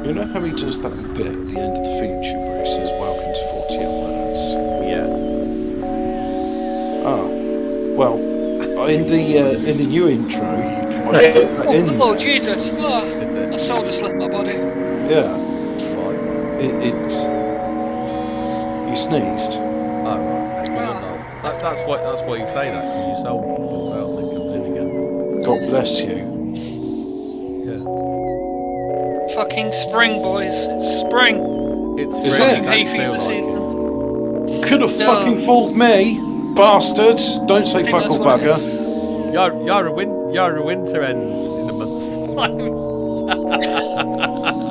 You know how he does that bit at the end of the feature where he says, "Welcome to 40 Words"? Yeah. Well, in the new intro, I put that in Oh there. Jesus! Oh, Is it? my soul just left my body. Yeah, Right. it's you sneezed. Oh, right. Okay. That's why you say that, because your soul falls out and then comes in again. God bless you. Yeah. Fucking spring, boys! It's spring. It's Is spring. it? It Hay don't fever feel like season. Could have No. fucking fooled me, bastards! Don't say I think fuck that's or what it bugger. is. Yara winter ends in a month's time.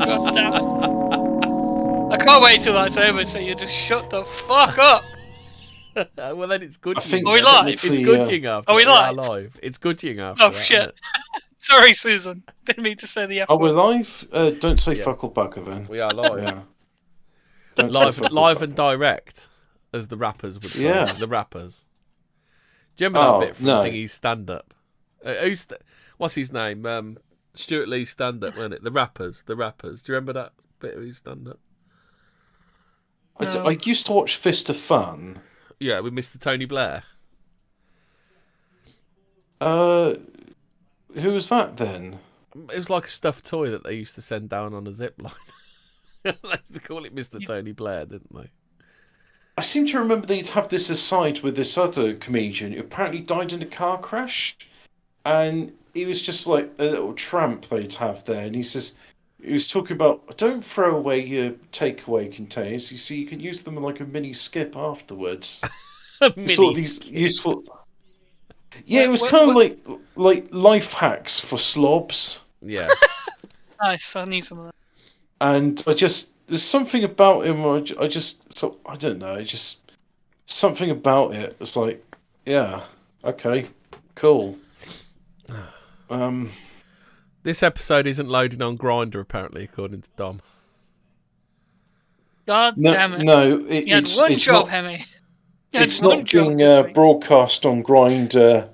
God damn it! I can't wait till that's over, so you just shut the fuck up. Well, then it's good. I think Are we live? It's technically, goodging after. Are we live? Live. It's goodging after. Oh that, shit! isn't it? Sorry, Susan. Didn't mean to say the F Are we word. live? Don't say Yeah. fuck or bugger then. We are live. Yeah. Don't say fuck or live bugger. and direct, as the rappers would say. Yeah. The rappers. Do you remember that bit from no. Thingy's stand-up? What's his name? Stuart Lee's stand-up, wasn't it? The rappers. Do you remember that bit of his stand-up? I used to watch Fist of Fun. Yeah, with Mr. Tony Blair. Who was that then? It was like a stuffed toy that they used to send down on a zip line. They used to call it Mr. Tony Blair, didn't they? I seem to remember they'd have this aside with this other comedian who apparently died in a car crash, and he was just like a little tramp they'd have there, and he was talking about, don't throw away your takeaway containers. You see, you can use them like a mini skip afterwards. Sort of these useful. Yeah, it was kind of like life hacks for slobs. Yeah. Nice. I need some of that. And there's something about him where I don't know, just something about it. It's like, yeah, okay, cool. This episode isn't loading on Grindr, apparently, according to Dom. God damn it! No, You had one job, Hemi. It's not being broadcast on Grindr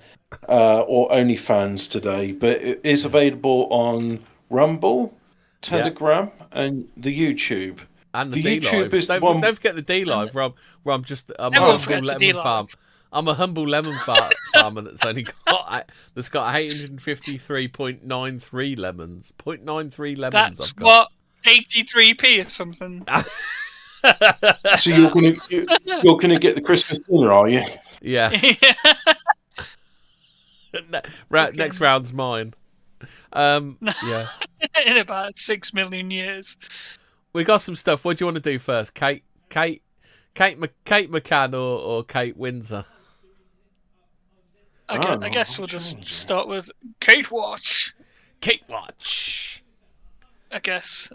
or OnlyFans today, but it is available on Rumble, Telegram, and the YouTube. And the YouTube D-Live. is Don't forget the D-Live, where I'm Everyone forgets the lemon D-Live. farm. I'm a humble lemon farmer that's got 853.93 lemons. 0.93 lemons. That's I've got. what 83p or something. So you're gonna get the Christmas dinner, are you? Yeah. Next round's mine. Yeah. In about 6 million years. We got some stuff. What do you want to do first, Kate McCann or Kate Windsor? I guess we'll just start with Kate Watch. Kate Watch. I guess.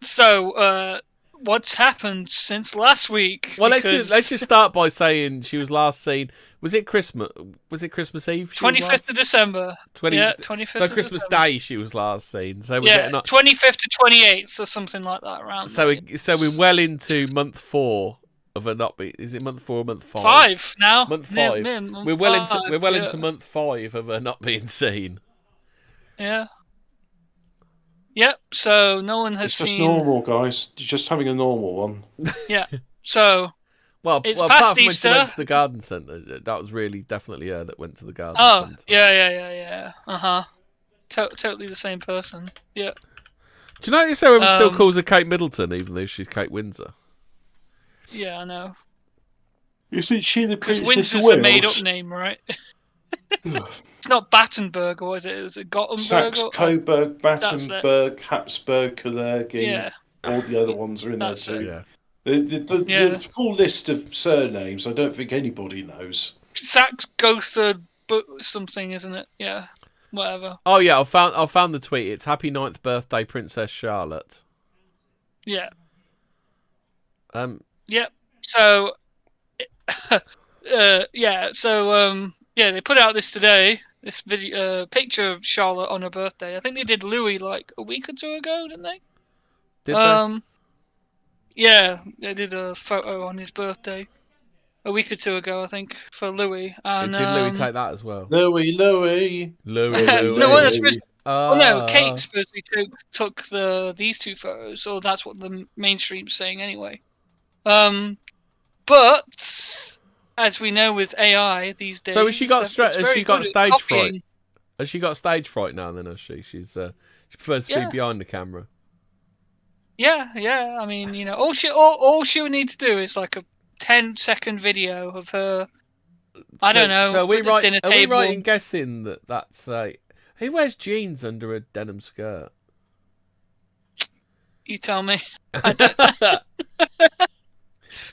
So, what's happened since last week? Well, let's just start by saying she was last seen. Was it Christmas? Was it Christmas Eve? 25th of December. 20, yeah, 25th. So of Christmas December. Day she was last seen. So we're Yeah, getting 25th to 28th or something like that around. So we're well into month 4 of her not be. Is it month 4 or month 5? 5 now. Month 5. Month We're well five, into month 5 of her not being seen. Yeah. Yep. So no one has It's just seen. normal, guys. You're just having a normal one. Yeah. So. Well, It's apart past from when Easter. she went to the garden centre, that was really definitely her that went to the garden Oh, centre. yeah. Totally the same person. Yeah. Do you notice how everyone still calls her Kate Middleton, even though she's Kate Windsor? Yeah, I know. Isn't she the Because Princess of Windsor's a made-up Wales? name, right? It's not Battenberg, or is it? Is it Gothenburg? Saxe-Coburg, That's it. Battenberg, Habsburg, Kalergi. Yeah. All the other ones are in there That's too. it. Yeah. The full list of surnames, I don't think anybody knows. Sax Gothard something, isn't it? Yeah. Whatever. Oh yeah, I found the tweet. It's Happy 9th Birthday, Princess Charlotte. Yeah. Yep. So, they put out this today. This video, picture of Charlotte on her birthday. I think they did Louis like a week or two ago, didn't they? Did they? Yeah, they did a photo on his birthday a week or two ago, I think, for Louis. And Did Louis take that as well? Louis. no, Well, no, Kate supposedly took these two photos, so that's what the mainstream's saying anyway. But as we know with AI these days, So has she got it's very good at stage fright? copying. Has she got stage fright now? Then has she? She prefers to be behind the camera. Yeah. I mean, you know, all she would need to do is like a 10-second video of her. I don't know. So at the dinner are we table. right in guessing that that's who wears jeans under a denim skirt? You tell me. I don't.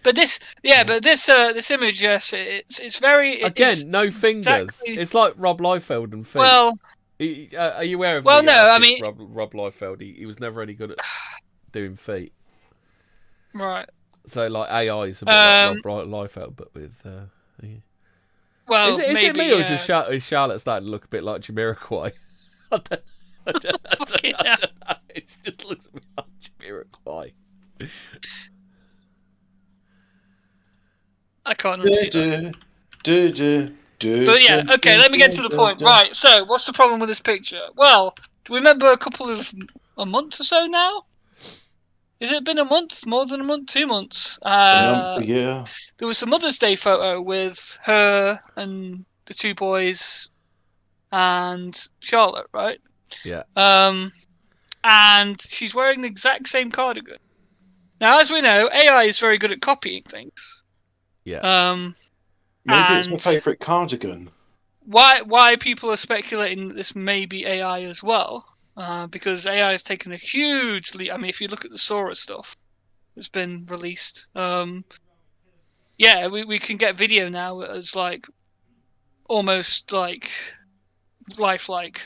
But this image, yes, it's very. Again, no fingers. Exactly, it's like Rob Liefeld and feet. well, are you aware of? Well, the no, I artist mean- Rob Liefeld. He was never any good at doing feet. right. So like AI is a bit like Rob Liefeld, but with. Well, Is it maybe, me or just is Charlotte starting to look a bit like Jamiroquai? I don't know. It just looks a bit like Jamiroquai. I can't unsee that. But yeah, okay, let me get to the point. Right, so what's the problem with this picture? Well, do we remember a month or so now? Has it been a month? More than a month? 2 months? Yeah. There was a Mother's Day photo with her and the two boys and Charlotte, right? Yeah. And she's wearing the exact same cardigan. Now, as we know, AI is very good at copying things. Yeah. Maybe it's my and favourite cardigan. why people are speculating that this may be AI as well, because AI has taken a huge leap. I mean, if you look at the Sora stuff that's been released, we can get video now as like almost like lifelike.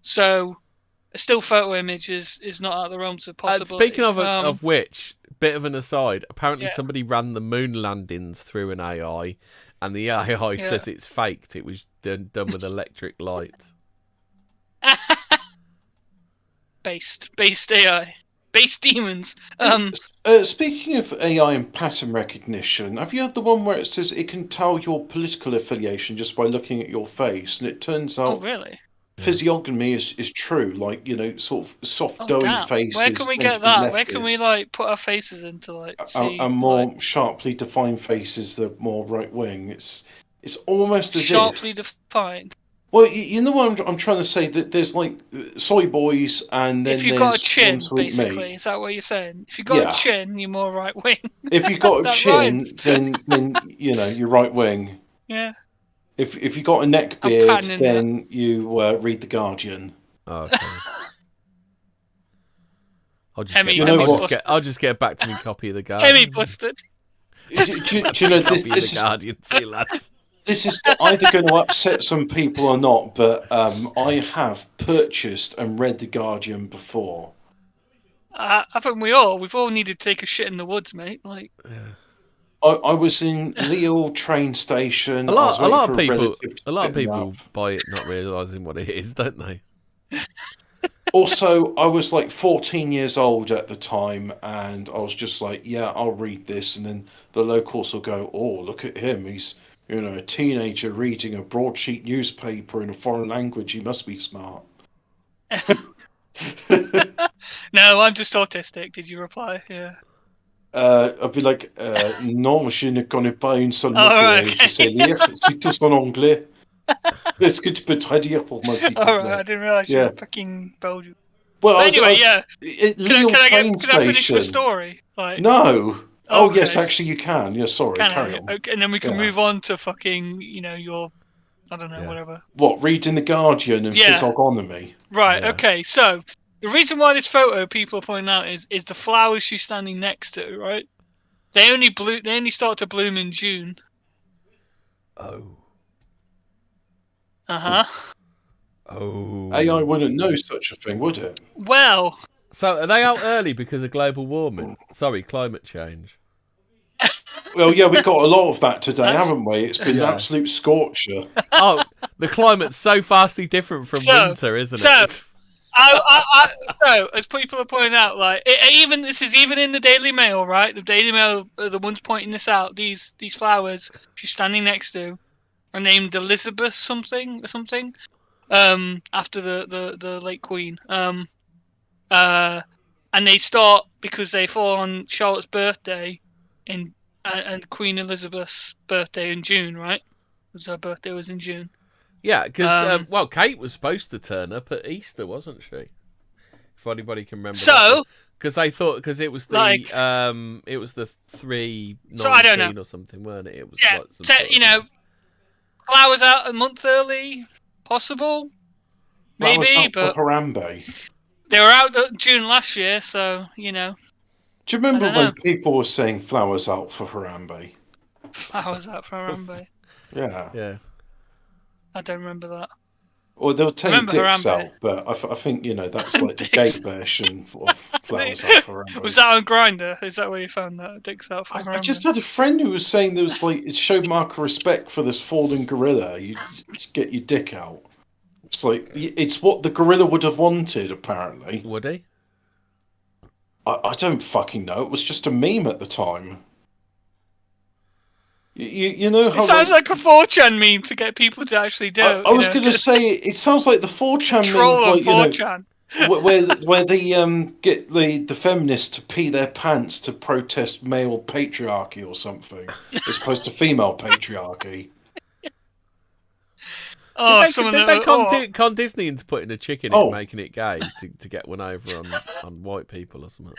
So a still photo image is not out of the realms of possibility. Speaking of which, bit of an aside. Apparently, Yeah. somebody ran the moon landings through an AI, and the AI says it's faked. It was done with electric light. based AI, based demons. Speaking of AI and pattern recognition, have you had the one where it says it can tell your political affiliation just by looking at your face, and it turns Oh, out really? physiognomy is true, like, you know, sort of soft doughy Damn. faces. Where can we tend get to be that? Where can we leftist, like put our faces into like see and more like, sharply defined faces that are more right wing? It's almost as sharply if. defined? Well, you know what I'm trying to say, that there's like soy boys, and then If you've there's got a chin, one sweet basically, meat. is that what you're saying? If you've got Yeah. a chin, you're more right wing. If you've got a That chin, rhymes. then you know you're right wing. Yeah. If you got a neck I'm beard, patenting then you read the Guardian. Oh, okay. I'll just get a back to me copy of the Guardian. Hemi busted. Do you know Copy of this the Guardian, see lads. this is either going to upset some people or not, but I have purchased and read the Guardian before. Haven't we all? We've all needed to take a shit in the woods, mate. Like, I was in Lille train station. A lot of relative people to pick me up. buy it not realising what it is, don't they? Also, I was like 14 years old at the time, and I was just like, yeah, I'll read this. And then the locals will go, oh, look at him. He's, you know, a teenager reading a broadsheet newspaper in a foreign language. He must be smart. no, I'm just autistic. Did you reply? Yeah. I'd be like, non, je ne connais pas une seule mot right, que je sais lire. C'est tous en anglais. Est-ce que tu peux traduire pour moi, s'il te All plaît? right, I didn't realise you Yeah. were fucking Belgian. Well, But anyway, yeah. Can I finish the story? Like, No. Oh, Okay. yes, actually you can. Yeah, sorry, carry on. Okay, and then we can Yeah. move on to fucking, you know, your, I don't know, Yeah. whatever. What, reading the Guardian and Yeah. physiognomy? Right. Yeah. Okay. So the reason why this photo people are pointing out is the flowers she's standing next to. Right. They only start to bloom in June. Oh. Uh huh. Oh. AI wouldn't know such a thing, would it? Well. So are they out early because of global warming? Sorry, climate change. Well, yeah, we got a lot of that today, That's- haven't we? It's been an Yeah. absolute scorcher. Oh, the climate's so vastly different from winter, isn't it? so- It's- So as people are pointing out, like this is even in the Daily Mail, right? The Daily Mail are the ones pointing this out. These flowers she's standing next to are named Elizabeth something or something. after the late Queen. And they start because they fall on Charlotte's birthday and Queen Elizabeth's birthday in June, right? Because her birthday was in June. Yeah, because Kate was supposed to turn up at Easter, wasn't she? If anybody can remember. So, because they thought it was the it was the 3/19 so I don't know. or something, weren't it? It was Yeah, like some so, sort of- you know, flowers out a month early, possible, maybe, Flowers out but for Harambe. they were out June last year, so you know. Do you remember I don't when know. people were saying flowers out for Harambe? Flowers out for Harambe. Yeah. Yeah. I don't remember that. Or they'll take Remember dicks Harambe? out, but I think, that's like the gay Dicks. version of flowers out for Harambe. Was that on Grindr? Is that where you found that? Dicks out for I Harambe? just had a friend who was saying there was like it showed mark of respect for this fallen gorilla. You get your dick out. It's like it's what the gorilla would have wanted. Apparently, Would he? I don't fucking know. It was just a meme at the time. You know how It sounds like a 4chan meme to get people to actually do. I was going to say it sounds like the 4chan troll meme, on like, 4chan. where they get the feminists to pee their pants to protest male patriarchy or something, as opposed to female patriarchy. Oh, did they con Disney into putting a chick in it and making it gay to get one over on white people or something?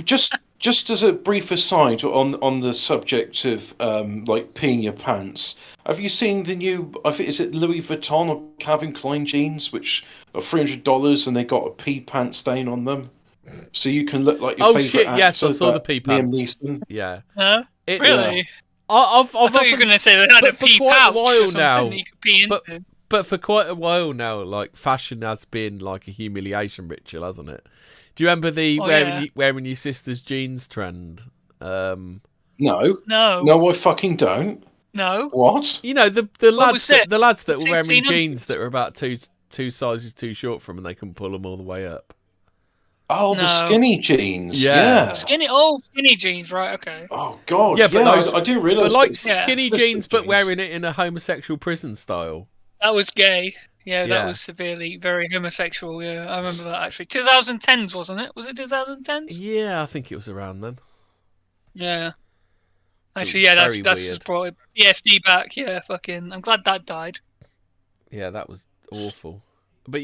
Just as a brief aside on the subject of like peeing your pants, have you seen the new? I think is it Louis Vuitton or Calvin Klein jeans, which are $300 and they got a pee pant stain on them, so you can look like your favorite actor. Yes, I saw the pee pants. Liam Neeson. Yeah. Huh? Really? Yeah. I thought you were going to say they had a pee pouch or something that you could pee into. But for quite a while now, like fashion has been like a humiliation ritual, hasn't it? Do you remember the wearing your sister's jeans trend? No, I fucking don't. No. What? You know the lads that were wearing jeans that were about two sizes too short for them, and they couldn't pull them all the way up. Oh, the skinny jeans. Yeah. Skinny jeans, right? Okay. Oh God. Yeah, but I didn't realise. But like skinny jeans, but wearing it in a homosexual prison style. That was gay. Yeah, that was severely very homosexual. Yeah, I remember that actually. 2010s, wasn't it? Was it 2010s? Yeah, I think it was around then. Yeah. Actually, yeah, that's just brought PSD back. Yeah, fucking. I'm glad that died. Yeah, that was awful. But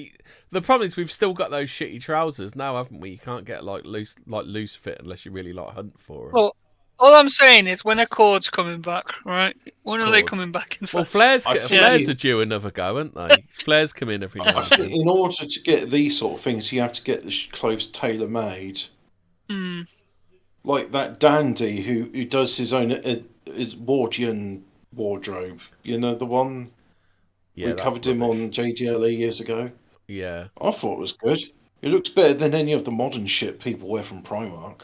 the problem is we've still got those shitty trousers now, haven't we? You can't get like loose fit unless you really like hunt for them. Well, all I'm saying is when Accord's coming back, right? When are they coming back? Well, Flares are due another go, aren't they? Flares come in every now and then. In order to get these sort of things, you have to get the clothes tailor made. Mm. Like that dandy who does his own his Wardian wardrobe. You know the one. Yeah, we covered him on JDLE years ago. Yeah, I thought it was good. It looks better than any of the modern shit people wear from Primark.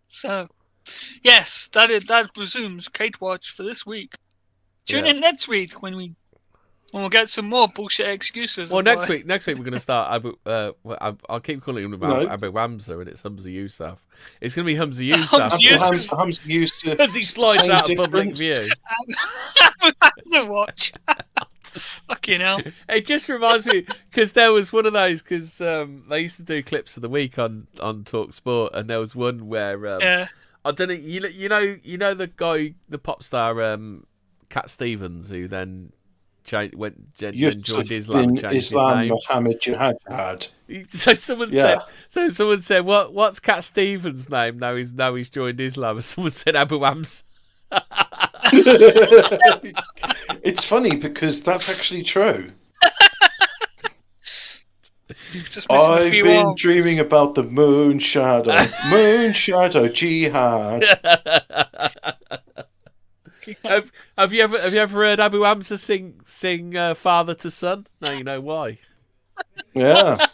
So, yes, that resumes Kate Watch for this week. Tune in next week when we'll get some more bullshit excuses. Well, next week we're going to start Abu. I'll keep calling him Abu Wamza, and it's Hamza Yousaf. It's going to be Hamza Yousaf. Hamza Yousaf as he slides out of public view. Hamza Watch. Fucking hell. It just reminds me because there was one of those because they used to do clips of the week on Talk Sport, and there was one where I don't know. You know the guy, the pop star Cat Stevens, who then joined Islam and changed his name. Mohammed Jihad. So someone said, what's Cat Stevens' name? Now he's joined Islam. And someone said Abu Wams. It's funny because that's actually true. I've been dreaming about the moon shadow jihad. Have you ever heard Abu Hamza sing Father to Son? Now you know why. Yeah.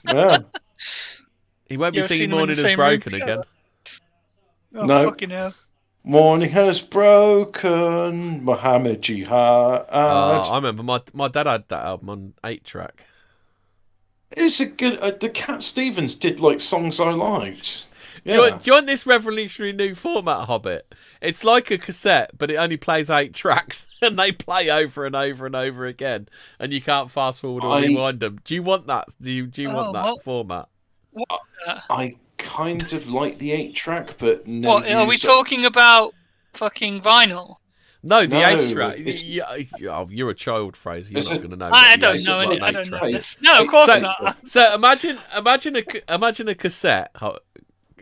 He won't be singing Morning Has Broken again. Oh, no. Fucking hell. Morning has broken, Mohammed Jihad. I remember my dad had that album on 8-track. It's a good. The Cat Stevens did like songs I liked. Do you want this revolutionary new format, Hobbit? It's like a cassette, but it only plays 8 tracks, and they play over and over and over again, and you can't fast forward or rewind them. Do you want that? Do you want that format? I kind of like the 8-track, but no. What are we talking about? Fucking vinyl? No, the 8-track. You're a child, Fraser. You're not going to know. I don't know this. No, of course not. So imagine a cassette,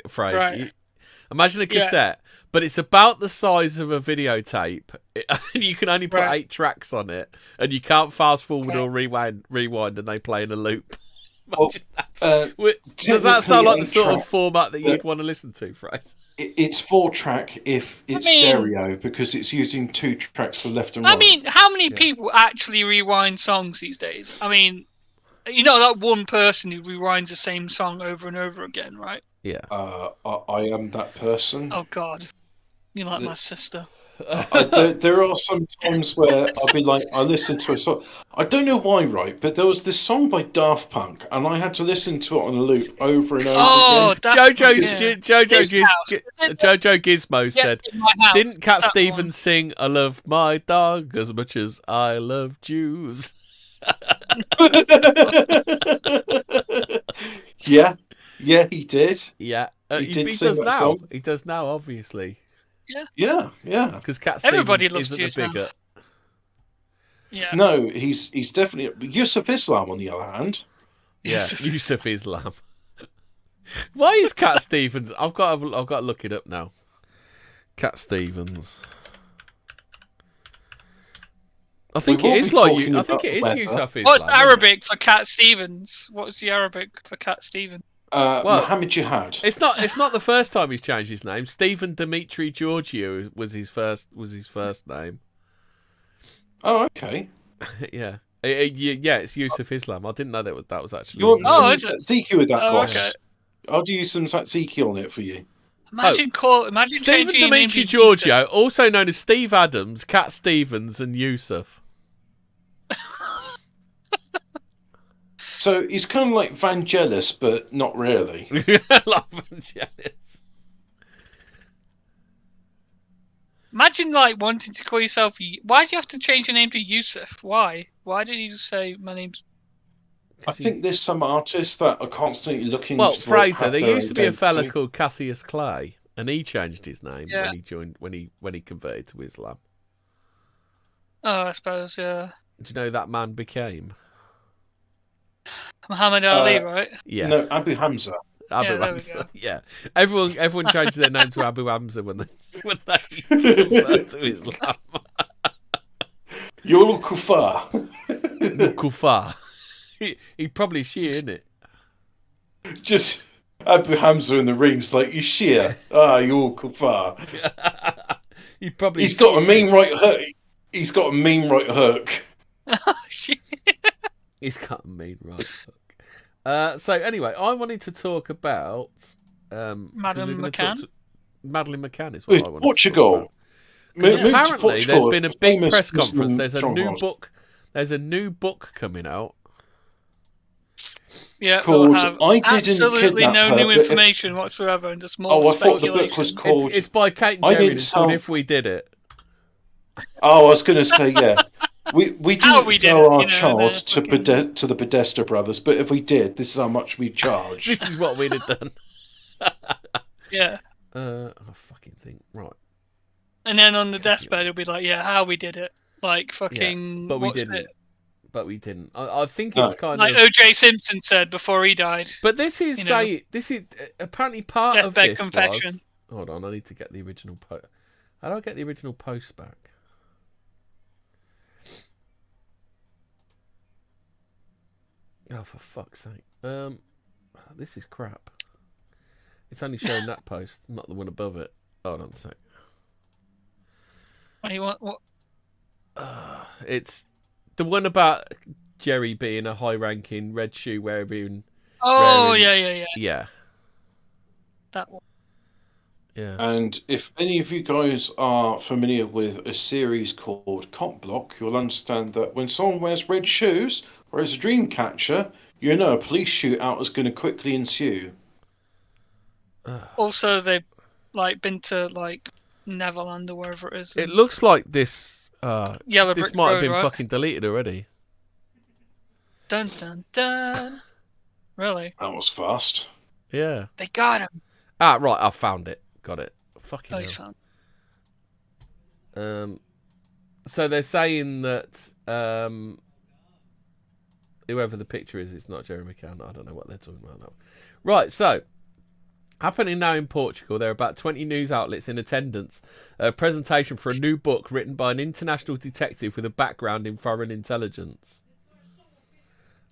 Fraser. Right. Imagine a cassette, but it's about the size of a videotape, and you can only put 8 tracks on it, and you can't fast forward or rewind, and they play in a loop. Does that sound like the sort of format that you'd want to listen to, Fraser? It's 4-track if it's stereo, because it's using 2 tracks for left and right. I mean, how many people actually rewind songs these days? I mean, you know that one person who rewinds the same song over and over again, right? Yeah. I am that person. Oh God, you're like my sister. There are some times where I'll be like, I listen to a song. I don't know why, right? But there was this song by Daft Punk, and I had to listen to it on a loop over and over again. Jojo Gizmo said, "Didn't Cat Stevens sing 'I love my dog as much as I love Jews'?" Yeah, he did. Yeah, he did he sing does that now. song. He does now, obviously. Yeah. Because Cat Stevens Everybody loves isn't Jews a bigot. Yeah. No, he's definitely Yusuf Islam on the other hand. Yeah, Yusuf Islam. Why is Cat Stevens? I've got to look it up now. Cat Stevens. I think it is like you. I think it is Yusuf Islam. What's Arabic for Cat Stevens? What's the Arabic for Cat Stevens? Mohammed Jihad. It's not the first time he's changed his name. Stephen Dimitri Georgiou was his first name. Oh, okay. Yeah. It's Yusuf Islam. I didn't know that was actually. You want some tzatziki with that, boss? Okay. I'll do some tzatziki on it for you. Imagine Stephen Dimitri Georgiou, also known as Steve Adams, Cat Stevens, and Yusuf. So he's kind of like Vangelis, but not really. Like Vangelis. Imagine wanting to call yourself. Why do you have to change your name to Yusuf? Why? Why didn't you just say my name's? I think there's some artists that are constantly looking. Well, to Fraser, there used to be a fella called Cassius Clay, and he changed his name when he converted to Islam. Oh, I suppose. Yeah. Do you know who that man became? Muhammad Ali, right? Yeah. No, Abu Hamza. Abu Hamza. Yeah. Everyone changed their name to Abu Hamza when they converted to Islam. You're kuffar. Kuffar. He probably Shia, isn't it? Just Abu Hamza in the rings, like you Shia. You're kuffar. He's got a mean right hook. He's got a mean right hook. Oh shit. He's got a mean right hook. So anyway, I wanted to talk about Madeleine McCann. Madeleine McCann is what I wanted Portugal. to talk about. Apparently, there's been a big press conference. There's a new book. There's a new book coming out. Yeah, called I didn't absolutely no new information whatsoever, and just more speculation. I thought the book was called. It's by Kate and Jerry. It's called If We Did It. Oh, I was going to say, yeah. We didn't sell our child to the Podesta brothers, but if we did, this is how much we charge. This is what we'd have done. Yeah. I fucking think right. And then on the deathbed, it'll be like, yeah, how we did it, like fucking. Yeah, but we didn't. But we didn't. I think it's kind of like O.J. Simpson said before he died. But this is apparently part of this confession. Hold on, I need to get the original post. How do I get the original post back? Oh, for fuck's sake! This is crap. It's only showing that post, not the one above it. Hold on a sec. What? It's the one about Jerry being a high-ranking red shoe wearing. Oh, yeah. Yeah. That one. Yeah. And if any of you guys are familiar with a series called Cop Block, you'll understand that when someone wears red shoes or is a dream catcher, you know a police shootout is going to quickly ensue. Also, they've been to Neverland or wherever it is. It looks like this. Yellow this Brick might have Road, been right? fucking deleted already. Dun dun dun. Really? That was fast. Yeah. They got him. Ah, right. I found it. Got it. Fucking Oh, hell. he's found. So they're saying that whoever the picture is, it's not Jeremy McCann. I don't know what they're talking about now. Right, so happening now in Portugal, there are about 20 news outlets in attendance. A presentation for a new book written by an international detective with a background in foreign intelligence.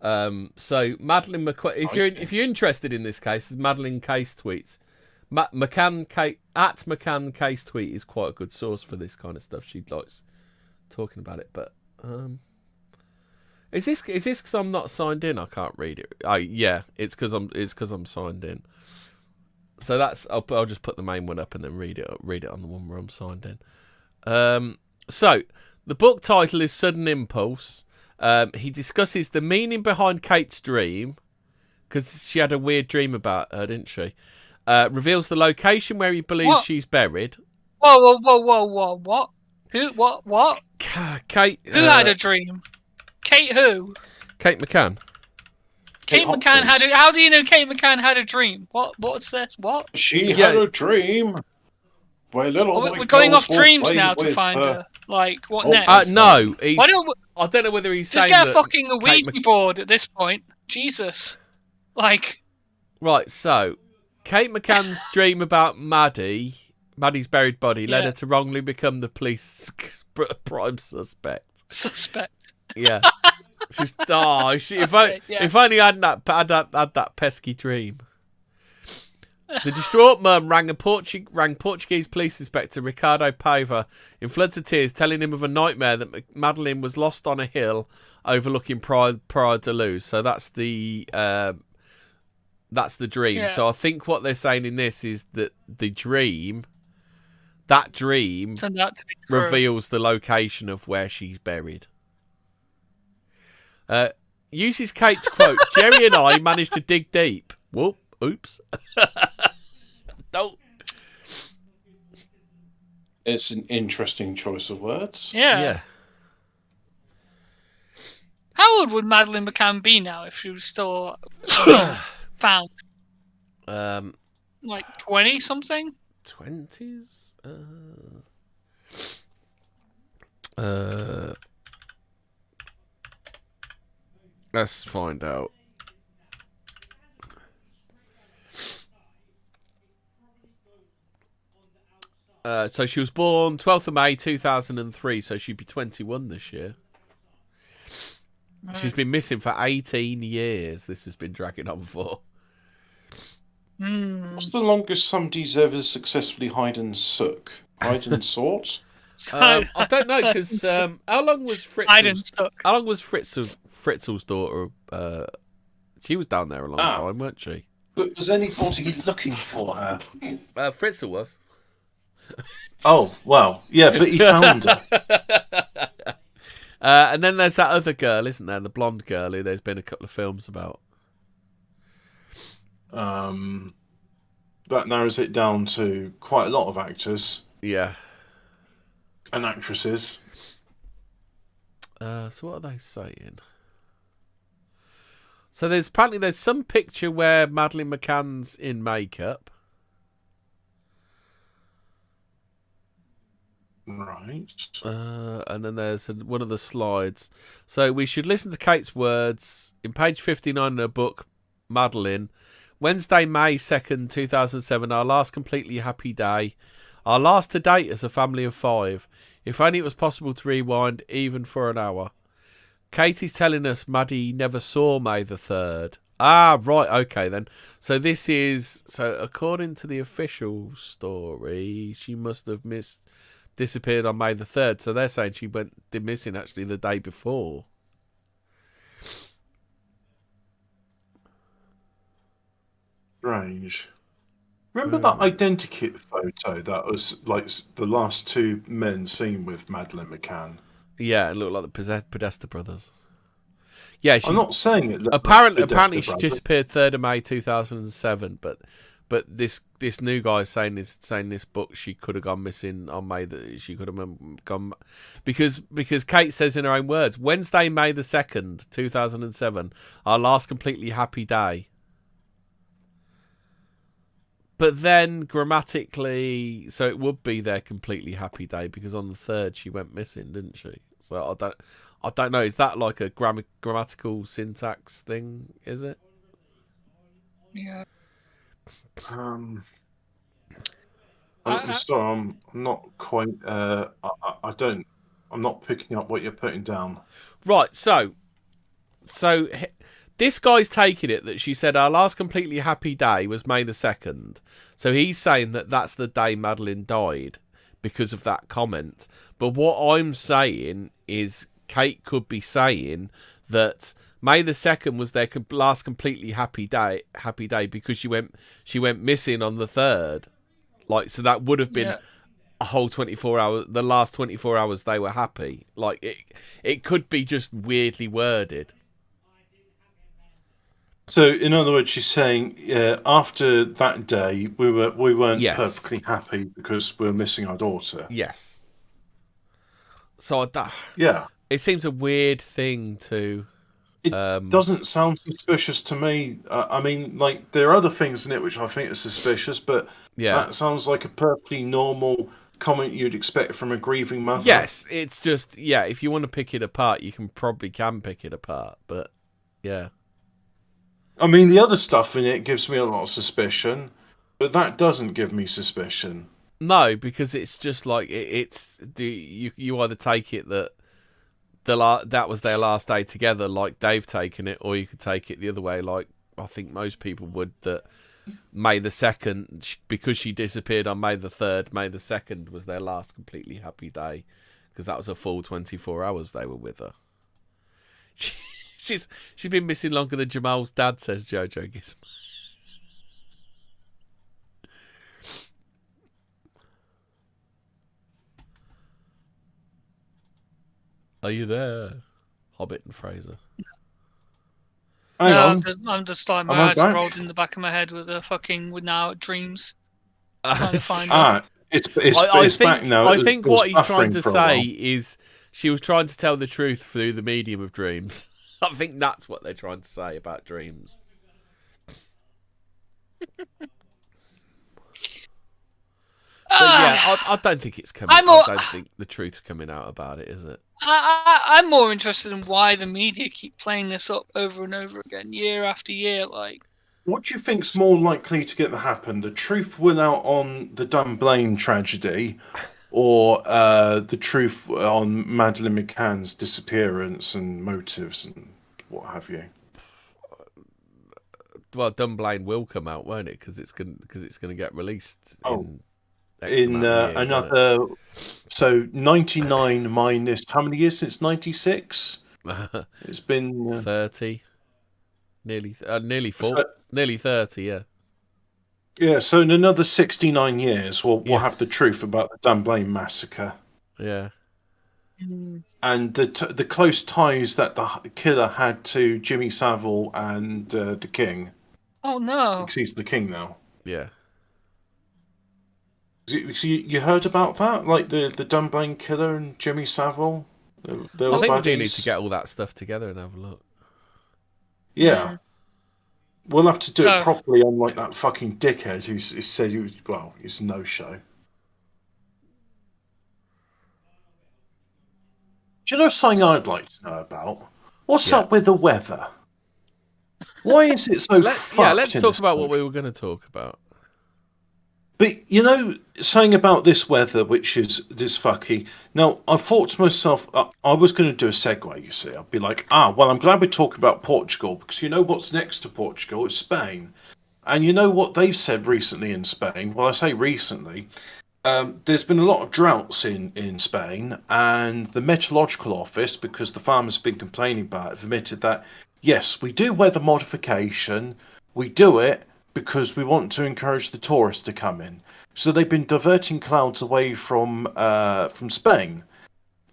So Madeleine McCann, if you're interested in this case, Madeleine Case tweets. McCann Case tweet is quite a good source for this kind of stuff. She likes talking about it, but is this because I'm not signed in? I can't read it. Oh yeah, it's because I'm signed in. So that's I'll just put the main one up and then read it on the one where I'm signed in. So the book title is Sudden Impulse. He discusses the meaning behind Kate's dream, because she had a weird dream about her, didn't she? Reveals the location where he believes she's buried. Whoa! What? Who? What? Kate. Who had a dream? Kate who? Kate McCann. Kate McCann had a... How do you know Kate McCann had a dream? What's this? What? She had a dream. We're going off dreams now to find her. What next? No. I don't know whether he's just saying get a fucking Ouija board at this point. Jesus. Right, so Kate McCann's dream about Maddie's buried body led her to wrongly become the police prime suspect. Yeah. If only I hadn't had that pesky dream. The distraught mum rang Portuguese police inspector Ricardo Paiva in floods of tears, telling him of a nightmare that Madeleine was lost on a hill overlooking Praia de Luz. So that's the dream. Yeah. So I think what they're saying in this is that that dream reveals the location of where she's buried. Uses Kate's quote, Jerry and I managed to dig deep. Whoop. Oops. Don't. It's an interesting choice of words. Yeah. How old would Madeleine McCann be now if she was still found? 20 something? 20s? Let's find out. So she was born 12th of May 2003, so she'd be 21 this year. She's been missing for 18 years. This has been dragging on for. What's the longest somebody's ever successfully hide and sought? I don't know, because how long was Fritzel's daughter? She was down there a long time, weren't she? But was anybody looking for her? Fritzel was. Oh, well, yeah, but he found her. And then there's that other girl, isn't there? The blonde girl who there's been a couple of films about. That narrows it down to quite a lot of actors. Yeah. And actresses. So what are they saying? So there's some picture where Madeleine McCann's in makeup. Right. And then there's one of the slides. So we should listen to Kate's words in page 59 in her book, Madeleine. Wednesday, May 2nd, 2007, our last completely happy day. Our last to date as a family of 5. If only it was possible to rewind even for an hour. Katie's telling us Maddie never saw May the 3rd. Ah, right, okay then. So this is... So according to the official story, she must have disappeared on May the 3rd. So they're saying she went missing actually the day before. Strange. Remember that identikit photo that was like the last 2 men seen with Madeleine McCann? Yeah, it looked like the Podesta brothers. Yeah, I'm not saying it. Apparently, she disappeared 3rd of May 2007, but but this new guy is saying this book she could have gone missing on May, that she could have gone because Kate says in her own words, Wednesday, May the 2nd, 2007, our last completely happy day. But then grammatically, so it would be their completely happy day because on the 3rd she went missing, didn't she? So I don't know. Is that like a grammatical syntax thing? Is it? Yeah. I'm sorry, I'm not quite. I'm not picking up what you're putting down. Right. So this guy's taking it that she said our last completely happy day was May the 2nd. So he's saying that that's the day Madeline died because of that comment. But what I'm saying is Kate could be saying that May the 2nd was their last completely happy day because she went missing on the 3rd. Like, so that would have been a whole 24 hours, the last 24 hours they were happy. Like, it could be just weirdly worded. So, in other words, she's saying after that day, we weren't perfectly happy because we were missing our daughter. Yes. So yeah, it seems a weird thing to. It doesn't sound suspicious to me. I mean, like, there are other things in it which I think are suspicious, but that sounds like a perfectly normal comment you'd expect from a grieving mother. Yes, it's just if you want to pick it apart, you can pick it apart, but yeah. I mean, the other stuff in it gives me a lot of suspicion, but that doesn't give me suspicion. No, because it's just like you either take it that that was their last day together, like they've taken it, or you could take it the other way, like I think most people would, that May the 2nd, because she disappeared on May the 3rd, May the 2nd was their last completely happy day, because that was a full 24 hours they were with her. She's been missing longer than Jamal's dad, says Jojo Gizmo. Are you there, Hobbit and Fraser? I'm just like my eyes rolled in the back of my head with now dreams. Trying to find it's back now. I think what he's trying to say is she was trying to tell the truth through the medium of dreams. I think that's what they're trying to say about dreams. I don't think it's coming. I don't think the truth's coming out about it, is it? I'm more interested in why the media keep playing this up over and over again, year after year. Like, what do you think's more likely to get to happen? The truth win out on the Dunblane tragedy, or the truth on Madeleine McCann's disappearance and motives and what have you? Well, Dunblane will come out, won't it? Because it's going to get released. In another, so 99 minus how many years since 96? It's been 30, nearly 30. Yeah. So in another 69 years, we'll have the truth about the Dunblane massacre. Yeah. And the close ties that the killer had to Jimmy Savile and the King. Oh no! Because he's the King now. Yeah. So you heard about that? Like the Dunblane killer and Jimmy Savile? I think we do need to get all that stuff together and have a look. Yeah. We'll have to do it properly, unlike that fucking dickhead who said he's a no-show. Do you know something I'd like to know about? What's up with the weather? Why is it so fucked? Yeah, let's talk about what we were going to talk about. But, saying about this weather, which is this fucky. Now, I thought to myself, I was going to do a segue, you see. I'd be like, well, I'm glad we're talking about Portugal, because you know what's next to Portugal? It's Spain. And you know what they've said recently in Spain? Well, I say recently. There's been a lot of droughts in Spain, and the Meteorological Office, because the farmers have been complaining about it, have admitted that, yes, we do weather modification. We do it because we want to encourage the tourists to come in. So they've been diverting clouds away from Spain.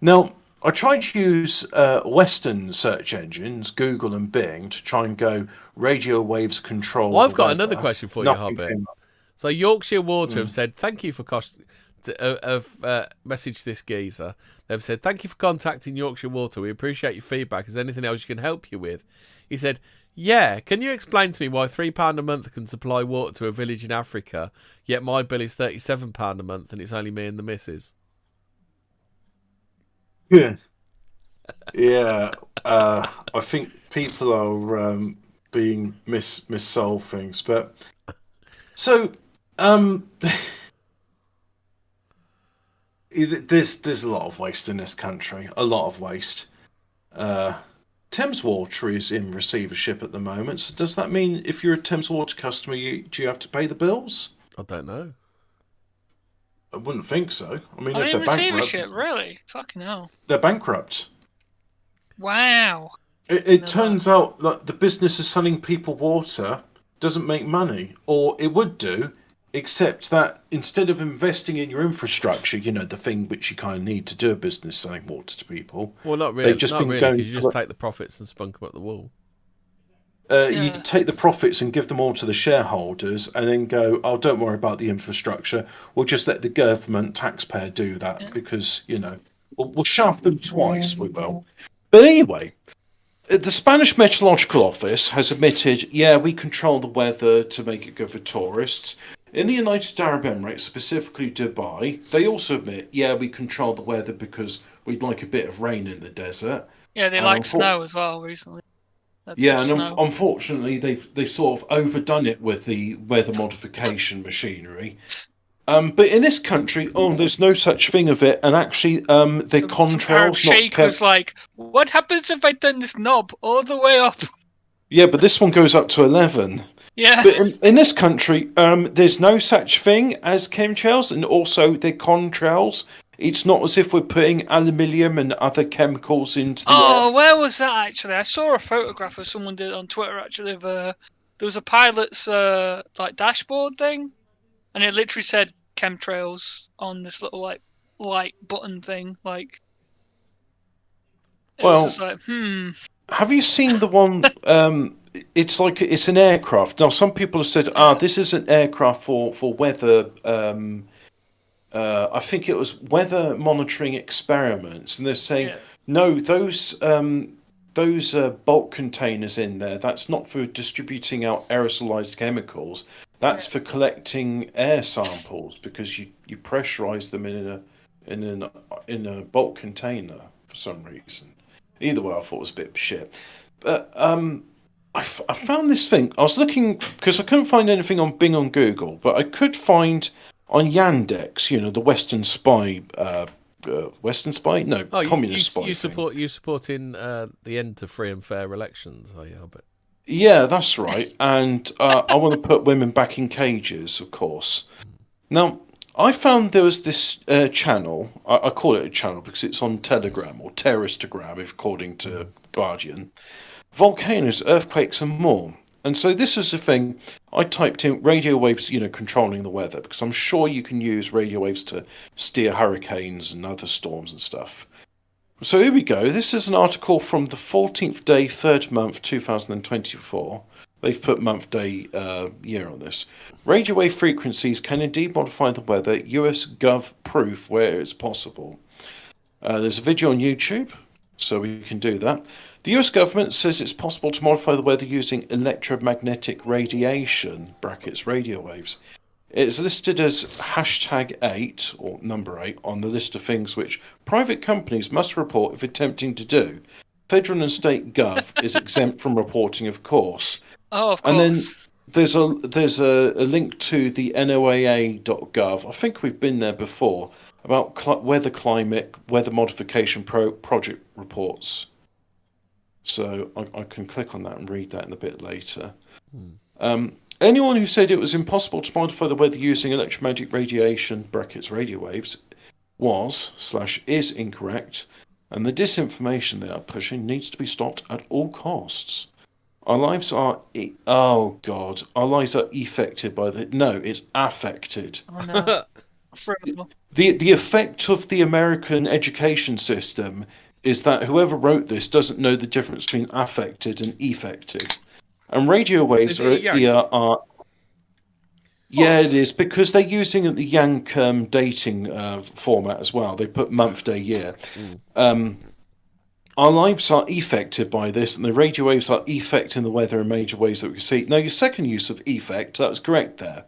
Now, I tried to use Western search engines, Google and Bing, to try and go radio waves control. Well, I've got another question for you, Hobbit. So Yorkshire Water have said thank you for messaged this geezer. They've said thank you for contacting Yorkshire Water. We appreciate your feedback. Is there anything else you can help you with? He said, yeah. Can you explain to me why £3 a month can supply water to a village in Africa, yet my bill is £37 a month and it's only me and the missus? Yeah. Yeah. I think people are being missold things, but so there's a lot of waste in this country. A lot of waste. Thames Water is in receivership at the moment. So does that mean if you're a Thames Water customer, do you have to pay the bills? I don't know. I wouldn't think so. I mean, Are if they they're in bankrupt, receivership? Really? Fucking hell. they're bankrupt. Wow. It turns out that the business of selling people water doesn't make money, or it would do, except that instead of investing in your infrastructure, the thing which you kind of need to do a business selling water to people. Well, not really. They've just not been really, going because you just take the profits and spunk them up the wall. You take the profits and give them all to the shareholders, and then go, "Oh, don't worry about the infrastructure. We'll just let the government taxpayer do that because we'll shaft them twice. We will." But anyway, the Spanish Meteorological Office has admitted, yeah, we control the weather to make it good for tourists. In the United Arab Emirates, specifically Dubai, they also admit, yeah, we control the weather because we'd like a bit of rain in the desert. Yeah, they like snow as well recently. Unfortunately, they've sort of overdone it with the weather modification machinery. But in this country, there's no such thing of it, and actually, the contrails. Sheikh was like, "What happens if I turn this knob all the way up?" Yeah, but this one goes up to 11. Yeah. But in this country, there's no such thing as chemtrails, and also the contrails. It's not as if we're putting aluminium and other chemicals into the air. Where was that actually? I saw a photograph of someone did it on Twitter actually. There was a pilot's like dashboard thing, and it literally said chemtrails on this little like light button thing. Like, it was just like, Have you seen the one? It's an aircraft. Now, some people have said, this is an aircraft for weather. I think it was weather monitoring experiments, and they're saying no, those bulk containers in there. That's not for distributing out aerosolized chemicals. That's for collecting air samples because you pressurize them in a bulk container for some reason. Either way, I thought it was a bit of shit. But I found this thing. I was looking because I couldn't find anything on Bing on Google, but I could find on Yandex, the Western Spy. Western Spy? No, Communist Spy. You supporting the end to free and fair elections, are you, Hobbit? Yeah, that's right. And I want to put women back in cages, of course. Now, I found there was this channel. I call it a channel because it's on Telegram or Terroristagram, according to Guardian. Volcanoes, earthquakes, and more. And so this is the thing. I typed in radio waves, controlling the weather, because I'm sure you can use radio waves to steer hurricanes and other storms and stuff. So here we go. This is an article from the 14th day, 3rd month, 2024. They've put month, day, year on this. Radio wave frequencies can indeed modify the weather. US Gov proof where it's possible. There's a video on YouTube, so we can do that. The US government says it's possible to modify the weather using electromagnetic radiation, brackets radio waves. It's listed as #8, or number 8, on the list of things which private companies must report if attempting to do. Federal and state gov is exempt from reporting, of course. Oh, of course. And then there's a link to the NOAA.gov. I think we've been there before, about weather modification project reports. So I can click on that and read that in a bit later. Anyone who said it was impossible to modify the weather using electromagnetic radiation, brackets radio waves, is incorrect, and the disinformation they are pushing needs to be stopped at all costs. Our lives are our lives are affected by it's affected. Oh, no. The effect of the American education system is that whoever wrote this doesn't know the difference between affected and effected. And radio waves are Yeah, it is, because they're using the Yank dating format as well. They put month, day, year. Our lives are affected by this, and the radio waves are affecting the weather in major ways that we can see. Now, your second use of effect, that was correct there.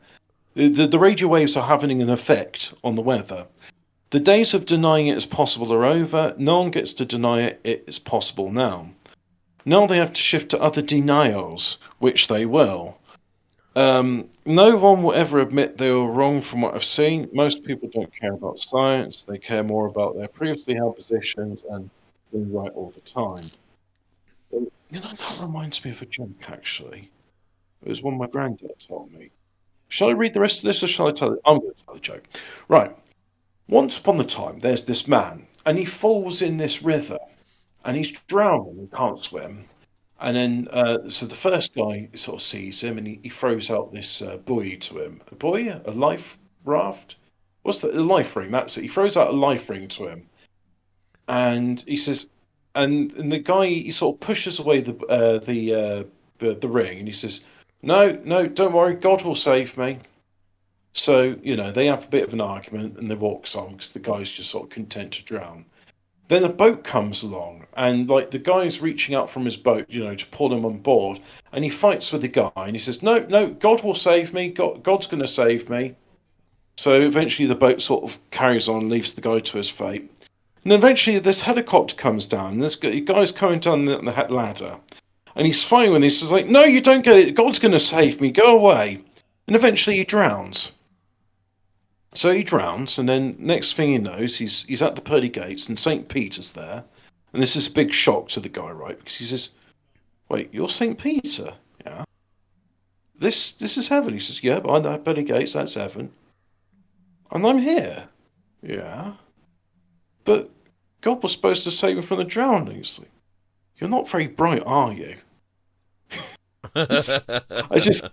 The radio waves are having an effect on the weather. The days of denying it as possible are over. No one gets to deny it. It is possible now. Now they have to shift to other denials, which they will. No one will ever admit they were wrong from what I've seen. Most people don't care about science. They care more about their previously held positions and being right all the time. That reminds me of a joke, actually. It was one my granddad told me. Shall I read the rest of this, or shall I tell it? I'm going to tell the joke. Right. Once upon a time, there's this man, and he falls in this river, and he's drowning and can't swim. And then, so the first guy sort of sees him, and he throws out this buoy to him. A buoy? A life raft? What's that? A life ring, that's it. He throws out a life ring to him. And he says, and the guy, he sort of pushes away the ring, and he says, no, don't worry, God will save me. So, they have a bit of an argument, and they walk on, because the guy's just sort of content to drown. Then a boat comes along, and the guy's reaching out from his boat, to pull him on board, and he fights with the guy, and he says, no, God will save me, God's going to save me. So eventually the boat sort of carries on, leaves the guy to his fate. And eventually this helicopter comes down, and this guy's coming down the ladder, and he's fighting, and he says, no, you don't get it, God's going to save me, go away. And eventually he drowns. So he drowns, and then next thing he knows, he's at the pearly gates, and St. Peter's there. And this is a big shock to the guy, right? Because he says, wait, you're St. Peter? Yeah. This is heaven. He says, yeah, behind the pearly gates, that's heaven. And I'm here. Yeah. But God was supposed to save him from the drowning. He's like, you're not very bright, are you? I just...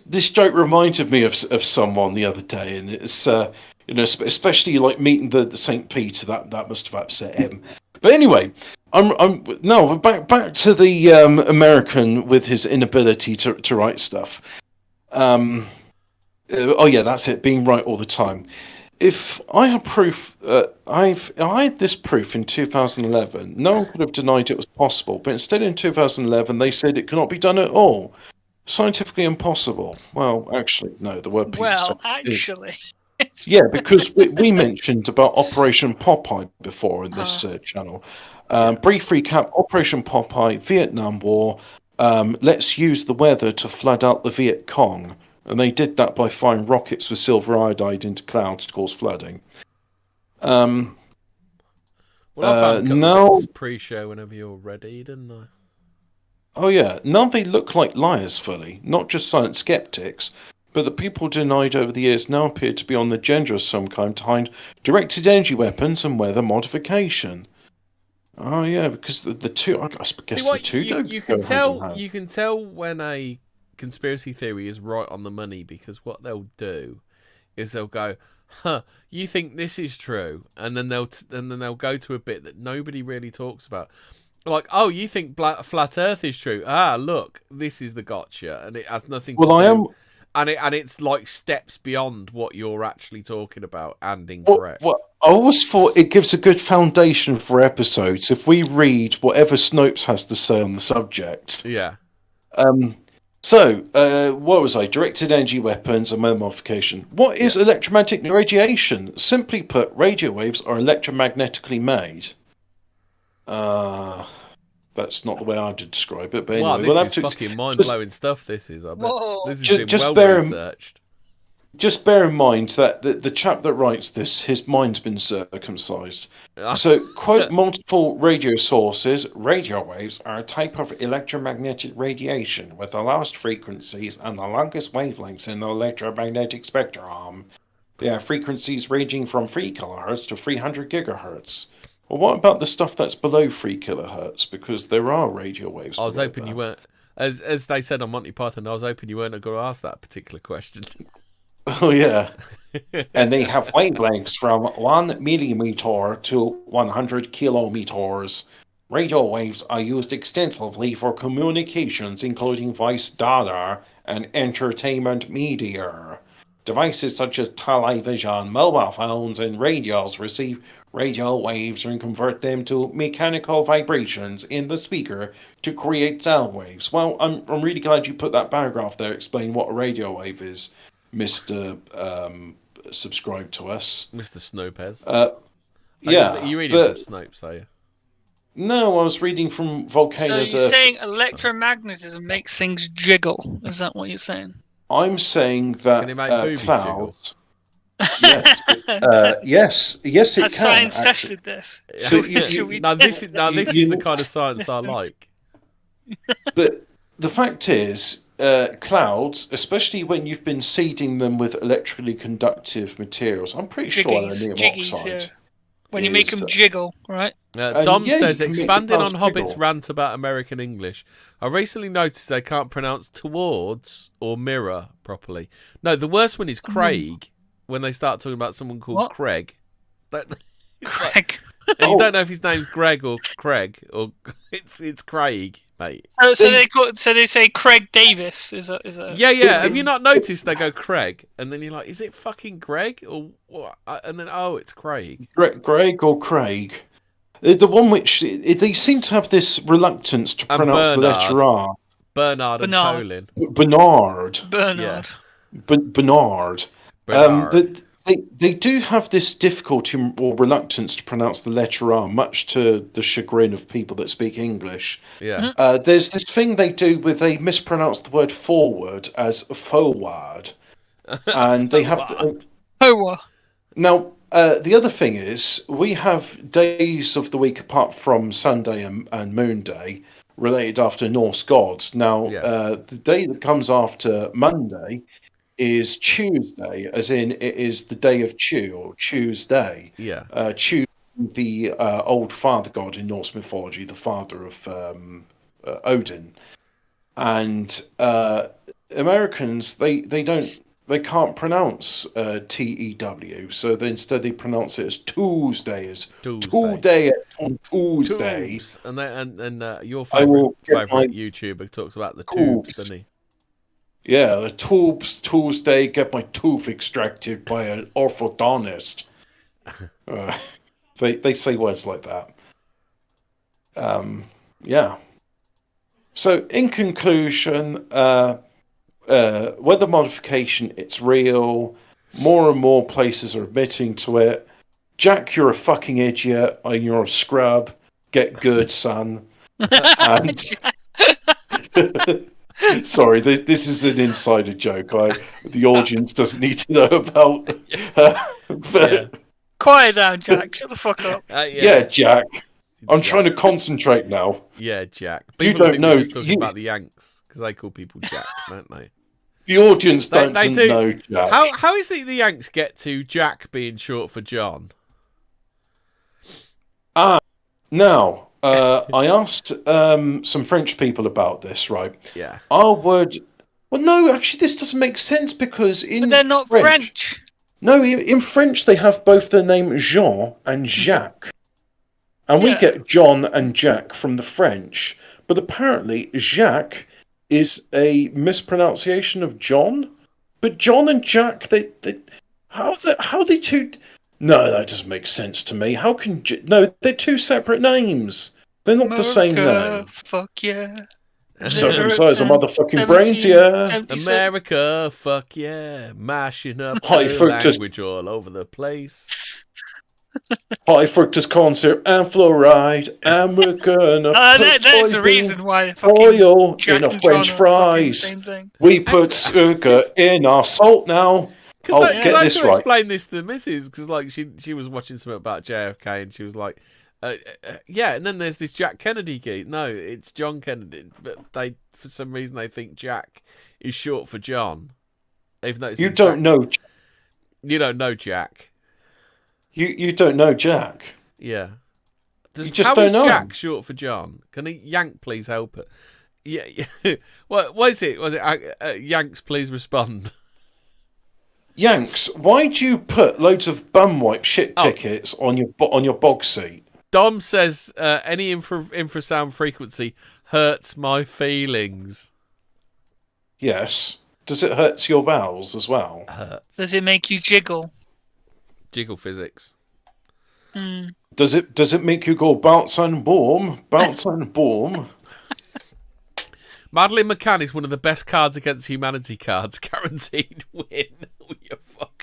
this joke reminded me of someone the other day, and it's especially meeting the Saint Peter, that must have upset him. But anyway, I'm back to the American with his inability to write stuff. Oh yeah, that's it, being right all the time. If I had proof, I had this proof in 2011. No one could have denied it was possible, but instead in 2011 they said it cannot be done at all. Scientifically impossible. Well, actually, no. The word. Well, actually. Yeah, because we mentioned about Operation Popeye before in this channel. Brief recap: Operation Popeye, Vietnam War. Let's use the weather to flood out the Viet Cong. And they did that by firing rockets with silver iodide into clouds to cause flooding. Well, I found a couple of pre-show whenever you're ready, didn't I? Oh yeah, now they look like liars fully, not just science skeptics, but the people denied over the years now appear to be on the agenda of some kind behind directed energy weapons and weather modification. Oh yeah, because the two, I guess the two don't you can tell. You can tell when a conspiracy theory is right on the money, because what they'll do is they'll go, you think this is true, and then they'll go to a bit that nobody really talks about, like, oh, you think flat Earth is true? Look, this is the gotcha, and it has nothing to do. And it's like steps beyond what you're actually talking about and incorrect. Well, I always thought it gives a good foundation for episodes if we read whatever Snopes has to say on the subject. Yeah. So, what was I? Directed energy weapons and weather modification. What is electromagnetic radiation? Simply put, radio waves are electromagnetically made. That's not the way I would describe it, but anyway. Wow, this is fucking mind-blowing stuff, this is, I bet. This has been well-researched. Just bear in mind that the chap that writes this, his mind's been circumcised. So, quote multiple radio sources, radio waves are a type of electromagnetic radiation with the lowest frequencies and the longest wavelengths in the electromagnetic spectrum. They have frequencies ranging from 3 kHz to 300 GHz. Well, what about the stuff that's below 3 kHz? Because there are radio waves. I was hoping you weren't, as they said on Monty Python, I was hoping you weren't going to ask that particular question. Oh, yeah. And they have wavelengths from 1 millimeter to 100 kilometers. Radio waves are used extensively for communications, including voice data and entertainment media. Devices such as television, mobile phones, and radios receive radio waves and convert them to mechanical vibrations in the speaker to create sound waves. Well, I'm really glad you put that paragraph there explaining what a radio wave is, Mr. Subscribe to us. Mr. Snopez. Yeah. You're reading from Snopes, are you? No, I was reading from Volcanoes. So you're saying electromagnetism makes things jiggle? Is that what you're saying? I'm saying that Can it make boobies clouds. Yes, yes, it Has can. science tested this? Now this is the kind of science I like. But the fact is, clouds, especially when you've been seeding them with electrically conductive materials, I'm pretty sure aluminium oxide. Yeah. When you make them jiggle, right? Dom says, expanding on Hobbit's jiggle. rant about American English, I recently noticed they can't pronounce towards or mirror properly. No, the worst one is Craig, when they start talking about someone called Craig. Craig. And you don't know if his name's Greg or Craig, or it's Craig, mate. So they say Craig Davis. Is that? Yeah. Have you not noticed they go Craig, and then you're like, is it fucking Greg or what? And then it's Craig. Greg or Craig. The one which they seem to have this reluctance to pronounce the letter R. Bernard and Colin. Bernard. Yeah. Bernard. They do have this difficulty or reluctance to pronounce the letter R, much to the chagrin of people that speak English. Yeah. There's this thing they do where they mispronounce the word forward as forward, and they have forward. Now, the other thing is we have days of the week apart from Sunday and Moon Day related after Norse gods. Now, the day that comes after Monday is Tuesday, as in it is the day of or Tuesday. Yeah. Tuesday, the old father god in Norse mythology, the father of Odin. And Americans, they can't pronounce TEW, so instead they pronounce it as Tuesday, Tuesday on Tuesday. Tubes. And your favourite YouTuber talks about the tubes, doesn't he? Yeah, the tubes Tuesday, get my tooth extracted by an orthodontist. They say words like that. Yeah. So, in conclusion, weather modification, it's real. More and more places are admitting to it. Jack, you're a fucking idiot, and you're a scrub. Get good, son. And... Sorry, this is an insider joke. The audience doesn't need to know about. Quiet down, Jack. Shut the fuck up. Yeah, Jack. I'm trying to concentrate now. Yeah, Jack. You don't know. We're just talking about the Yanks because they call people Jack, don't they? The audience doesn't know Jack. How is it the Yanks get to Jack being short for John? Now. I asked some French people about this, right? Yeah. Our word... Well, no, actually, this doesn't make sense because But they're not French. No, in French, they have both the name Jean and Jacques. And we get John and Jack from the French. But apparently, Jacques is a mispronunciation of John. But John and Jack, how they two... No, that doesn't make sense to me. How can... No, they're two separate names. They're not the same name. Fuck yeah. Circumcise a motherfucking brains, yeah. America, fuck yeah. Mashing up language all over the place. High fructose corn syrup and fluoride. And we're gonna put there's a reason why oil in our French fries. We put sugar in our salt now. Because get this right. Explain this to the missus, because like she was watching something about JFK and she was like, yeah, and then there's this Jack Kennedy guy. No, it's John Kennedy, but for some reason they think Jack is short for John. Even though you don't know. You don't know Jack. You don't know Jack. Yeah. You just don't know. Jack short for John? Can he Yank please help it? Yeah. What is it? Was it Yanks please respond? Yanks, why do you put loads of bum wipe shit tickets on your box seat? Dom says any infrasound frequency hurts my feelings. Yes. Does it hurt your bowels as well? Hurts. Does it make you jiggle? Jiggle physics. Mm. Does it make you go bounce and boom, bounce and boom? Madeline McCann is one of the best Cards Against Humanity cards. Guaranteed win.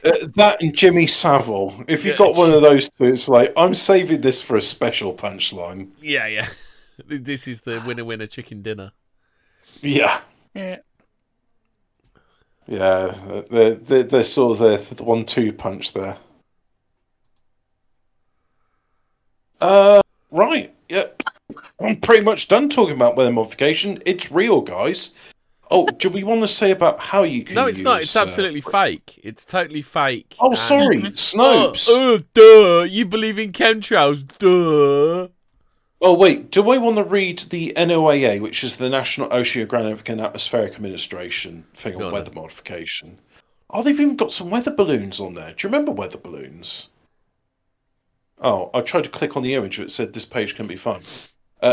That and Jimmy Savile. If you got one of those two, it's like, I'm saving this for a special punchline. Yeah. This is the winner chicken dinner. Yeah. Yeah. Yeah, they're sort of the 1-2 punch there. Right. Yeah. I'm pretty much done talking about weather modification. It's real, guys. Oh, do we want to say about how you can No, it's use, not. It's absolutely fake. It's totally fake. Oh, sorry. Snopes. Duh. You believe in chemtrails. Duh. Oh, wait. Do I want to read the NOAA, which is the National Oceanographic and Atmospheric Administration thing on weather modification? Oh, they've even got some weather balloons on there. Do you remember weather balloons? Oh, I tried to click on the image. It said this page can be found.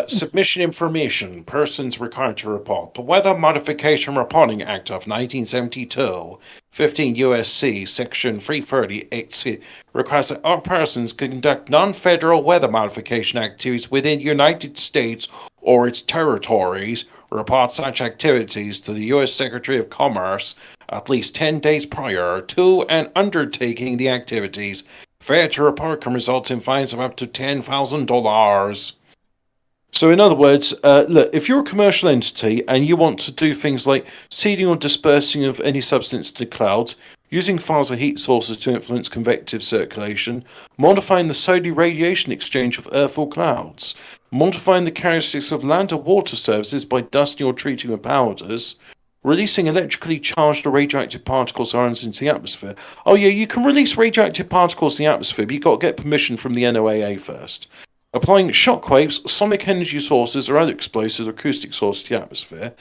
Submission information. Persons required to report. The Weather Modification Reporting Act of 1972, 15 U.S.C. Section 330 requires that all persons conduct non-federal weather modification activities within the United States or its territories report such activities to the U.S. Secretary of Commerce at least 10 days prior to and undertaking the activities. Failure to report can result in fines of up to $10,000. So in other words, look, if you're a commercial entity and you want to do things like seeding or dispersing of any substance to clouds, using files or heat sources to influence convective circulation, modifying the solar radiation exchange of earth or clouds, modifying the characteristics of land or water surfaces by dusting or treating with powders, releasing electrically charged or radioactive particles or ions into the atmosphere. Oh yeah, you can release radioactive particles in the atmosphere, but you've got to get permission from the NOAA first. Applying shockwaves, sonic energy sources, or other explosives or acoustic sources to the atmosphere.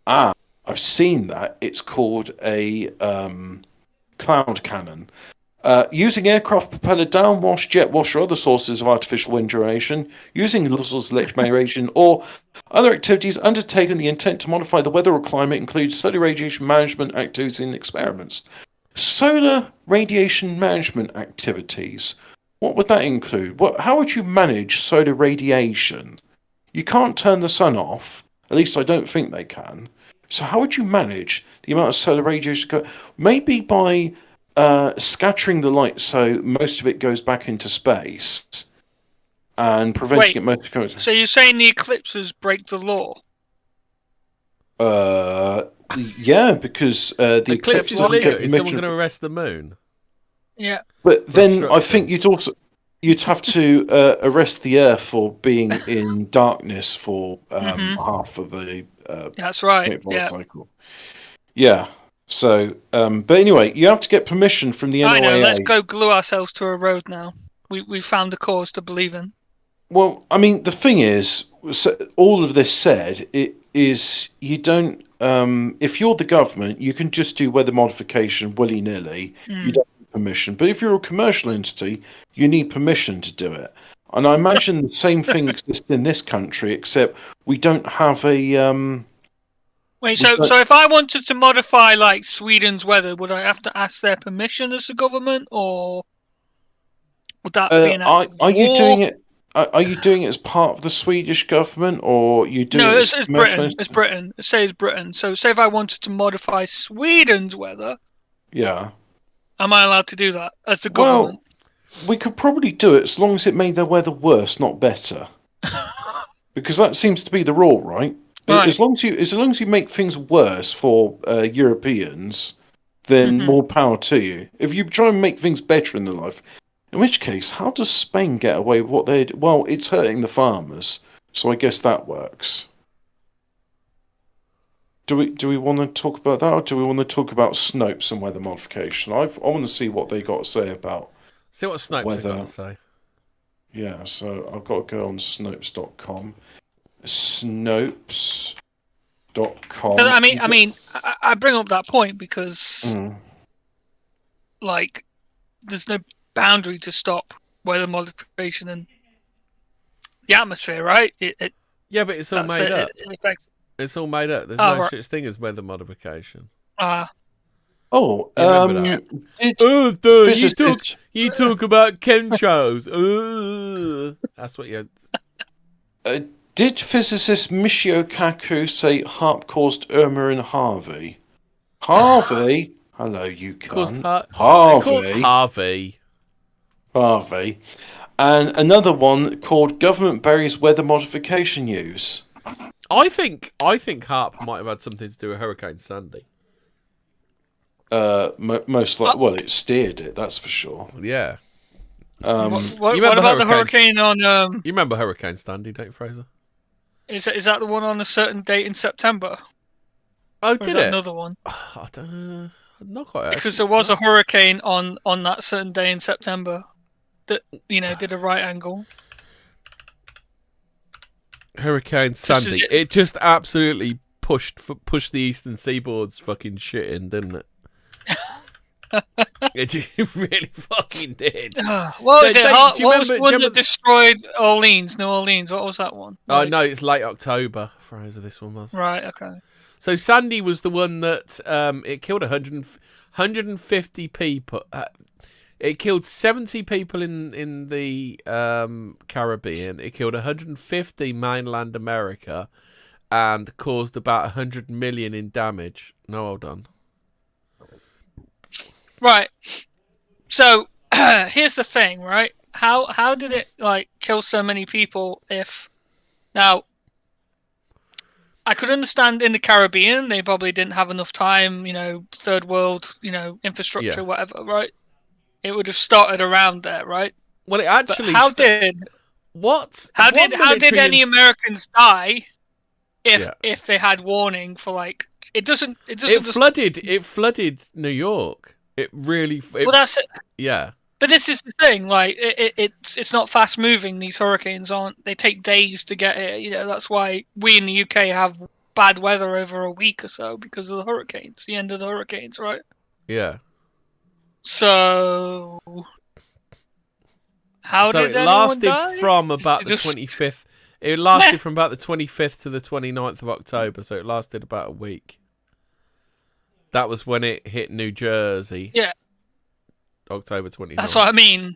I've seen that. It's called a cloud cannon. Using aircraft propeller, downwash, jet wash, or other sources of artificial wind generation. Using sources of electromagnetic radiation, or other activities undertaken the intent to modify the weather or climate includes solar radiation management activities and experiments. Solar radiation management activities. What would that include? How would you manage solar radiation? You can't turn the sun off. At least I don't think they can. So how would you manage the amount of solar radiation? Maybe by scattering the light so most of it goes back into space and preventing it most of it. So you're saying the eclipses break the law? Yeah, because the eclipse is illegal. Is someone going to arrest the moon? Yeah. But then I think you'd have to arrest the Earth for being in darkness for half of the that's right. Yeah. cycle. Yeah. So, but anyway, you have to get permission from the NOAA. I know. Let's go glue ourselves to a road now. We found a cause to believe in. Well, I mean, the thing is, all of this said, it is you don't. If you're the government, you can just do weather modification willy-nilly. You don't need permission. But if you're a commercial entity, you need permission to do it. And I imagine the same thing exists in this country, except we don't have a. Wait, so if I wanted to modify like Sweden's weather, would I have to ask their permission as the government, or would that be an act of war? You doing it? Are you doing it as part of the Swedish government, or you doing No, it? it's Britain. It's Britain. It says Britain. So, say if I wanted to modify Sweden's weather, yeah, am I allowed to do that as the government? Well, we could probably do it as long as it made their weather worse, not better. Because that seems to be the rule, right? As long as you make things worse for Europeans, then more power to you. If you try and make things better in their life, in which case, how does Spain get away with what they do? Well, it's hurting the farmers, so I guess that works. Do we want to talk about that, or do we want to talk about Snopes and weather modification? I want to see what they got to say about. See what Snopes have got to say. Yeah, so I've got to go on Snopes.com. Snopes.com. I mean, I bring up that point because, like, there's no boundary to stop weather modification, and the atmosphere, right? Yeah, but it's all made up. It affects... It's all made up. There's Oh, no right. such thing as weather modification. Oh, You remember that? You talk about chemtrails. That's what you. Did physicist Michio Kaku say HARP caused Irma and Harvey? Harvey? Hello, you cunt. Harvey. Harvey. And another one called Government Buries Weather Modification Use. I think HARP might have had something to do with Hurricane Sandy. Most likely, well, it steered it, that's for sure. Yeah. What about the hurricane on? You remember Hurricane Sandy, don't you, Fraser? Is that the one on a certain date in September? Oh, did it? Another one? I don't know. Not quite. Because there was a hurricane on that certain day in September that did a right angle. Hurricane Sandy. It just absolutely pushed the eastern seaboard's fucking shit in, didn't it? It really fucking did. What was it? What was the one that destroyed Orleans? New Orleans. What was that one? Oh, no, it's late October, Fraser, this one was. Right, okay. So Sandy was the one that it killed 150 people. It killed 70 people in the Caribbean. It killed 150 mainland America and caused about 100 million in damage. No, hold on. Right. So here's the thing, right? How did it kill so many people? Now I could understand in the Caribbean they probably didn't have enough time, third world, infrastructure, whatever, right? It would have started around there, right? Well, it actually. How did any Americans die if they had warning for it doesn't. It flooded New York. It really. Well, that's it. Yeah. But this is the thing, it's not fast moving. These hurricanes aren't. They take days to get here. That's why we in the UK have bad weather over a week or so because of the hurricanes. The end of the hurricanes, right? Yeah. So did it lasted from about the 25th. It lasted from about the 25th to the 29th of October, so it lasted about a week. That was when it hit New Jersey. Yeah. October 29th. That's what I mean.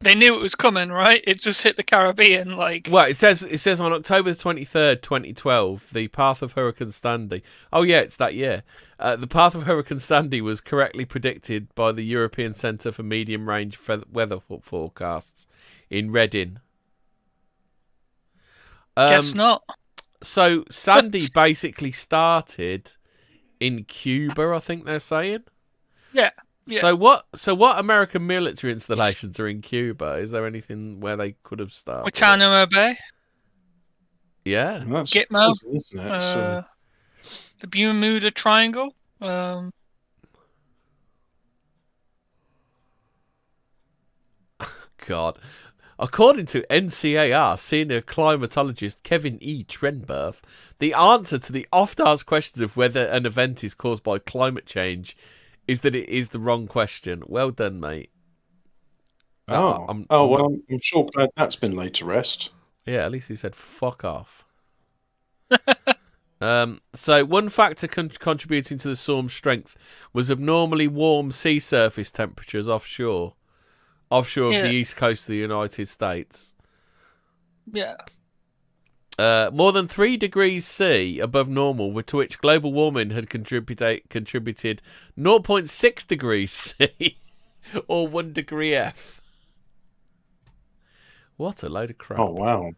They knew it was coming, right? It just hit the Caribbean, Well, it says on October 23rd, 2012, the path of Hurricane Sandy. Oh yeah, it's that year. The path of Hurricane Sandy was correctly predicted by the European Centre for Medium Range Weather Forecasts in Reading. Guess not. So Sandy basically started in Cuba, I think they're saying. Yeah. Yeah. So what American military installations are in Cuba? Is there anything where they could have started? Guantanamo Bay. Yeah. That's Gitmo. Cool, isn't it? The Bermuda Triangle. God. According to NCAR senior climatologist Kevin E. Trenberth, the answer to the oft-asked questions of whether an event is caused by climate change is that it is the wrong question. Well done, mate. I'm sure glad that's been laid to rest. Yeah, at least he said fuck off. So one factor contributing to the storm's strength was abnormally warm sea surface temperatures offshore of the east coast of the United States. Yeah. More than 3 degrees C above normal, to which global warming had contributed 0.6 degrees C or 1 degree F. What a load of crap. Oh, wow.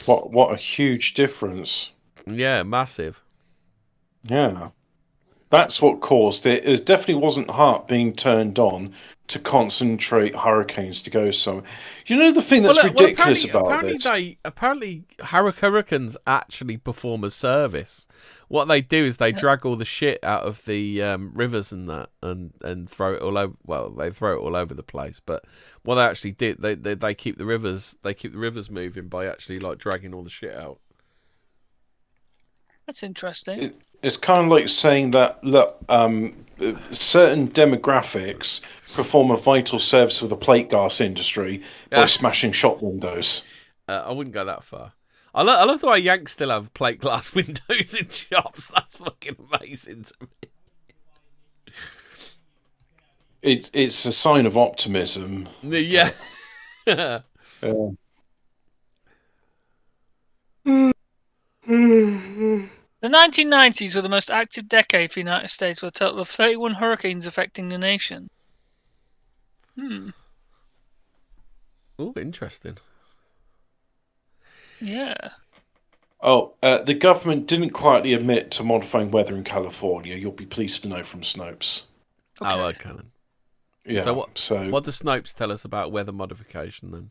What a huge difference. Yeah, massive. Yeah. That's what caused it. It definitely wasn't HARP being turned on to concentrate hurricanes to go somewhere. You know the thing that's ridiculous about this? Apparently hurricanes actually perform a service. What they do is they drag all the shit out of the rivers and that, and throw it all over. Well, they throw it all over the place. But what they actually did, they keep the rivers moving by actually dragging all the shit out. That's interesting. It's kind of like saying that, look, certain demographics perform a vital service for the plate glass industry by smashing shop windows. I wouldn't go that far. I love the way Yanks still have plate glass windows in shops. That's fucking amazing to me. It's a sign of optimism. Yeah. The 1990s were the most active decade for the United States, with a total of 31 hurricanes affecting the nation. Oh, interesting. Yeah. Oh, the government didn't quietly admit to modifying weather in California. You'll be pleased to know from Snopes. Okay. Oh, okay. Yeah. So what does Snopes tell us about weather modification then?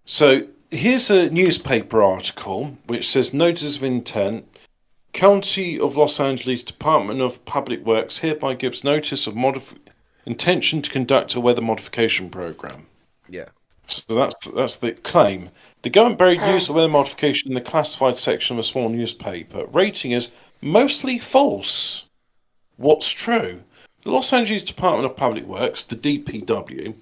So here's a newspaper article which says notice of intent. County of Los Angeles Department of Public Works hereby gives notice of intention to conduct a weather modification program. Yeah. So that's the claim. The government buried news of weather modification in the classified section of a small newspaper. Rating is mostly false. What's true? The Los Angeles Department of Public Works, the DPW,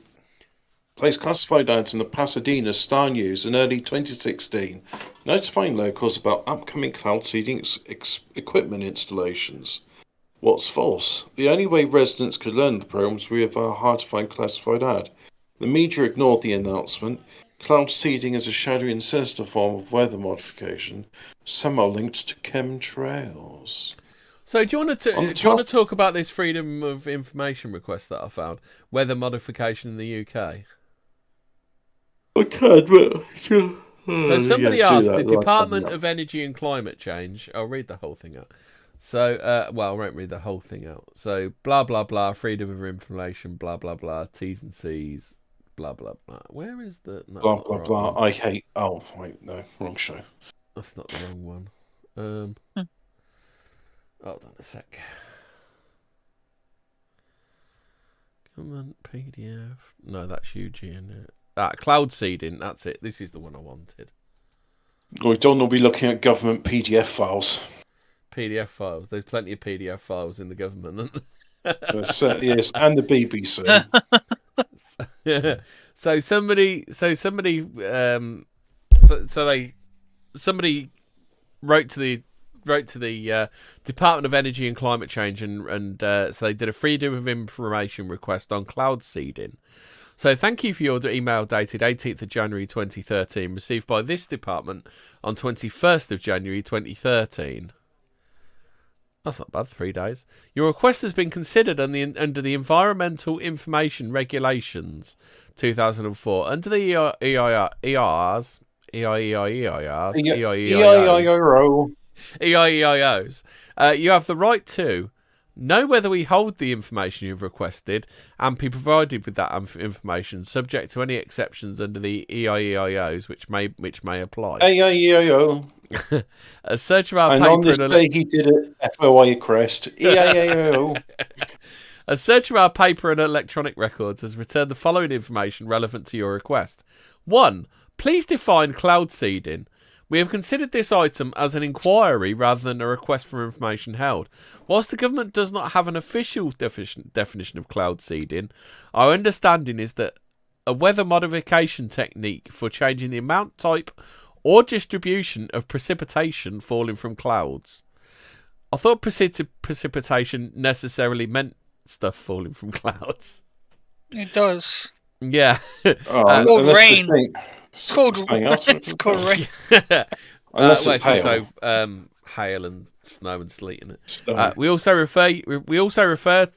placed classified ads in the Pasadena Star News in early 2016, notifying locals about upcoming cloud seeding equipment installations. What's false? The only way residents could learn the program was via a hard-to-find classified ad. The media ignored the announcement. Cloud seeding is a shadowy and sinister form of weather modification, somehow linked to chemtrails. So do you want to talk about this freedom of information request that I found? Weather modification in the UK? I can, but... So somebody asked the Department of Energy and Climate Change. I'll read the whole thing out. So, I won't read the whole thing out. So, blah, blah, blah, freedom of information, blah, blah, blah, T's and C's, blah, blah, blah. Where is the... No, blah, blah, blah, one. I hate... Oh, wait, no, wrong show. That's not the wrong one. Hold on a sec. Comment PDF. No, that's Eugene. Cloud seeding. That's it. This is the one I wanted. We don't want to be looking at government PDF files. PDF files. There's plenty of PDF files in the government. There certainly is, and the BBC. So somebody wrote to the Department of Energy and Climate Change, and so they did a freedom of information request on cloud seeding. So thank you for your email dated 18th of January 2013, received by this department on 21st of January 2013. That's not bad, 3 days. Your request has been considered under the Environmental Information Regulations 2004, under the EIEIOs. You have the right to know whether we hold the information you've requested and be provided with that information, subject to any exceptions under the EIEIOs which may apply. EIEIO. A search of our and paper on this day he did it FOI crest. EIEIO. A search of our paper and electronic records has returned the following information relevant to your request. 1. Please define cloud seeding. We have considered this item as an inquiry rather than a request for information held. Whilst the government does not have an official definition of cloud seeding, our understanding is that a weather modification technique for changing the amount, type, or distribution of precipitation falling from clouds. I thought precipitation necessarily meant stuff falling from clouds. It does. Yeah. Or rain. It's called rain. Unless it's hail. Also, hail and snow and sleet in it. We also refer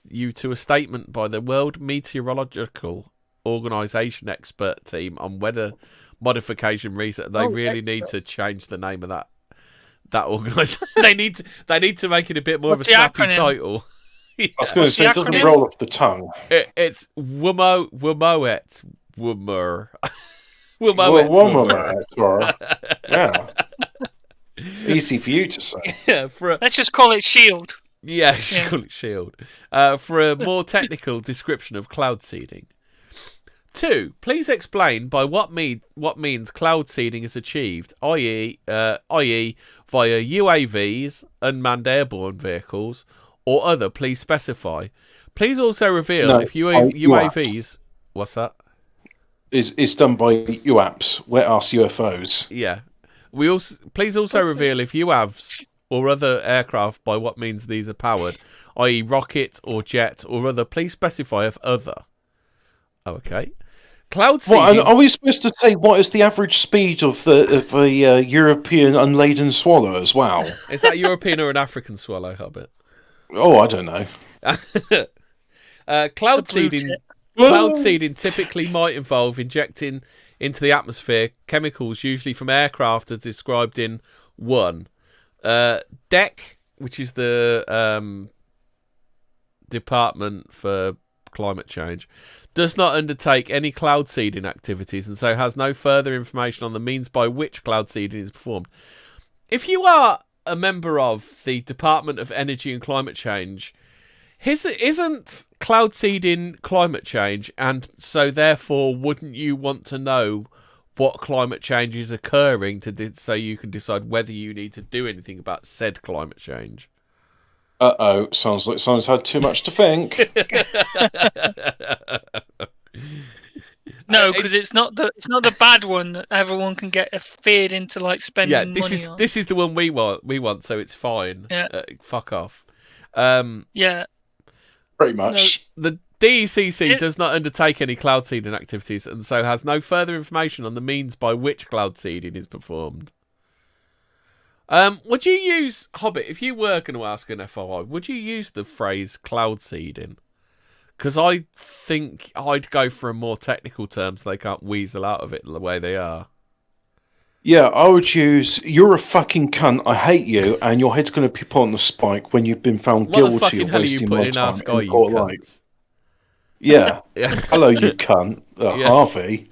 you to a statement by the World Meteorological Organization expert team on weather modification research. They really need to change the name of that organisation. they need to make it a bit more of a snappy title. I was going to say, it doesn't roll off the tongue. It's WMOET. Yeah. Easy for you to say. Yeah, let's just call it SHIELD. Yeah, call it SHIELD. For a more technical description of cloud seeding. 2. Please explain by what means cloud seeding is achieved, i.e., via UAVs, unmanned airborne vehicles, or other. Please specify. Please also reveal if UAVs. What's that? Is done by UAPs, wet-ass UFOs. Yeah. Please also reveal if UAVs or other aircraft by what means these are powered, i.e. rocket or jet or other. Please specify if other. Okay. Cloud seeding. What, are we supposed to say what is the average speed of a European unladen swallow as well? Is that European or an African swallow, Hobbit? Oh, I don't know. Cloud seeding typically might involve injecting into the atmosphere chemicals, usually from aircraft, as described in 1. DEC, which is the Department for Climate Change, does not undertake any cloud seeding activities and so has no further information on the means by which cloud seeding is performed. If you are a member of the Department of Energy and Climate Change, isn't cloud seeding climate change, and so therefore wouldn't you want to know what climate change is occurring so you can decide whether you need to do anything about said climate change? Sounds like someone's had too much to think. No, because it's not the bad one that everyone can get feared into like spending money on. This is the one we want, so it's fine. Yeah. Fuck off. Yeah. Pretty much. No, the DECC does not undertake any cloud seeding activities and so has no further information on the means by which cloud seeding is performed. Would you use, Hobbit, if you were going to ask an FOI, would you use the phrase cloud seeding? Because I think I'd go for a more technical term so they can't weasel out of it the way they are. Yeah, I would use, you're a fucking cunt, I hate you, and your head's going to be put on the spike when you've been found guilty of wasting my time in court life. Yeah. Hello, you cunt. Harvey.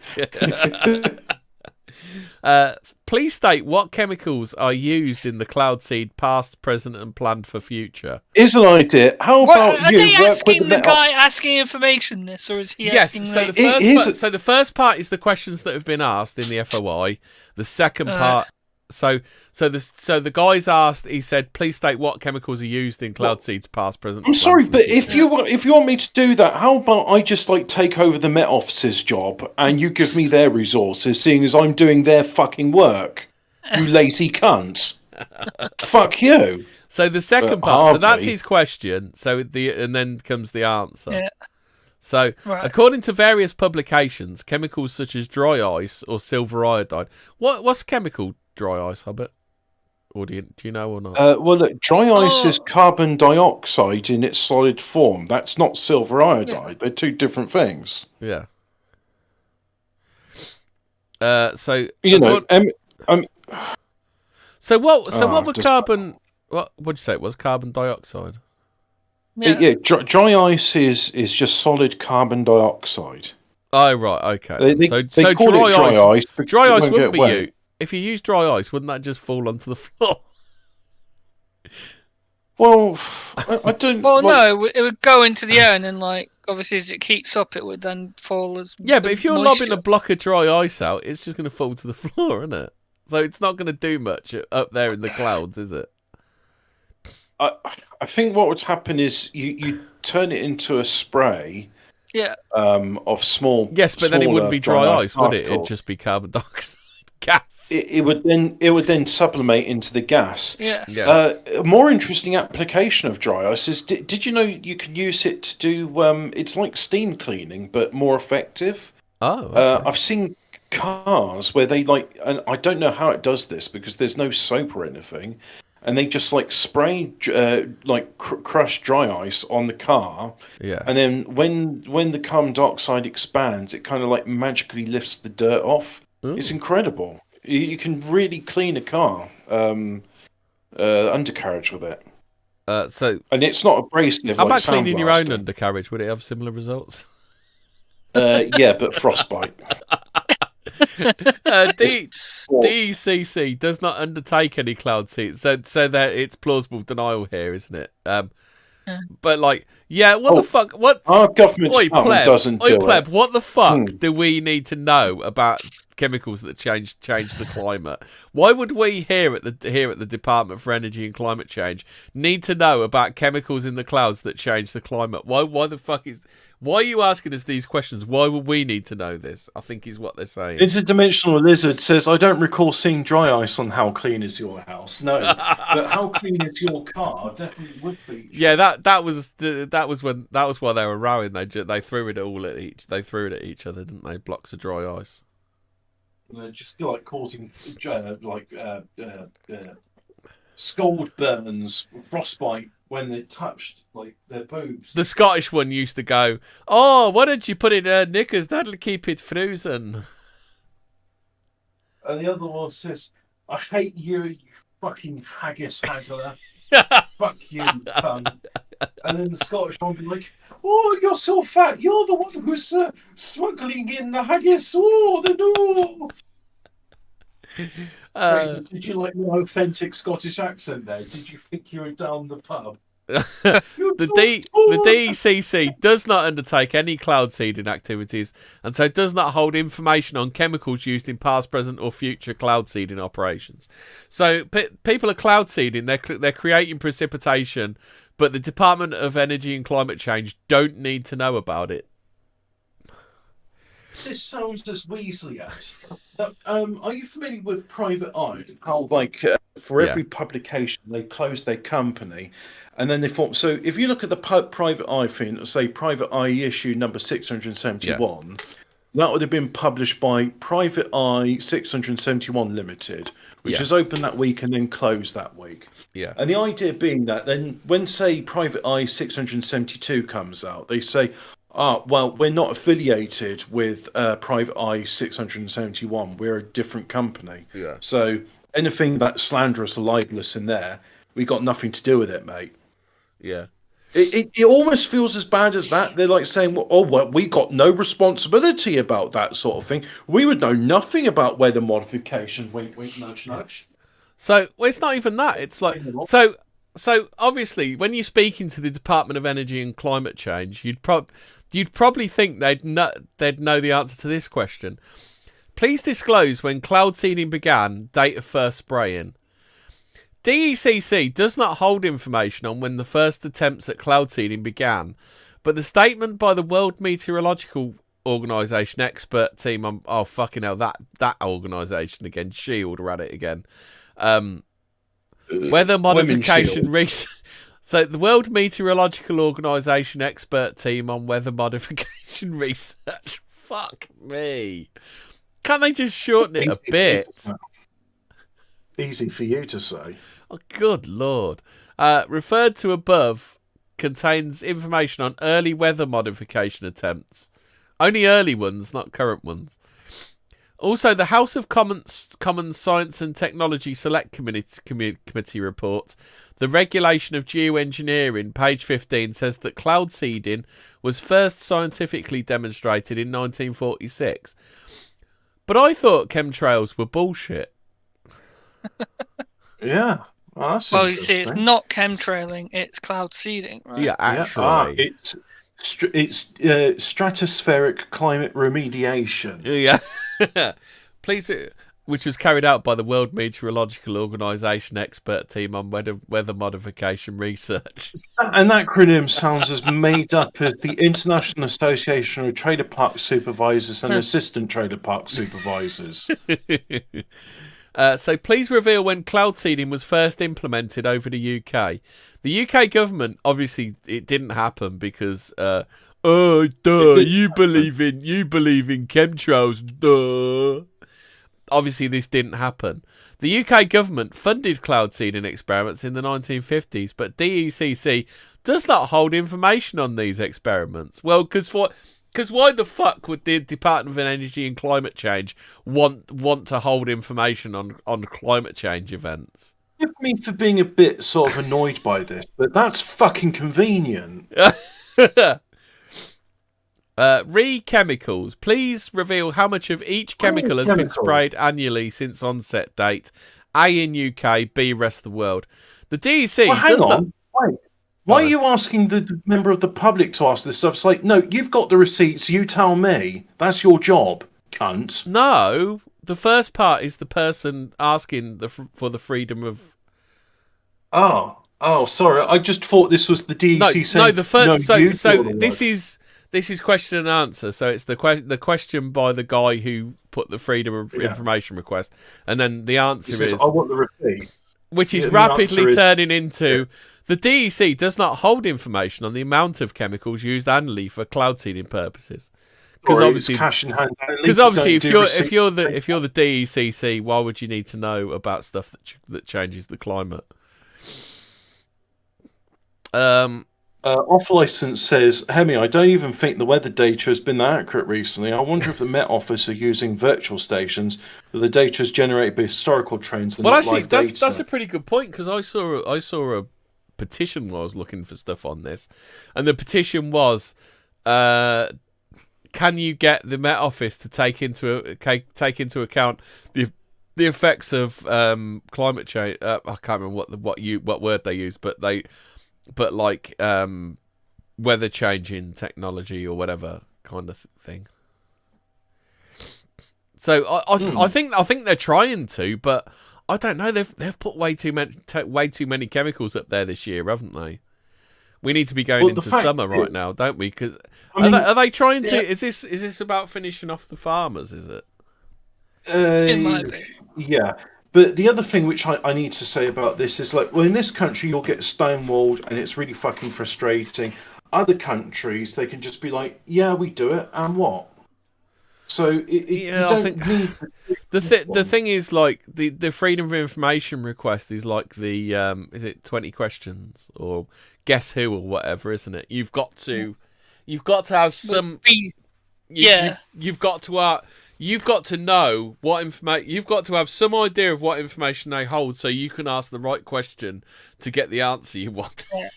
Please state what chemicals are used in the cloud seed, past, present, and planned for future. Is an idea. How about are you they work asking with the guy asking information this, or is he asking? Yes. So the first part is the questions that have been asked in the FOI. The second part. So the guy's asked. He said, "Please state what chemicals are used in cloud seeds, past, present." I'm sorry, but if you want me to do that, how about I just take over the Met Office's job and you give me their resources, seeing as I'm doing their fucking work. You lazy cunt. Fuck you. So the second part. So that's his question. So and then comes the answer. Yeah. So, according to various publications, chemicals such as dry ice or silver iodide. What's chemical dry ice, Hobbit? Or do you know or not? Well, look, dry ice is carbon dioxide in its solid form. That's not silver iodide. Yeah. They're two different things. Yeah. So what would carbon? What'd you say? It was carbon dioxide. Yeah, dry ice is just solid carbon dioxide. Oh, right, okay. They call it dry ice. Dry ice wouldn't be you. If you use dry ice, wouldn't that just fall onto the floor? Well, I don't... Well, no, it would go into the air and then, obviously as it heats up, it would then fall as... Yeah, but if you're lobbing a block of dry ice out, it's just going to fall to the floor, isn't it? So it's not going to do much up there in the clouds, is it? I think what would happen is you turn it into a spray. Yeah. Of small. Yes, but then it wouldn't be dry ice, would it? It'd just be carbon dioxide gas. It would then sublimate into the gas. Yeah. A more interesting application of dry ice is: did you know you can use it to do? It's like steam cleaning, but more effective. Oh. Okay. I've seen cars where they and I don't know how it does this because there's no soap or anything. And they just spray crushed dry ice on the car. Yeah. And then when the carbon dioxide expands, it kind of magically lifts the dirt off. Ooh. It's incredible. You can really clean a car undercarriage with it. And it's not abrasive. How about cleaning your own undercarriage? Would it have similar results? Yeah, but frostbite. DECC does not undertake any cloud seeds, so that it's plausible denial here, isn't it? But like, yeah, what the fuck? What our government department doesn't do pleb, it. what the fuck do we need to know about chemicals that change the climate? Why would we here at the Department for Energy and Climate Change need to know about chemicals in the clouds that change the climate? Why are you asking us these questions? Why would we need to know this? I think is what they're saying. Interdimensional Lizard says, I don't recall seeing dry ice on How Clean Is Your House. No, but How Clean Is Your Car definitely would feature. Yeah, that was why they were rowing. They threw it all at each. They threw it at each other, didn't they? Blocks of dry ice. Just like causing scald burns, frostbite when they touched like their boobs. The Scottish one used to go, "Oh, why don't you put it in knickers? That'll keep it frozen." And the other one says, "I hate you, you fucking haggis haggler. Fuck you, cunt." And then the Scottish one would be like, "Oh, you're so fat. You're the one who's smuggling in the haggis. Oh, the no." Did you like my authentic Scottish accent there? Did you think you were down the pub? The DECC does not undertake any cloud seeding activities, and so does not hold information on chemicals used in past, present, or future cloud seeding operations. So people are cloud seeding; they're creating precipitation, but the Department of Energy and Climate Change don't need to know about it. This sounds as Weasley as. Are you familiar with Private Eye? How, for every publication, they close their company, and then they form. So, if you look at the Private Eye thing, say Private Eye issue number 671, that would have been published by Private Eye 671 Limited, which is open that week and then closed that week. Yeah. And the idea being that then, when say Private Eye 672 comes out, they say, well, we're not affiliated with Private Eye 671. We're a different company. Yeah. So anything that's slanderous or libelous in there, we got nothing to do with it, mate. Yeah. It almost feels as bad as that. They're like saying, well, we got no responsibility about that sort of thing. We would know nothing about weather modification. Wink, wink, nudge, nudge. So it's not even that. It's like so obviously when you're speaking to the Department of Energy and Climate Change, you'd probably think they'd know the answer to this question. Please disclose when cloud seeding began, date of first spraying. DECC does not hold information on when the first attempts at cloud seeding began, but the statement by the World Meteorological Organization expert team on that organisation again, Shield ran it again. Weather modification research. So the World Meteorological Organization expert team on weather modification research. Fuck me. Can't they just shorten it a bit? Easy for you to say. Oh, good lord. Referred to above contains information on early weather modification attempts. Only early ones, not current ones. Also, the House of Commons Science and Technology Select Committee report, The Regulation of Geoengineering, page 15, says that cloud seeding was first scientifically demonstrated in 1946. But I thought chemtrails were bullshit. Yeah. Well, you see, it's not chemtrailing, it's cloud seeding, right? Yeah, actually. It's stratospheric climate remediation. Yeah. Please, which was carried out by the World Meteorological Organization expert team on weather modification research. An acronym sounds as made up as the International Association of Trailer Park Supervisors and Assistant Trailer Park Supervisors. So please reveal when cloud seeding was first implemented over the UK. The UK government, obviously, it didn't happen because, you believe in chemtrails, duh. Obviously, this didn't happen. The UK government funded cloud seeding experiments in the 1950s, but DECC does not hold information on these experiments. Well, because why the fuck would the Department of Energy and Climate Change want to hold information on climate change events? Forgive me for being a bit sort of annoyed by this, but that's fucking convenient. Chemicals. Please reveal how much of each chemical has been sprayed annually since onset date. A in UK, B rest of the world. The DEC. Well, hang on. Wait. Why are you asking the member of the public to ask this stuff? It's like, no, you've got the receipts. You tell me. That's your job, cunt. No, the first part is the person asking for the freedom of. Oh, sorry. I just thought this was the DEC saying. No, the first. No, so this is question and answer. So it's the question by the guy who put the freedom of information request, and then the answer is, "I want the receipt," which is rapidly turning into. The DEC does not hold information on the amount of chemicals used annually for cloud seeding purposes. Because obviously, cash in hand. If you're the DECC, why would you need to know about stuff that changes the climate? Off license says, Hemi, I don't even think the weather data has been that accurate recently. I wonder if the Met Office are using virtual stations where the data is generated by historical trends. Well, actually, that's a pretty good point, because I saw a petition while I was looking for stuff on this, and the petition was, can you get the Met Office to take into account the effects of climate change? I can't remember what word they used, but weather changing technology or whatever kind of thing. So I think they're trying to, but I don't know. They've put way too many chemicals up there this year, haven't they? We need to be going into summer right now, don't we? Because are they trying to? Is this about finishing off the farmers? Is it? It might be. Yeah. But the other thing which I need to say about this is, like, well, in this country you'll get stonewalled and it's really fucking frustrating. Other countries, they can just be like, yeah, we do it, and what? So I think the thing is, like, the freedom of information request is like the is it 20 questions or guess who or whatever, isn't it? You've got to have some. You've got to know what information. You've got to have some idea of what information they hold, so you can ask the right question to get the answer you want. Yeah.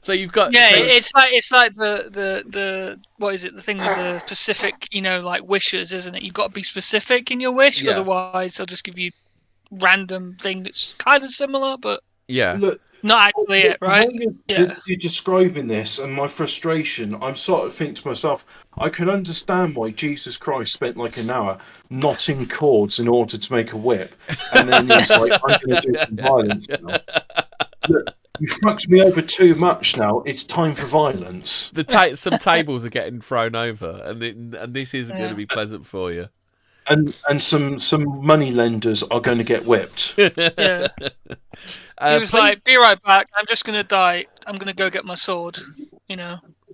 So you've got. Yeah, it's like the what is it? The thing with the specific, like wishes, isn't it? You've got to be specific in your wish, otherwise they'll just give you random thing that's kind of similar, but look, not actually it, right? You're describing this and my frustration. I'm sort of thinking to myself, I can understand why Jesus Christ spent like an hour knotting cords in order to make a whip, and then he's like, I'm going to do some violence now. Look, you fucked me over too much now. It's time for violence. Some tables are getting thrown over, and this isn't going to be pleasant for you. And some money lenders are going to get whipped. Yeah. He was like, "Be right back. I'm just going to die. I'm going to go get my sword."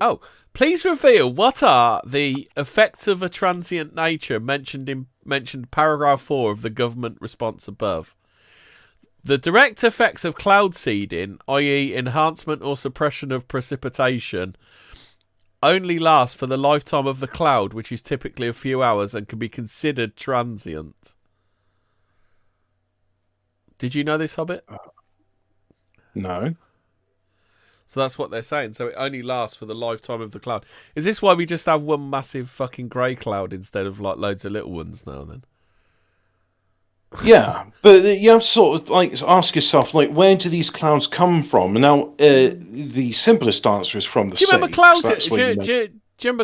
Oh, please reveal what are the effects of a transient nature mentioned paragraph 4 of the government response above. The direct effects of cloud seeding, i.e. enhancement or suppression of precipitation, only last for the lifetime of the cloud, which is typically a few hours and can be considered transient. Did you know this, Hobbit? No. So that's what they're saying. So it only lasts for the lifetime of the cloud. Is this why we just have one massive fucking grey cloud instead of like loads of little ones now then? Yeah, but you have to sort of like ask yourself, like, where do these clouds come from? And now the simplest answer is from the sea. Do you remember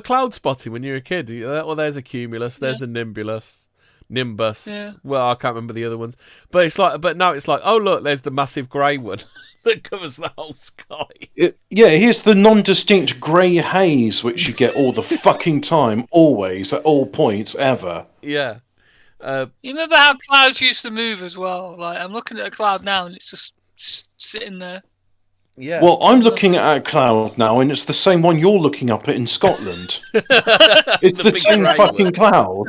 cloud spotting when you were a kid? Well, there's a cumulus, there's a nimbus. Yeah. Well, I can't remember the other ones, but now it's like, oh look, there's the massive grey one that covers the whole sky. Here's the non-distinct grey haze which you get all the fucking time, always, at all points, ever. Yeah. You remember how clouds used to move as well? Like, I'm looking at a cloud now and it's just sitting there. Yeah. Well, I'm looking at a cloud now and it's the same one you're looking up at in Scotland. It's the same fucking cloud.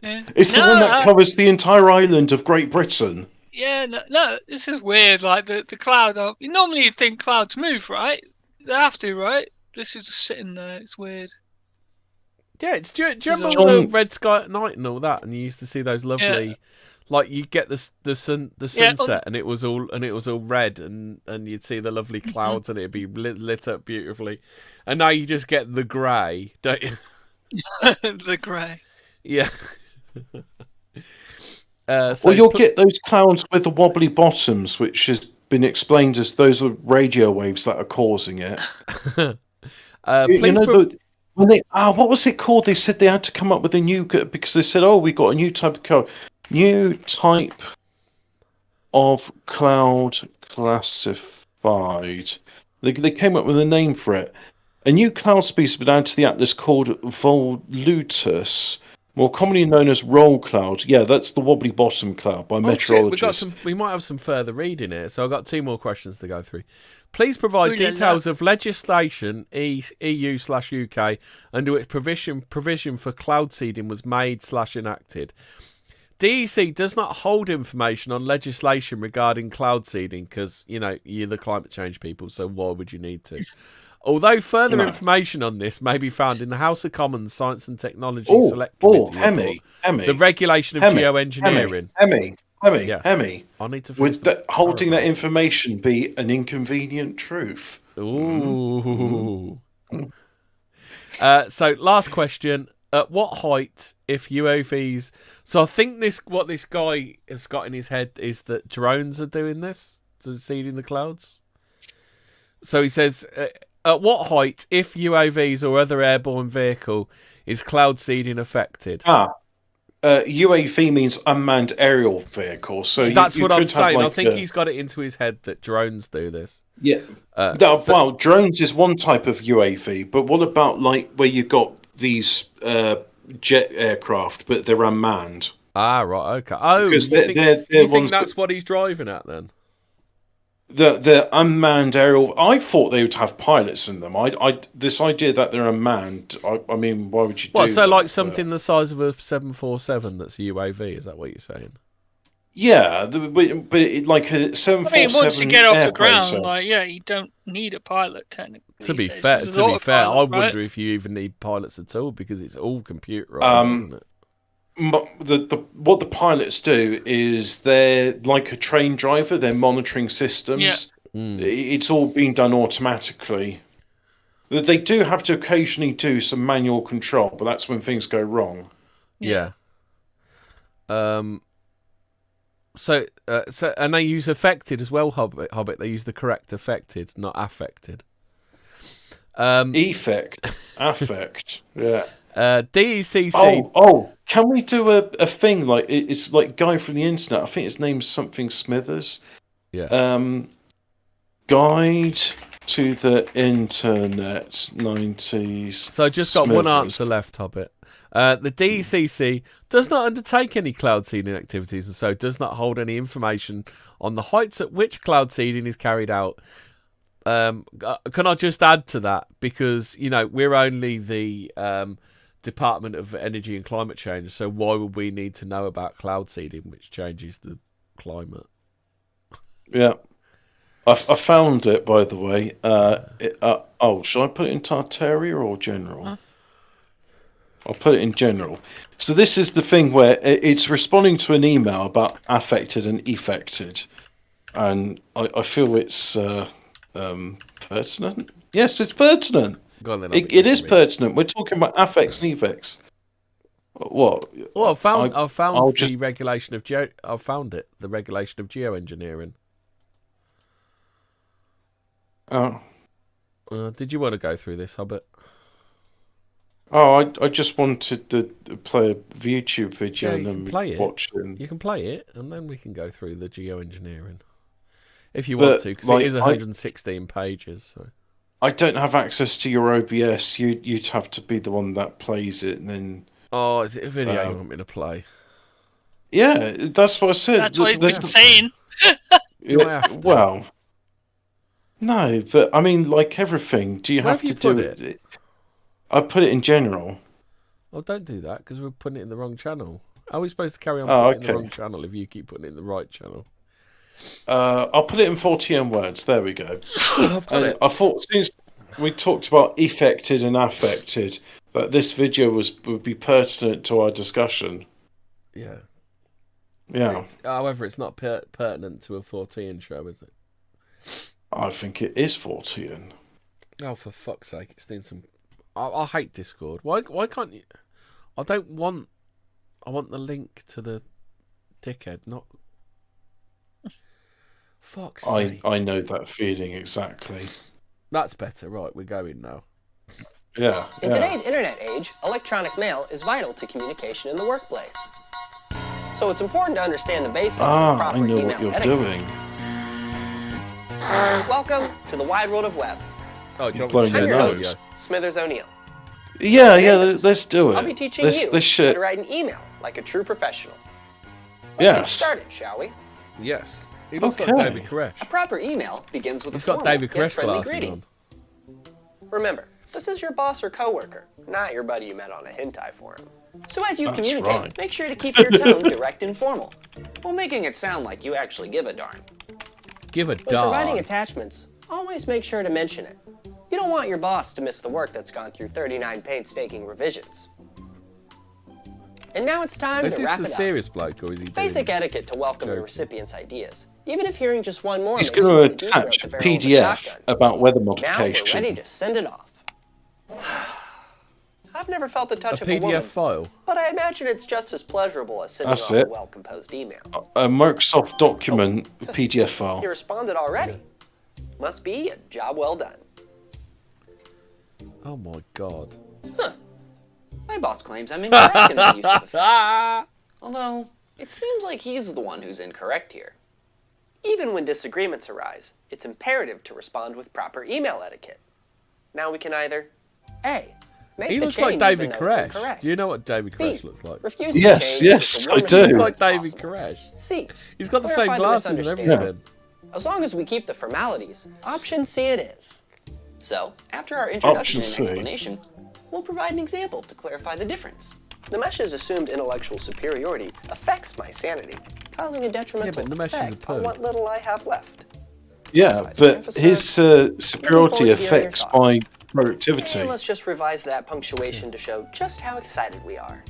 Yeah. It's the one that covers the entire island of Great Britain. Yeah, no, this is weird. Like, the cloud, normally you'd think clouds move, right? They have to, right? This is just sitting there. It's weird. Yeah, do you remember the red sky at night and all that? And you used to see those lovely, like you get the sunset, and it was all red, and you'd see the lovely clouds, and it'd be lit up beautifully. And now you just get the grey, don't you? The grey. Yeah. You'll get those clouds with the wobbly bottoms, which is been explained as those are radio waves that are causing it. Please when they what was it called? They said they had to come up with a new, because they said, we got a new type of code, new type of cloud classified. They came up with a name for it. A new cloud species has been added to the atlas called Volutus, more commonly known as roll cloud. Yeah, that's the wobbly bottom cloud by meteorologists. We might have some further reading here, so I've got 2 more questions to go through. Please provide details of legislation EU/UK under which provision for cloud seeding was made/enacted. DEC does not hold information on legislation regarding cloud seeding because, you're the climate change people, so why would you need to? Although further information on this may be found in the House of Commons Science and Technology Select Committee report, the regulation of geoengineering. Hemi. I need to would holding that information be an inconvenient truth? Ooh. So, last question. At what height, if UAVs... So I think what this guy has got in his head is that drones are doing this, to seeding the clouds. So he says... At what height, if UAVs or other airborne vehicle, is cloud seeding affected? UAV means unmanned aerial vehicle. So that's what I'm saying. I think he's got it into his head that drones do this. Yeah. Drones is one type of UAV, but what about where you got these jet aircraft, but they're unmanned? Ah, right, okay. Oh, you think that's what he's driving at then? The unmanned aerial. I thought they would have pilots in them. This idea that they're unmanned. I mean, why would you? Something the size of a 747 that's a UAV. Is that what you're saying? Yeah, but like a 747. I mean, once you get off the ground, you don't need a pilot technically. To be fair, I wonder if you even need pilots at all because it's all computerized, isn't it? What the pilots do is they're like a train driver. They're monitoring systems. Yeah. It's all being done automatically. They do have to occasionally do some manual control, but that's when things go wrong. Yeah. So and they use affected as well. Hobbit. They use the correct affected, not affected. Affect. Yeah. DECC. Can we do a thing like it's like guy from the internet? I think his name's something Smithers. Yeah. Guide to the internet 90s. So I just got one answer left, Hobbit. The DECC does not undertake any cloud seeding activities and so does not hold any information on the heights at which cloud seeding is carried out. Can I just add to that? Because, we're only the Department of Energy and Climate Change, so why would we need to know about cloud seeding, which changes the climate? Yeah. I found it, by the way. Should I put it in Tartaria or general? Huh? I'll put it in general. So this is the thing where it's responding to an email about affected and effected. And I feel it's pertinent. Yes, it's pertinent. It is pertinent. We're talking about affects and effects. What? Well, I found the regulation of I found it. The regulation of geoengineering. Oh. Did you want to go through this, Hobbit? Oh, I just wanted to play a YouTube video and then watch it. You can play it, and then we can go through the geoengineering. If you want to, because it is 116 pages. So. I don't have access to your OBS. You'd have to be the one that plays it, and then. Oh, is it a video you want me to play? Yeah, that's what I said. That's what he's been saying. Well, no, but I mean, like everything, do you have to do it? I put it in general. Well, don't do that because we're putting it in the wrong channel. How are we supposed to carry on putting it in the wrong channel if you keep putting it in the right channel? I'll put it in 40 words. There we go. I've got it. I thought since we talked about effected and affected, that this video would be pertinent to our discussion. Yeah. Yeah. However, it's not pertinent to a Fortean show, is it? I think it is Fortean. Oh, for fuck's sake! It's doing some. I hate Discord. Why can't you? I want the link to the dickhead, not. Fuck's I sake. know that feeling exactly. That's better. Right, we're going now. Yeah. In today's internet age, electronic mail is vital to communication in the workplace. So it's important to understand the basics of I proper know email what you're etiquette. doing. Welcome to the wide world of web. Oh, do you want Blowing me to I'm your your show nose. host, Smithers O'Neill. Yeah, Today's let's do it. I'll be teaching Let's you how shit. to write an email like a true professional. Let's get Yes. started, shall we? Yes. He looks Okay. like David Koresh. A proper email begins with He's a got formal David yet Koresh friendly glasses greeting. on. Remember, this is your boss or coworker, not your buddy you met on a hentai forum. So as you That's communicate, right. make sure to keep your tone direct and formal, while making it sound like you actually give a darn. Give a When providing darn. attachments, always make sure to mention it. You don't want your boss to miss the work that's gone through 39 painstaking revisions. And now it's time Is to this wrap the it up. serious bloke, or is he doing... Basic etiquette to welcome your Joking. recipient's ideas, even if hearing just one more He's makes going you to deep throat attach the a barrel of a PDF shotgun. about weather Now we're ready modification. to send it off. I've never felt the A touch of a woman, PDF file. but I imagine it's just as pleasurable as sending That's off a it. well-composed email. A Microsoft document PDF You file. responded already. Must be a job well done. Oh my god. My boss claims I'm incorrect in the use of a Ah! although, it seems like he's the one who's incorrect here. Even when disagreements arise, it's imperative to respond with proper email etiquette. Now we can either A. Make He the looks like change David even though it's Koresh. incorrect. Do you know what David B. Koresh looks like? Refuse to Yes, change yes, with the I warmest do. He looks response like David possible. Koresh. C. He's got the same Clarify the glasses and misunderstanding. everything. As long as we keep the formalities, option C it is. So, after our introduction Option and C. explanation, we'll provide an example to clarify the difference. Nimesh's assumed intellectual superiority affects my sanity, causing a detrimental Nimesh is a effect on poo. what little I have left. Yeah, but his superiority to hearing your affects thoughts. my And productivity. let's just revise that punctuation to show just how excited we are.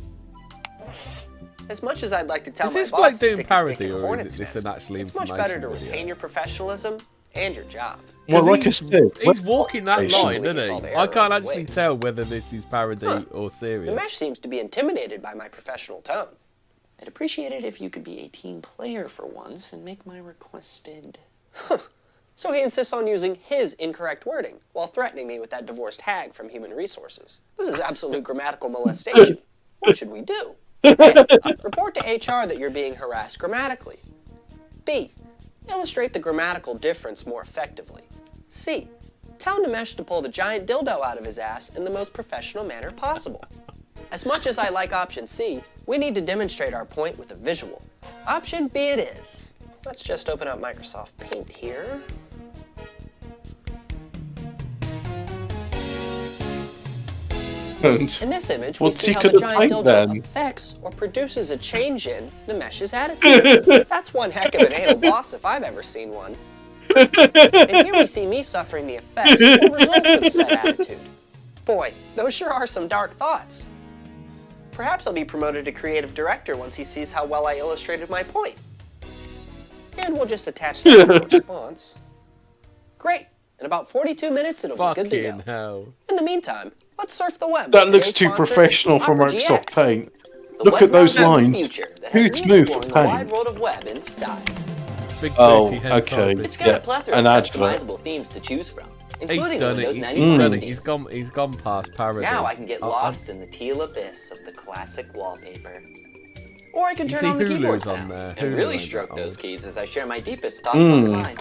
As much as I'd like to tell Is my this boss like to doing stick a stick parody, in a or hornet's is this nest, an actually it's much better to information video? retain your professionalism and your job. Well, like I he's, said, he's walking that Basically, line, you isn't saw he? the I error can't of his actually ways. tell whether this is parody or serious. Nimesh seems to be intimidated by my professional tone. I'd appreciate it if you could be a team player for once and make my requested... So he insists on using his incorrect wording while threatening me with that divorced hag from Human Resources. This is absolute grammatical molestation. What should we do? A. Report to HR that you're being harassed grammatically. B. Illustrate the grammatical difference more effectively. C. Tell Nimesh to pull the giant dildo out of his ass in the most professional manner possible. As much as I like option C, we need to demonstrate our point with a visual. Option B it is. Let's just open up Microsoft Paint here. and In this image, we What's see he how the gonna giant paint dildo then? affects or produces a change in Nimesh's attitude. That's one heck of an anal boss if I've ever seen one. And here we see me suffering the effects or results of said attitude. Boy, those sure are some dark thoughts. Perhaps I'll be promoted to creative director once he sees how well I illustrated my point. And we'll just attach that to the response. Great. In about 42 minutes, it'll be good to Fucking go. hell. In the meantime, let's surf the web. that with looks today's too sponsor, professional for Opera Microsoft GX. Paint. The Look web at those browser of the lines. future that has Too me smooth for exploring the wide paint. world of web in style. Big Oh, dirty hentai okay. bitch. It's got Yeah, a plethora an of advert. customizable themes to choose from, He's including done it. Windows He's 95 done it. themes. He's gone past parody. Now I can get I- lost in the teal abyss of the classic wallpaper. Or I can You turn see on the Hulu's keyboard on sounds there. and Hulu really ain't stroke that those old. keys as I share my deepest thoughts online.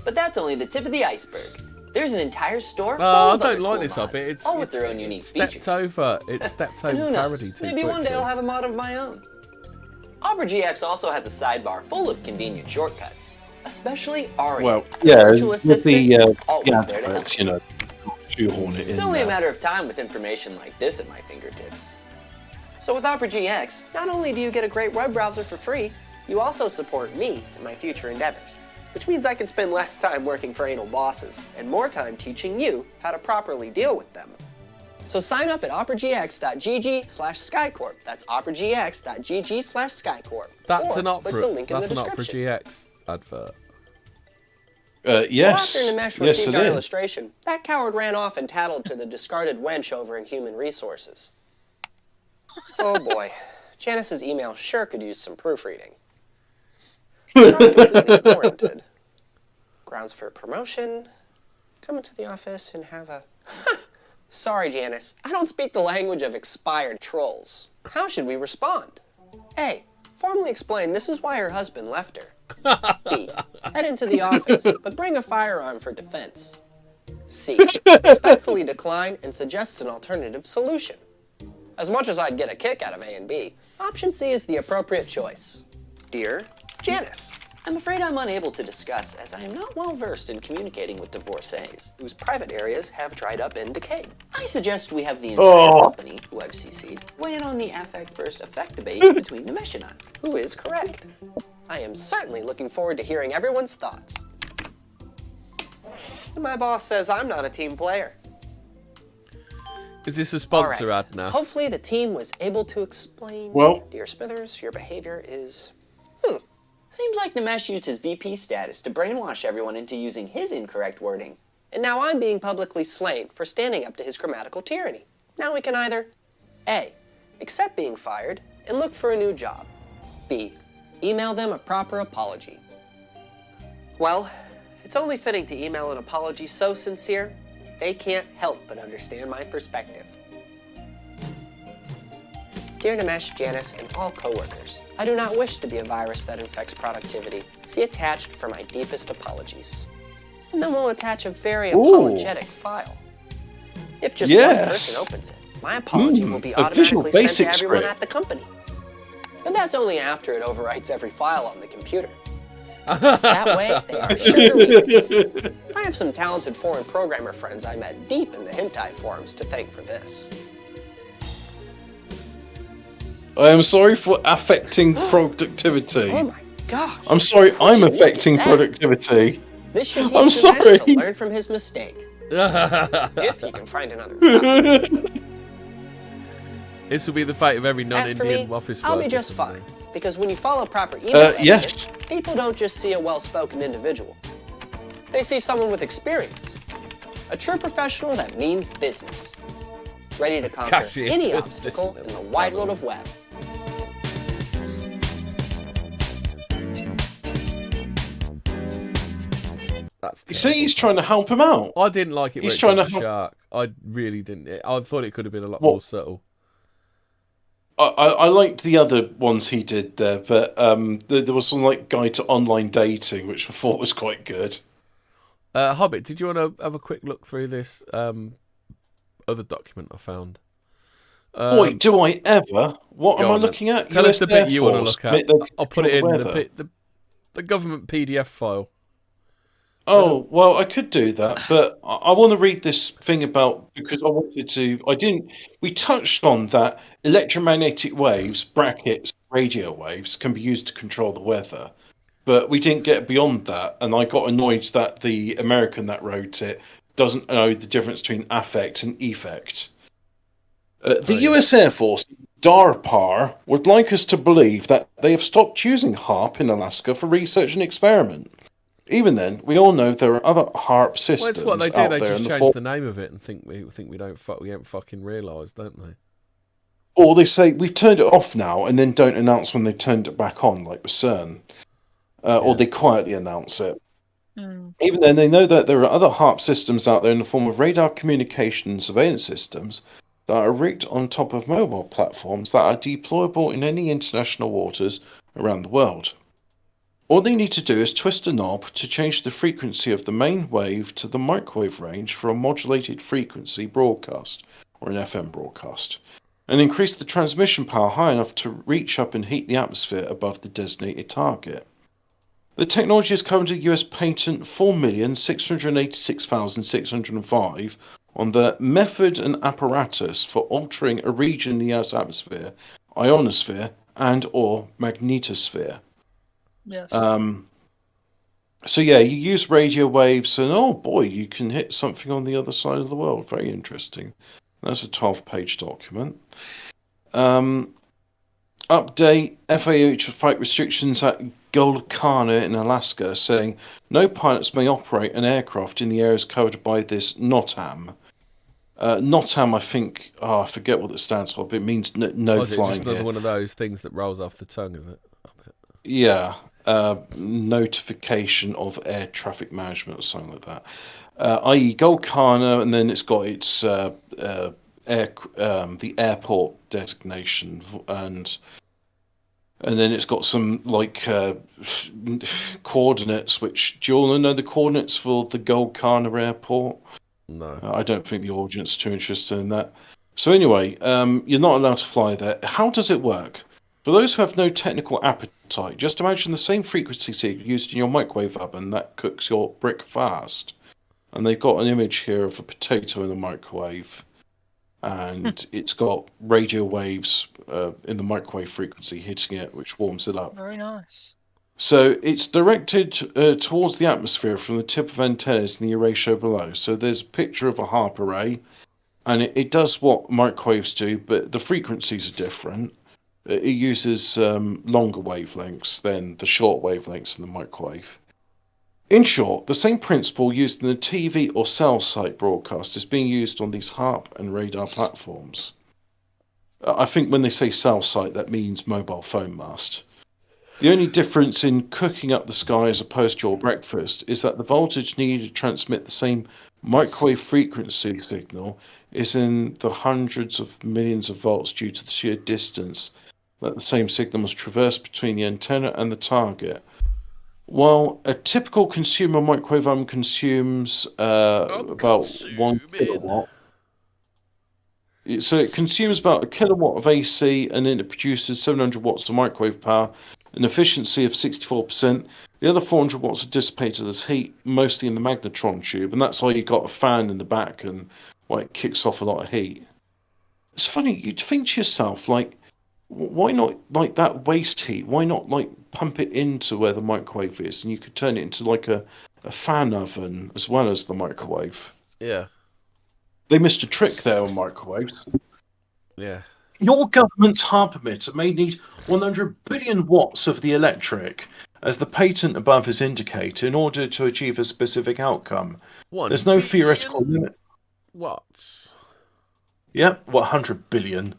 But that's only the tip of the iceberg. There's an entire store full I of other don't like cool this of mods, it. It's all with it's their own unique stepped features. over. It's stepped And over who parody knows, too maybe one day quickly. I'll have a mod of my own. Opera GX also has a sidebar full of convenient shortcuts, especially ARIA. Well, the yeah, virtual with assistant the is always there to help. adverts, you know, shoehorn it in It's only a there. matter of time with information like this at my fingertips. So with Opera GX, not only do you get a great web browser for free, you also support me in my future endeavors. Which means I can spend less time working for anal bosses and more time teaching you how to properly deal with them. So sign up at operagx.gg/skycorp. That's operagx.gg/skycorp. That's or an opera. click the link in That's the an Opera description. GX advert. Yes. Well, after Nimesh Yes, received it our is. illustration, that coward ran off and tattled to the discarded wench over in Human Resources. Oh boy, Janice's email sure could use some proofreading. Not completely warranted. Grounds for promotion. Come into the office and have a... Sorry, Janice. I don't speak the language of expired trolls. How should we respond? A. Formally explain this is why her husband left her. B. Head into the office, but bring a firearm for defense. C. Respectfully decline and suggest an alternative solution. As much as I'd get a kick out of A and B, option C is the appropriate choice. Dear Janice, I'm afraid I'm unable to discuss as I am not well versed in communicating with divorcees whose private areas have dried up and decayed. I suggest we have the entire company, who I've CC'd, weigh in on the affect versus effect debate between Nimesh and I. Who is correct? I am certainly looking forward to hearing everyone's thoughts. And my boss says I'm not a team player. Is this a sponsor ad now? Hopefully the team was able to explain. Well, Dear Smithers, your behavior is... Seems like Nimesh used his VP status to brainwash everyone into using his incorrect wording. And now I'm being publicly slain for standing up to his grammatical tyranny. Now we can either A. Accept being fired and look for a new job. B. Email them a proper apology. Well, it's only fitting to email an apology so sincere, they can't help but understand my perspective. Dear Nimesh, Janice, and all coworkers, I do not wish to be a virus that infects productivity. See attached for my deepest apologies. And then we'll attach a very apologetic file. If just one person opens it, my apology will be automatically sent to everyone at the company. But that's only after it overwrites every file on the computer. That way, they are sure to read it. I have some talented foreign programmer friends I met deep in the hentai forums to thank for this. I am sorry for affecting productivity. Oh my gosh. I'm sorry, I'm affecting productivity. This should teach I'm sorry. to learn from his mistake. If he can find another copy. This will be the fate of every non-Indian office worker. I'll be just fine. Because when you follow proper email etiquette, yes. People don't just see a well-spoken individual. They see someone with experience. A true professional that means business. Ready to conquer any obstacle in the wide world of web. You see, he's trying to help him out. I didn't like it. He's trying to shark. I really didn't. I thought it could have been a lot more subtle. I liked the other ones he did there, but there was some like guide to online dating, which I thought was quite good. Hobbit, did you want to have a quick look through this other document I found? Boy, do I ever! What am I looking at? Tell us the bit you want to look at. I'll put it in the government PDF file. Oh, well, I could do that, but I want to read this thing about, because I wanted to, we touched on that electromagnetic waves, brackets, radio waves, can be used to control the weather, but we didn't get beyond that, and I got annoyed that the American that wrote it doesn't know the difference between affect and effect. The US Air Force, DARPA, would like us to believe that they have stopped using HARP in Alaska for research and experiment. Even then, we all know there are other HARP systems. Well, it's what they do. They just change the name of it and think we haven't fucking realised, don't they? Or they say we've turned it off now, and then don't announce when they turned it back on, like with CERN, or they quietly announce it. Even then, they know that there are other HARP systems out there in the form of radar communication and surveillance systems that are rigged on top of mobile platforms that are deployable in any international waters around the world. All they need to do is twist a knob to change the frequency of the main wave to the microwave range for a modulated frequency broadcast, or an FM broadcast, and increase the transmission power high enough to reach up and heat the atmosphere above the designated target. The technology is covered under US patent 4,686,605 on the method and apparatus for altering a region in the Earth's atmosphere, ionosphere, and or magnetosphere. Yes. So yeah, you use radio waves, and oh boy, you can hit something on the other side of the world. Very interesting. That's a 12-page document. Update: FAA flight restrictions at Golconda in Alaska, saying no pilots may operate an aircraft in the areas covered by this NOTAM. NOTAM, I think. Oh, I forget what it stands for, but it means no flying. Is it just another one of those things that rolls off the tongue? Is it? Yeah. notification of air traffic management or something like that. I.e. Gold Kana, and then it's got its the airport designation, and then it's got some like coordinates. Which do you all know the coordinates for the Gold Kana airport? No. I don't think the audience is too interested in that. So anyway, you're not allowed to fly there. How does it work? For those who have no technical appetite, just imagine the same frequency signal used in your microwave oven that cooks your brick fast. And they've got an image here of a potato in the microwave, and it's got radio waves in the microwave frequency hitting it, which warms it up. Very nice. So it's directed towards the atmosphere from the tip of antennas in the array shown below. So there's a picture of a HARP array, and it does what microwaves do, but the frequencies are different. It uses longer wavelengths than the short wavelengths in the microwave. In short, the same principle used in the TV or cell site broadcast is being used on these HARP and radar platforms. I think when they say cell site, that means mobile phone mast. The only difference in cooking up the sky as opposed to your breakfast is that the voltage needed to transmit the same microwave frequency signal is in the hundreds of millions of volts due to the sheer distance that the same signal must traverse between the antenna and the target. While a typical consumer microwave oven consumes about 1 kilowatt, so it consumes about a kilowatt of AC, and then it produces 700 watts of microwave power, an efficiency of 64%. The other 400 watts are dissipated as heat, mostly in the magnetron tube, and that's why you got a fan in the back, and why it kicks off a lot of heat. It's funny, you'd think to yourself, like, why not, like, that waste heat? Why not, like, pump it into where the microwave is, and you could turn it into like a fan oven as well as the microwave? Yeah. They missed a trick there on microwaves. Yeah. Your government's HARP emitter may need 100 billion watts of the electric, as the patent above is indicated, in order to achieve a specific outcome. There's no theoretical limit. Watts. Yep, 100 billion.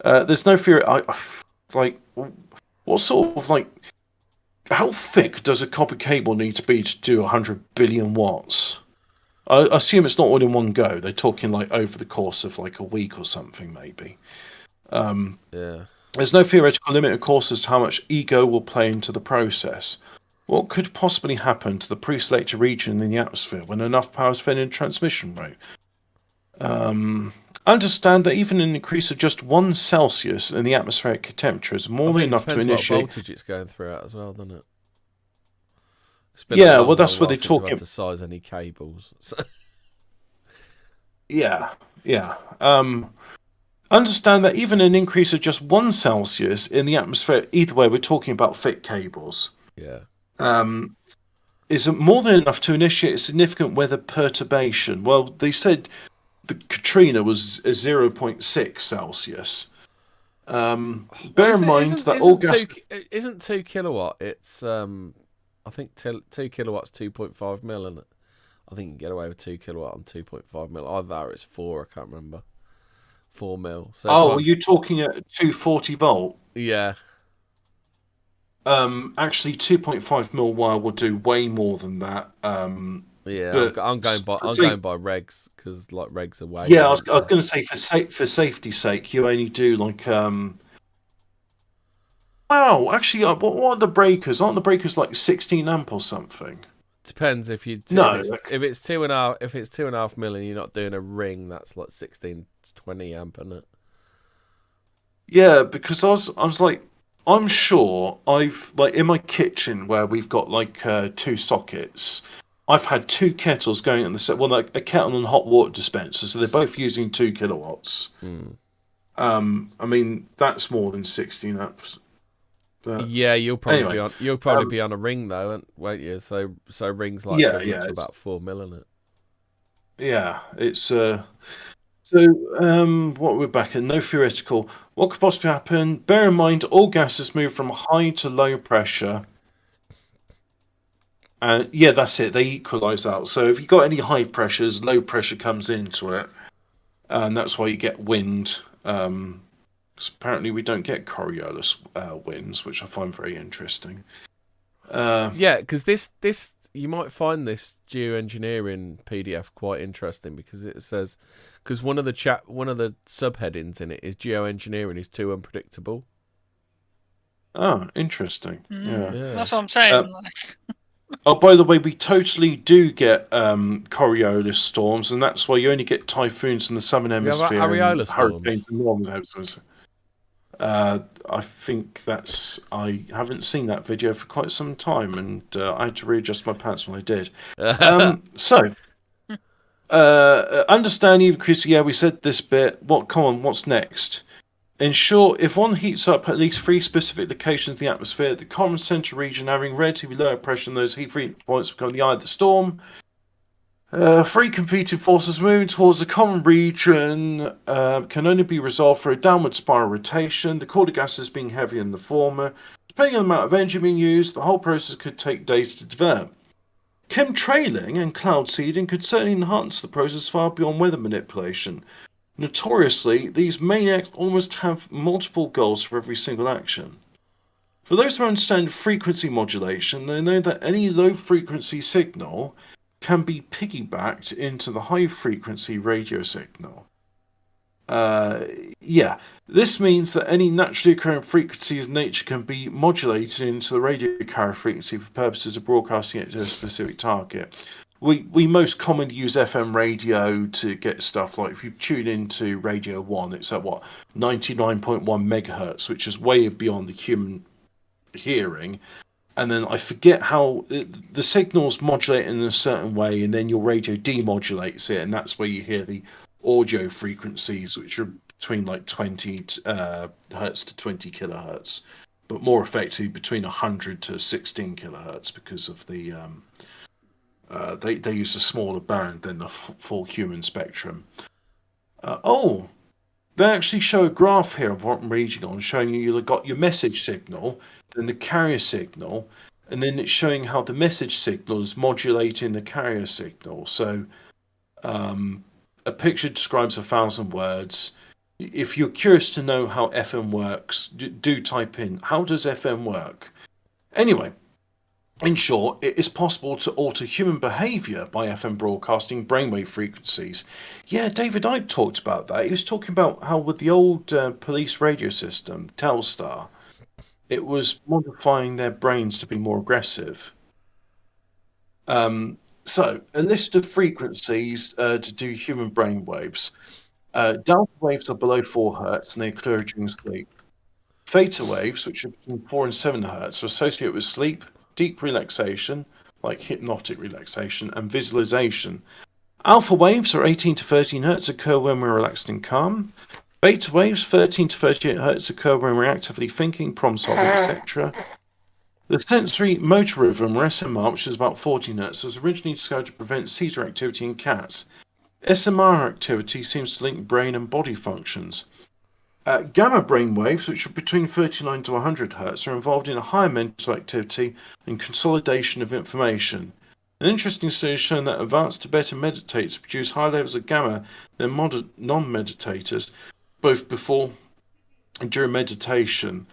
There's no theory. Like, what sort of, like, how thick does a copper cable need to be to do 100 billion watts? I assume it's not all in one go. They're talking like over the course of like a week or something, maybe. Yeah. There's no theoretical limit, of course, as to how much ego will play into the process. What could possibly happen to the pre-selected region in the atmosphere when enough power is fed in transmission rate? Understand that even an increase of just 1 Celsius in the atmospheric temperature is more than enough to initiate. What voltage it's going through at as well, doesn't it? Yeah, well, that's what they're talking about. To size any cables. So. Yeah. Understand that even an increase of just 1 Celsius in the atmosphere, either way, we're talking about thick cables. Yeah. Is more than enough to initiate a significant weather perturbation. Well, they said the Katrina was 0.6 Celsius. Bear in mind that all gas isn't 2 kilowatt. It's I think 2 kilowatts, 2.5 mil, isn't it? I think you can get away with 2 kilowatt on 2.5 mil. Either it's 4, I can't remember. 4 mil. So are you talking at 240 volt? Yeah. Actually, 2.5 mil wire will do way more than that. Yeah, I'm going by regs, because like regs are way. Yeah, I was going to say for safety's sake, you only do like Wow, actually, what are the breakers? Aren't the breakers like 16 amp or something? Depends if you no, if it's 2.5 mil and you're not doing a ring, that's like 16 to 20 amp, isn't it? Yeah, because I was like, I'm sure I've like in my kitchen where we've got like 2 sockets. I've had 2 kettles going in the set. Well, like a kettle and hot water dispenser, so they're both using 2 kilowatts. I mean, that's more than 16 amps. But yeah, you'll probably be on a ring though, won't you? So rings like to about 4 mil, isn't it? Yeah, it's what we're back in, no theoretical. What could possibly happen? Bear in mind, all gases move from high to low pressure. And yeah, that's it. They equalize out. So if you've got any high pressures, low pressure comes into it. And that's why you get wind. Apparently we don't get Coriolis winds, which I find very interesting. Yeah, because this you might find this geoengineering PDF quite interesting because it says one of the subheadings in it is geoengineering is too unpredictable. Oh, interesting. Yeah. That's what I'm saying. Oh, by the way, we totally do get Coriolis storms, and that's why you only get typhoons in the southern hemisphere and hurricanes in the northern hemisphere. I think I haven't seen that video for quite some time, and I had to readjust my pants when I did. Understanding of Chris, we said this bit. What's next? In short, if one heats up at least 3 specific locations in the atmosphere, the common centre region having relatively lower pressure than those heat free points become the eye of the storm. 3 competing forces moving towards the common region can only be resolved through a downward spiral rotation, the cooler gases being heavier than the former. Depending on the amount of energy being used, the whole process could take days to develop. Chemtrailing and cloud seeding could certainly enhance the process far beyond weather manipulation. Notoriously, these maniacs almost have multiple goals for every single action. For those who understand frequency modulation, they know that any low-frequency signal can be piggybacked into the high-frequency radio signal. This means that any naturally occurring frequencies in nature can be modulated into the radio carrier frequency for purposes of broadcasting it to a specific target. We most commonly use FM radio to get stuff like if you tune into Radio 1, it's at 99.1 megahertz, which is way beyond the human hearing. And then I forget how the signals modulate in a certain way, and then your radio demodulates it, and that's where you hear the audio frequencies, which are between 20 hertz to 20 kilohertz, but more effectively between 100 to 16 kilohertz because of the they use a smaller band than the full human spectrum. They actually show a graph here of what I'm reading on, showing you've got your message signal, then the carrier signal, and then it's showing how the message signal is modulating the carrier signal. So a picture describes 1,000 words. If you're curious to know how FM works, do type in, how does FM work? Anyway, in short, it is possible to alter human behaviour by FM broadcasting brainwave frequencies. Yeah, David Icke talked about that. He was talking about how with the old police radio system, Telstar, it was modifying their brains to be more aggressive. So, a list of frequencies to do human brainwaves. Delta waves are below 4 hertz and they occur during sleep. Theta waves, which are between 4 and 7 hertz, are associated with sleep, deep relaxation, like hypnotic relaxation, and visualization. Alpha waves are 18 to 13 hertz, occur when we're relaxed and calm. Beta waves, 13 to 38 hertz, occur when we're actively thinking, problem solving, etc. The sensory motor rhythm, or SMR, which is about 14 hertz, was originally discovered to prevent seizure activity in cats. SMR activity seems to link brain and body functions. Gamma brain waves, which are between 39 to 100 hertz, are involved in a higher mental activity and consolidation of information. An interesting study has shown that advanced Tibetan meditators produce higher levels of gamma than modern non-meditators, both before and during meditation.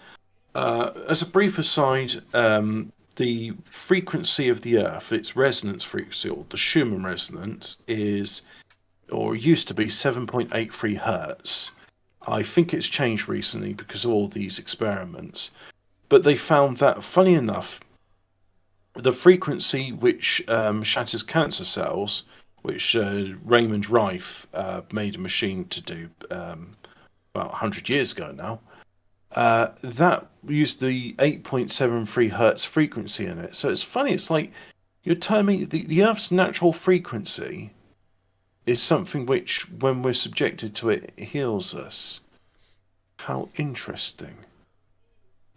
As a brief aside, the frequency of the Earth, its resonance frequency, or the Schumann resonance, is, or used to be, 7.83 hertz. I think it's changed recently because of all these experiments. But they found that, funny enough, the frequency which shatters cancer cells, which Raymond Rife made a machine to do about 100 years ago now, that used the 8.73 hertz frequency in it. So it's funny, it's like you're telling me the Earth's natural frequency is something which, when we're subjected to it, heals us. How interesting.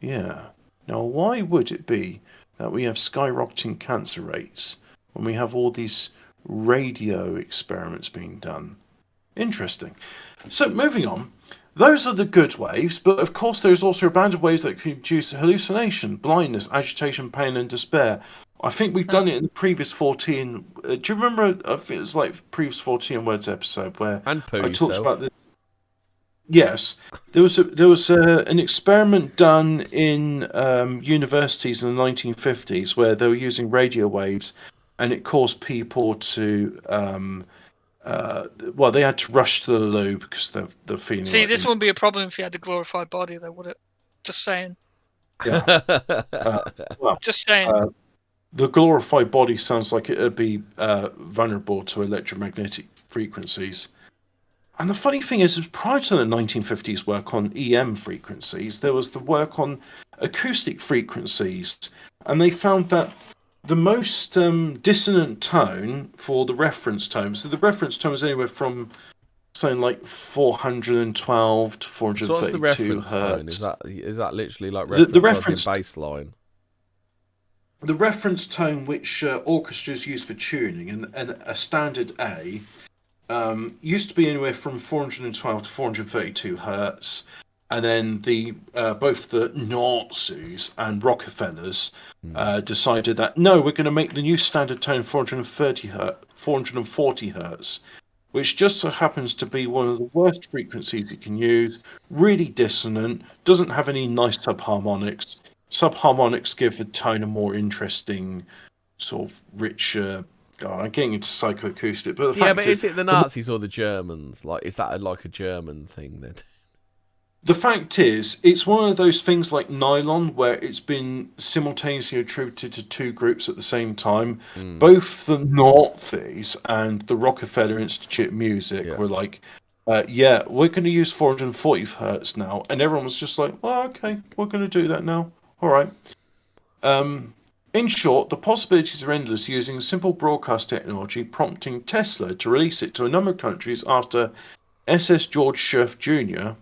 Yeah. Now, why would it be that we have skyrocketing cancer rates when we have all these radio experiments being done? Interesting. So, moving on. Those are the good waves, but of course there's also a band of waves that can produce hallucination, blindness, agitation, pain, and despair. I think we've done it in the previous 14. Do you remember? I think it was like previous 14 words episode where and I talked about this. Yes, there was an experiment done in universities in the 1950s where they were using radio waves, and it caused people to well, they had to rush to the loo because they're feeling. See, like this wouldn't be a problem if you had a glorified body, though, would it? Just saying. Yeah. Well, Just saying. the glorified body sounds like it would be vulnerable to electromagnetic frequencies. And the funny thing is prior to the 1950s work on EM frequencies, there was the work on acoustic frequencies. And they found that the most dissonant tone for the reference tone, so the reference tone was anywhere from something like 412 to 432 so what's the reference hertz. tone? Is that literally like reference bass line? The reference tone which orchestras use for tuning and a standard A used to be anywhere from 412 to 432 hertz, and then both the Nazis and Rockefellers decided that no, we're going to make the new standard tone 440 hertz, which just so happens to be one of the worst frequencies you can use. Really dissonant, doesn't have any nice subharmonics. Subharmonics give the tone a more interesting, sort of richer. I'm getting into psychoacoustic, but but is it the Nazis or the Germans? Like, is that like a German thing then? The fact is, it's one of those things like nylon, where it's been simultaneously attributed to two groups at the same time. Both the Nazis and the Rockefeller Institute of Music were like, yeah, we're going to use 440 hertz now. And everyone was just like, well, okay, we're going to do that now. All right. In short, the possibilities are endless using simple broadcast technology, prompting Tesla to release it to a number of countries after SS George Scherf Jr.,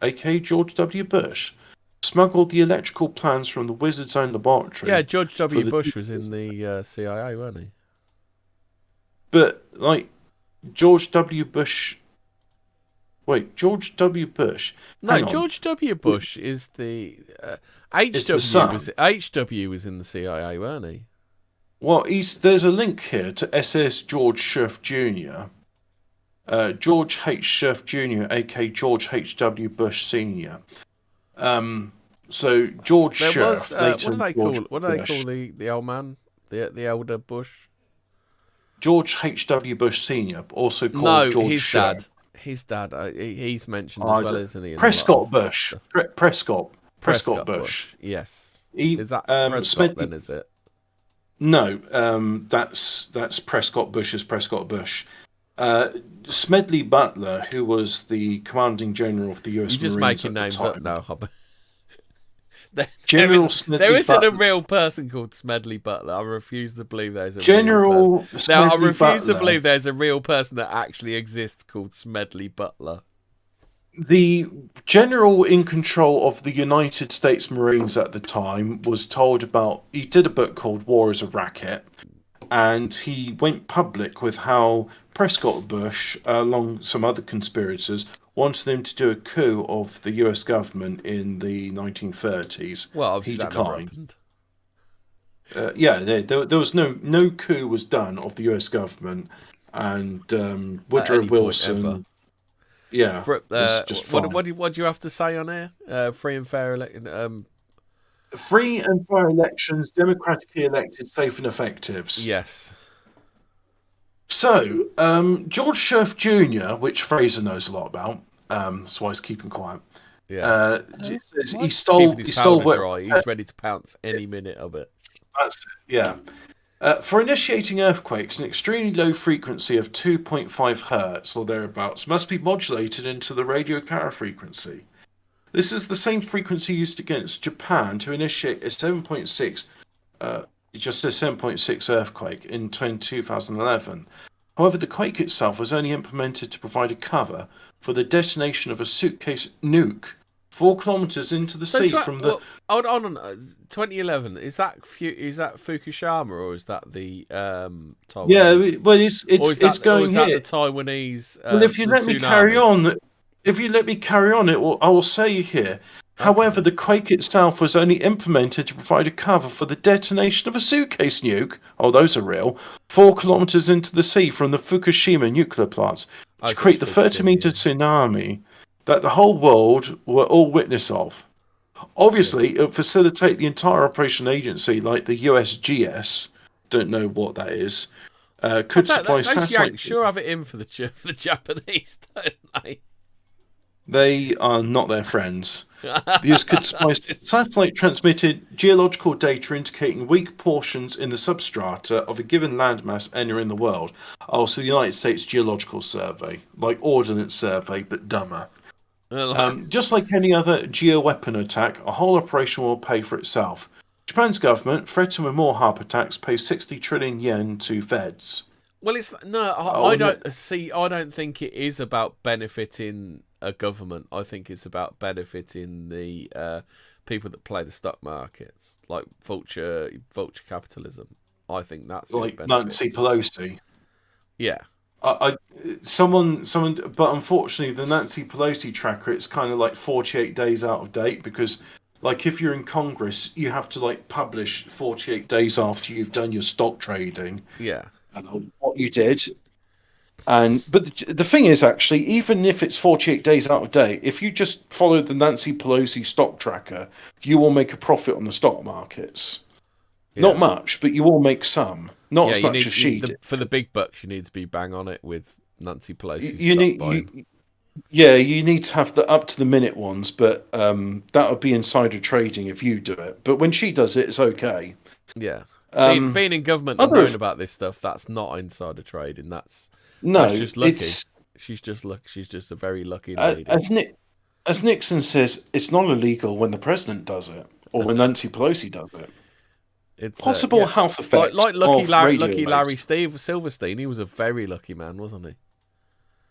aka George W. Bush, smuggled the electrical plans from the Wizard's own laboratory. Yeah, George W. Bush was in the CIA, wasn't he? But, like, George W. Bush... Wait, George W. Bush? No, George W. Bush is the... HW was in the CIA, weren't he? Well, there's a link here to SS George Scherf Jr., George H. Scherf Jr., aka George H.W. Bush Sr. So George Scherf. What do they call the old man? The elder Bush? George H.W. Bush Sr., also called George his Scherf. dad. His dad. He's mentioned as well, isn't he? Prescott Bush. Prescott Bush. Yes. Is that Prescott then? Is it? No. That's Prescott Bush's Prescott Bush. Smedley Butler, who was the commanding general of the U.S. You're just Marines making at names the time. up now, Hobbit. There isn't a real person called Smedley Butler. I refuse to believe there's a General real person. Now, I refuse Butler. to believe there's a real person that actually exists called Smedley Butler. The general in control of the United States Marines at the time was told about... He did a book called War is a Racket, and he went public with how Prescott Bush, along some other conspirators, wanted them to do a coup of the US government in the 1930s. Well, obviously he that declined. There was no coup was done of the US government, and Woodrow Wilson... Yeah, what do you have to say on here? Free and fair election. Free and fair elections, democratically elected, safe and effective. Yes. So, George Scherf Jr., which Fraser knows a lot about, that's why he's keeping quiet. Yeah. He stole dry. He's ready to pounce any minute of it. That's it. Yeah. For initiating earthquakes, an extremely low frequency of 2.5 hertz or thereabouts must be modulated into the radio carrier frequency. This is the same frequency used against Japan to initiate a 7.6, just a 7.6 earthquake in 2011. However, the quake itself was only implemented to provide a cover for the detonation of a suitcase nuke 4 kilometers into the sea from the... Hold on. 2011, is that Fukushima or is that the Taiwanese? Yeah, well, it's going here. here. The Taiwanese? Well, if you let me carry on, I will say here. Okay. However, the quake itself was only implemented to provide a cover for the detonation of a suitcase nuke. Oh, those are real. 4 kilometers into the sea from the Fukushima nuclear plants to create the 30-meter tsunami. that the whole world were all witness of. Obviously, it would facilitate the entire operation agency, like the USGS, don't know what that is, could supply Those satellite... Yanks sure have it in for the Japanese, don't they? They are not their friends. These could supply satellite-transmitted geological data indicating weak portions in the substrata of a given landmass anywhere in the world. Also, the United States Geological Survey, like Ordnance Survey, but dumber. Just like any other geoweapon attack, a whole operation will pay for itself. Japan's government, threatened with more HARP attacks, pays 60 trillion yen to feds. Well, I don't see. I don't think it is about benefiting a government. I think it's about benefiting the people that play the stock markets, like vulture capitalism. I think that's like Nancy Pelosi. Yeah. Someone, but unfortunately, the Nancy Pelosi tracker, it's kind of like 48 days out of date because, like, if you're in Congress, you have to like publish 48 days after you've done your stock trading. Yeah. What you did. But the thing is, actually, even if it's 48 days out of date, if you just follow the Nancy Pelosi stock tracker, you will make a profit on the stock markets. Yeah. Not much, but you will make some. Not as much as she did. For the big bucks, you need to be bang on it with Nancy Pelosi. You need to have the up to the minute ones, but that would be insider trading if you do it. But when she does it, it's okay. Yeah. Being in government and knowing about this stuff, that's not insider trading. That's just lucky. She's just lucky. She's just a very lucky lady. As Nixon says, it's not illegal when the president does it or when Nancy Pelosi does it. It's possible health effects. Like lucky Larry Silverstein. He was a very lucky man, wasn't he?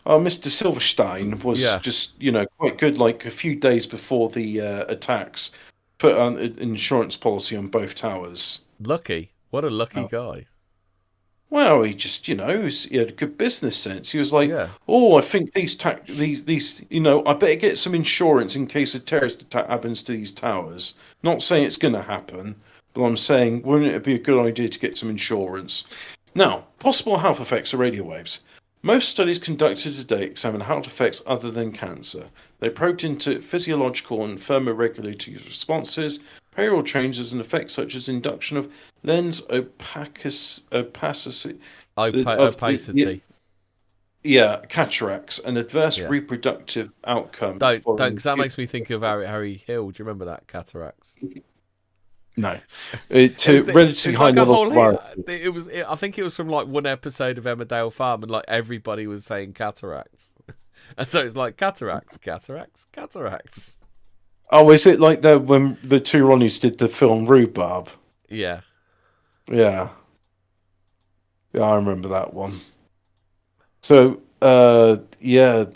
Oh, Mr. Silverstein was just quite good. Like a few days before the attacks, put on an insurance policy on both towers. Lucky. What a lucky guy. Well, he just, he had good business sense. He was like, I think these, I better get some insurance in case a terrorist attack happens to these towers. Not saying it's going to happen, but I'm saying, wouldn't it be a good idea to get some insurance? Now, possible health effects of radio waves. Most studies conducted to date examine health effects other than cancer. They probed into physiological and thermoregulatory responses, behavioral changes, and effects such as induction of lens opacity. Cataracts and adverse reproductive outcomes. Don't, because that makes me think of Harry Hill. Do you remember that, cataracts? No, relatively high level. I think it was from like one episode of Emmerdale Farm, and like everybody was saying cataracts, and so it's like cataracts. Oh, is it like when the two Ronnies did the film Rhubarb? Yeah, I remember that one. So, there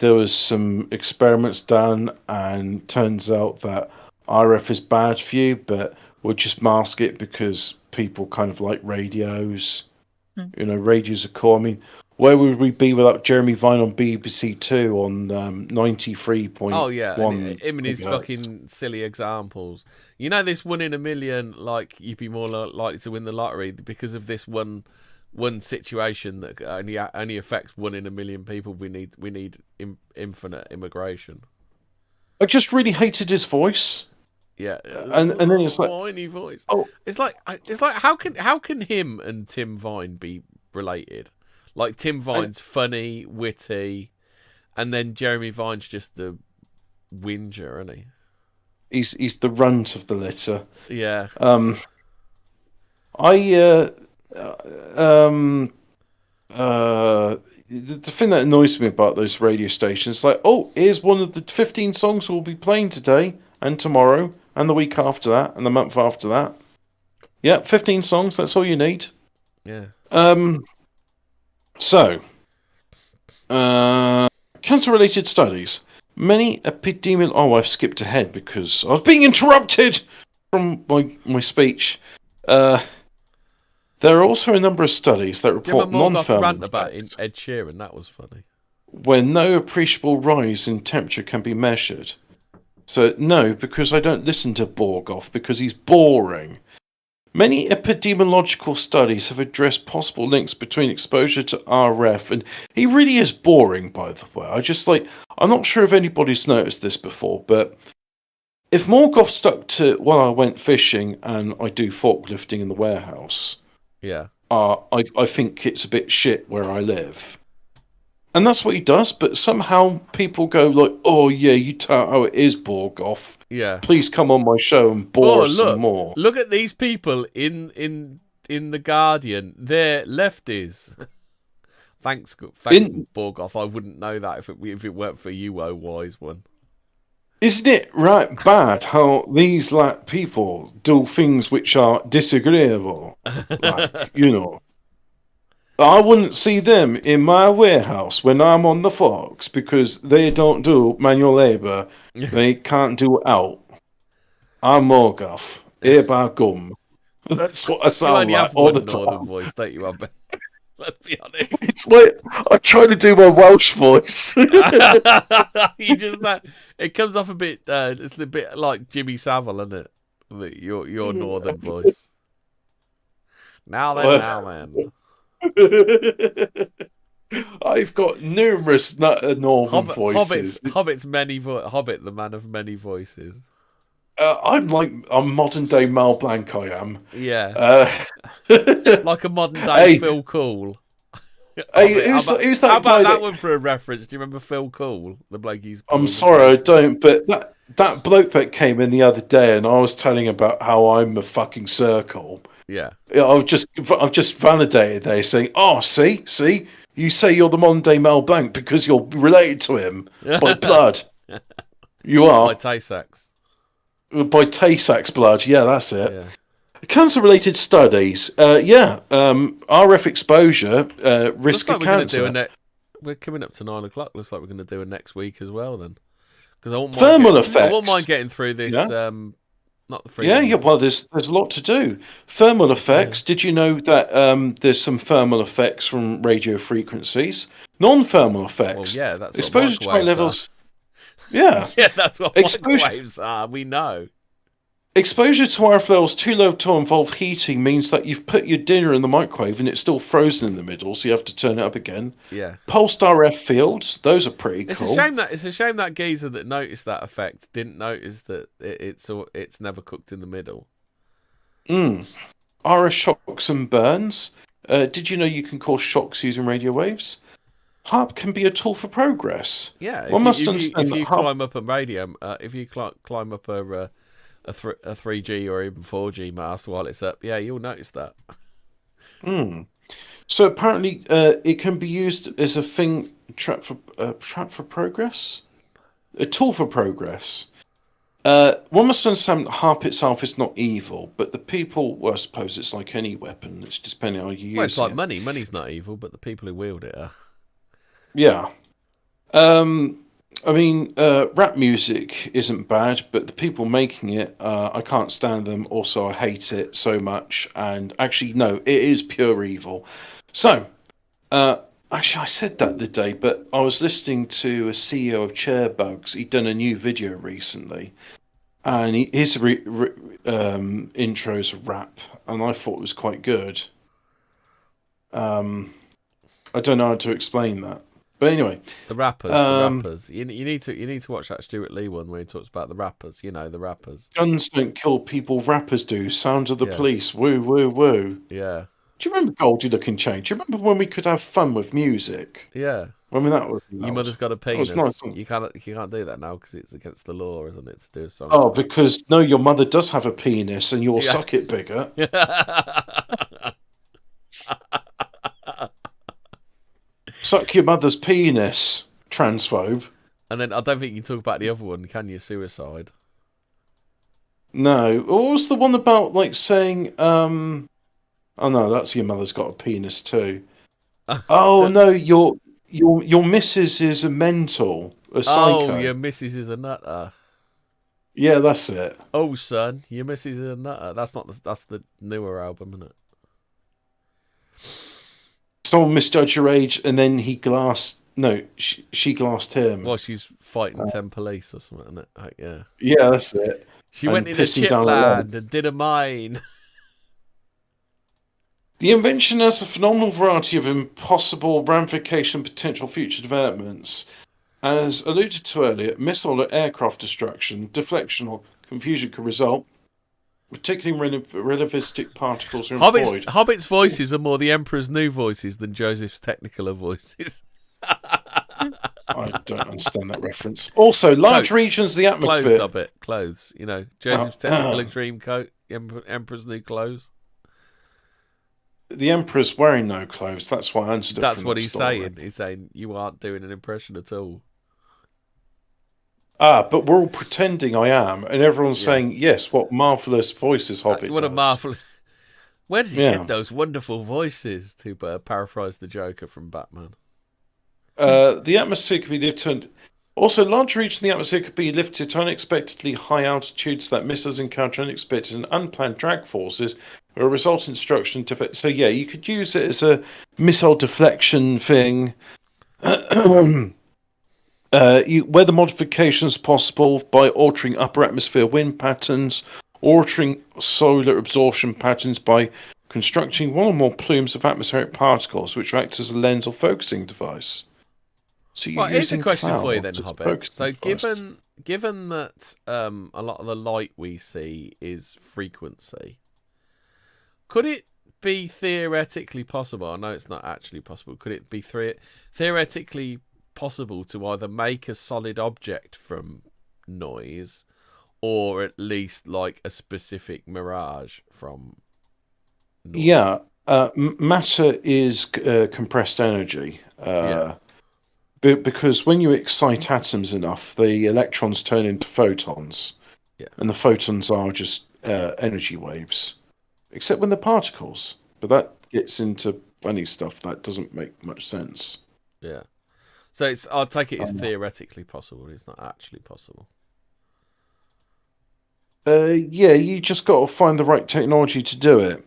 was some experiments done, and turns out that RF is bad for you, but we'll just mask it because people kind of like radios. Radios are cool. I mean, where would we be without Jeremy Vine on BBC Two on 93.1? Oh yeah, him and his fucking silly examples. This 1 in a million, like you'd be more likely to win the lottery because of this one situation that only affects 1 in a million people. We need infinite immigration. I just really hated his voice. Yeah, and then it's like whiny voice. Oh, it's like how can him and Tim Vine be related? Like Tim Vine's funny, witty, and then Jeremy Vine's just the whinger, isn't he? He's the runt of the litter. Yeah. The thing that annoys me about those radio stations is like, here's one of the 15 songs we'll be playing today and tomorrow and the week after that and the month after that. Yeah, 15 songs, that's all you need. Yeah. So, cancer-related studies. Many epidemiological... Oh, I've skipped ahead because I was being interrupted from my speech. There are also a number of studies that report non-thermal rant about Ed Sheeran. That was funny. Where no appreciable rise in temperature can be measured. So, no, because I don't listen to Borgoff, because he's boring. Many epidemiological studies have addressed possible links between exposure to RF, and he really is boring, by the way. I'm not sure if anybody's noticed this before, but if Morgoth stuck to when I went fishing and I do forklifting in the warehouse, Yeah. I think it's a bit shit where I live. And that's what he does, but somehow people go like, oh yeah, you tell how it is, Borgoff. Yeah. Please come on my show and bore us some more. Look at these people in The Guardian. They're lefties. Thanks, Borgoff. I wouldn't know that if it weren't for you, oh wise one. Isn't it right bad how these people do things which are disagreeable? I wouldn't see them in my warehouse when I'm on the forks because they don't do manual labour. They can't do it out. I'm Morgoth. Here by gum. That's what I sound like all the time. Northern voice, don't you? Let's be honest. It's like I try to do my Welsh voice. You just it comes off a bit. It's a bit like Jimmy Savile, isn't it? Your northern voice. Now then. I've got numerous northern voices. Hobbit, the man of many voices. I'm modern day Mel Blanc. I am. Yeah. Like a modern day Phil Cool. Who's that? How about that one for a reference? Do you remember Phil Cool, the bloke he's? I'm sorry, I don't. But that bloke that came in the other day, and I was telling about how I'm a fucking circle. Yeah. I've just validated there, saying, "Oh, see, you say you're the modern day Mel Blanc because you're related to him by blood. You are by Tay-Sachs. By Tay-Sachs blood. Yeah, that's it. Yeah. Cancer-related studies. RF exposure risk of cancer. We're coming up to 9 o'clock. Looks like we're going to do a next week as well then. Because I won't mind getting through this. Yeah? Not the free. Yeah. Well, there's a lot to do. Thermal effects. Yeah. Did you know that there's some thermal effects from radio frequencies? Non-thermal effects. Well, yeah, that's exposure to high levels. Yeah, yeah, that's what microwaves are. We know. Exposure to RF levels too low to involve heating means that you've put your dinner in the microwave and it's still frozen in the middle, so you have to turn it up again. Yeah. Pulsed RF fields, those are pretty cool. It's a shame that geezer that noticed that effect didn't notice that it's never cooked in the middle. RF shocks and burns. Did you know you can cause shocks using radio waves? HARP can be a tool for progress. Yeah, if you climb up a radio, if you climb up a 3G or even 4G mast while it's up, yeah, you'll notice that. So apparently, it can be used as a trap for progress, a tool for progress. One must understand that HARP itself is not evil, but the people. Well, I suppose it's like any weapon; it's just depending on how you use it. Well, it's like money. Money's not evil, but the people who wield it are. Yeah. I mean, rap music isn't bad, but the people making it, I can't stand them. Also, I hate it so much. And actually, no, it is pure evil. So, actually, I said that the day, but I was listening to a CEO of Chairbugs. He'd done a new video recently, and his intros rap, and I thought it was quite good. I don't know how to explain that. But anyway, the rappers. You need to watch that Stuart Lee one where he talks about the rappers. You know, the rappers. Guns don't kill people. Rappers do. Sounds of the police. Woo woo woo. Yeah. Do you remember Goldie Looking Chain? Do you remember when we could have fun with music? Yeah. I mean that was. Your mother's got a penis. Nice. You can't do that now because it's against the law, isn't it? To do something. Oh, because no, your mother does have a penis, and you'll suck it bigger. Suck your mother's penis, transphobe. And then I don't think you can talk about the other one, can you? Suicide. No. What was the one about like saying, oh no, that's your mother's got a penis too. Oh no, your missus is a mental, a psycho. Oh, your missus is a nutter. Yeah, that's it. Oh son, your missus is a nutter. That's the newer album, isn't it? Someone misjudged her age, and then he glassed. No, she glassed him. Well, she's fighting 10 police or something, isn't it? Like, yeah. Yeah, that's it. She went into Chipland and did a mine. The invention has a phenomenal variety of impossible ramification potential future developments. As alluded to earlier, missile or aircraft destruction, deflection, or confusion could result. Particularly relativistic particles are employed. Hobbit's voices are more the Emperor's New voices than Joseph's Technicolor voices. I don't understand that reference. Also, large regions of the atmosphere. Clothes, Hobbit. Clothes. You know, Joseph's Technicolor dream coat, Emperor's New clothes. The Emperor's wearing no clothes. That's why I understood. That's what he's saying. He's saying you aren't doing an impression at all. But we're all pretending I am, and everyone's saying, yes, what marvellous voices Hobbit What does. a marvellous... Where does he get those wonderful voices, to paraphrase the Joker from Batman? The atmosphere could be lifted... Also, large regions of the atmosphere could be lifted to unexpectedly high altitudes that missiles encounter unexpected and unplanned drag forces or result in destruction. So, yeah, you could use it as a missile deflection thing. Weather modifications are possible by altering upper atmosphere wind patterns, altering solar absorption patterns by constructing one or more plumes of atmospheric particles, which act as a lens or focusing device. So here's a question for you then, Hobbit. So, given that a lot of the light we see is frequency, could it be theoretically possible? I know it's not actually possible. Could it be theoretically possible to either make a solid object from noise, or at least like a specific mirage from noise? Yeah, matter is compressed energy. Because when you excite atoms enough, the electrons turn into photons, and the photons are just energy waves, except when they're particles. But that gets into funny stuff that doesn't make much sense. Yeah. So I'll take it as theoretically possible. It's not actually possible. Yeah, you just got to find the right technology to do it.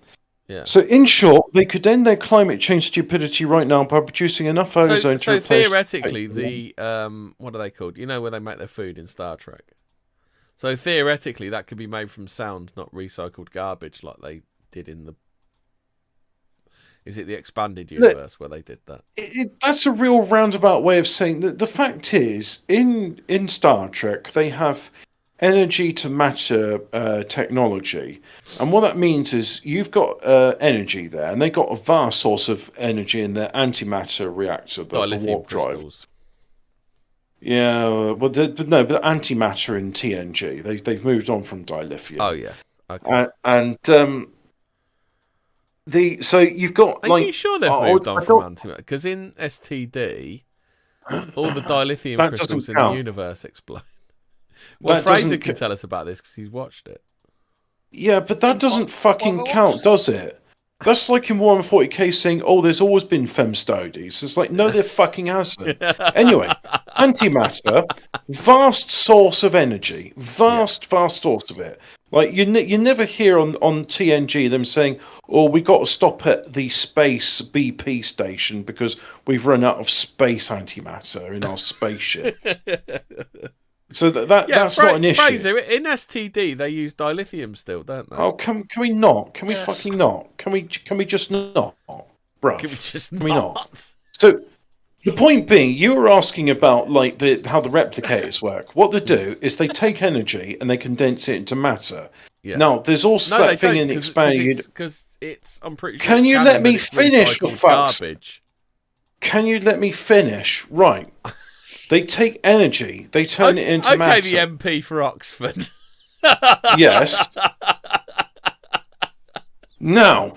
Yeah. So in short, they could end their climate change stupidity right now by producing enough ozone to replace... theoretically, the what are they called? You know where they make their food in Star Trek. So theoretically, that could be made from sound, not recycled garbage, like they did in the... Is it the expanded universe where they did that? That's a real roundabout way of saying that. The fact is, in Star Trek, they have energy to matter technology. And what that means is you've got energy there, and they've got a vast source of energy in their antimatter reactor, the warp drive. Crystals. Yeah, well, but antimatter in TNG. They've moved on from dilithium. Oh, yeah. Okay. So you've got Are you sure they've moved on from antimatter? Because in STD, all the dilithium crystals in the universe explode. Well, Fraser can tell us about this because he's watched it. Yeah, but that doesn't fucking count, does it? That's like in Warhammer 40k saying, "Oh, there's always been femstodes." It's like, no, there fucking hasn't. Anyway, antimatter, vast source of energy, vast source of it. Like you never hear on TNG them saying, "Oh, we got to stop at the space BP station because we've run out of space antimatter in our spaceship." So that's not an issue. Fraser, in STD they use dilithium still, don't they? Oh, can we not? Can we fucking not? Can we just not, bro? Can we just not? So the point being, you were asking about like how the replicators work. What they do is they take energy and they condense it into matter. Yeah. Now, there's also that thing in expanding because it's. I'm pretty sure. Can you let me finish? For garbage. Can you let me finish? Right. They take energy, they turn it into matter. Okay, the MP for Oxford. Yes. Now,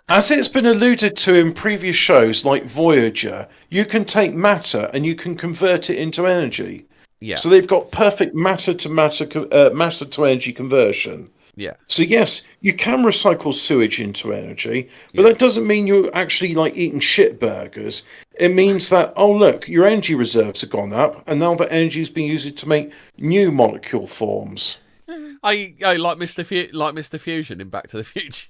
as it's been alluded to in previous shows like Voyager, you can take matter and you can convert it into energy. Yeah. So they've got perfect matter to energy conversion. Yeah. So yes, you can recycle sewage into energy, but that doesn't mean you're actually like eating shit burgers. It means that, oh look, your energy reserves have gone up, and now that energy is being used to make new molecule forms. I like Mr. Fusion in Back to the Future.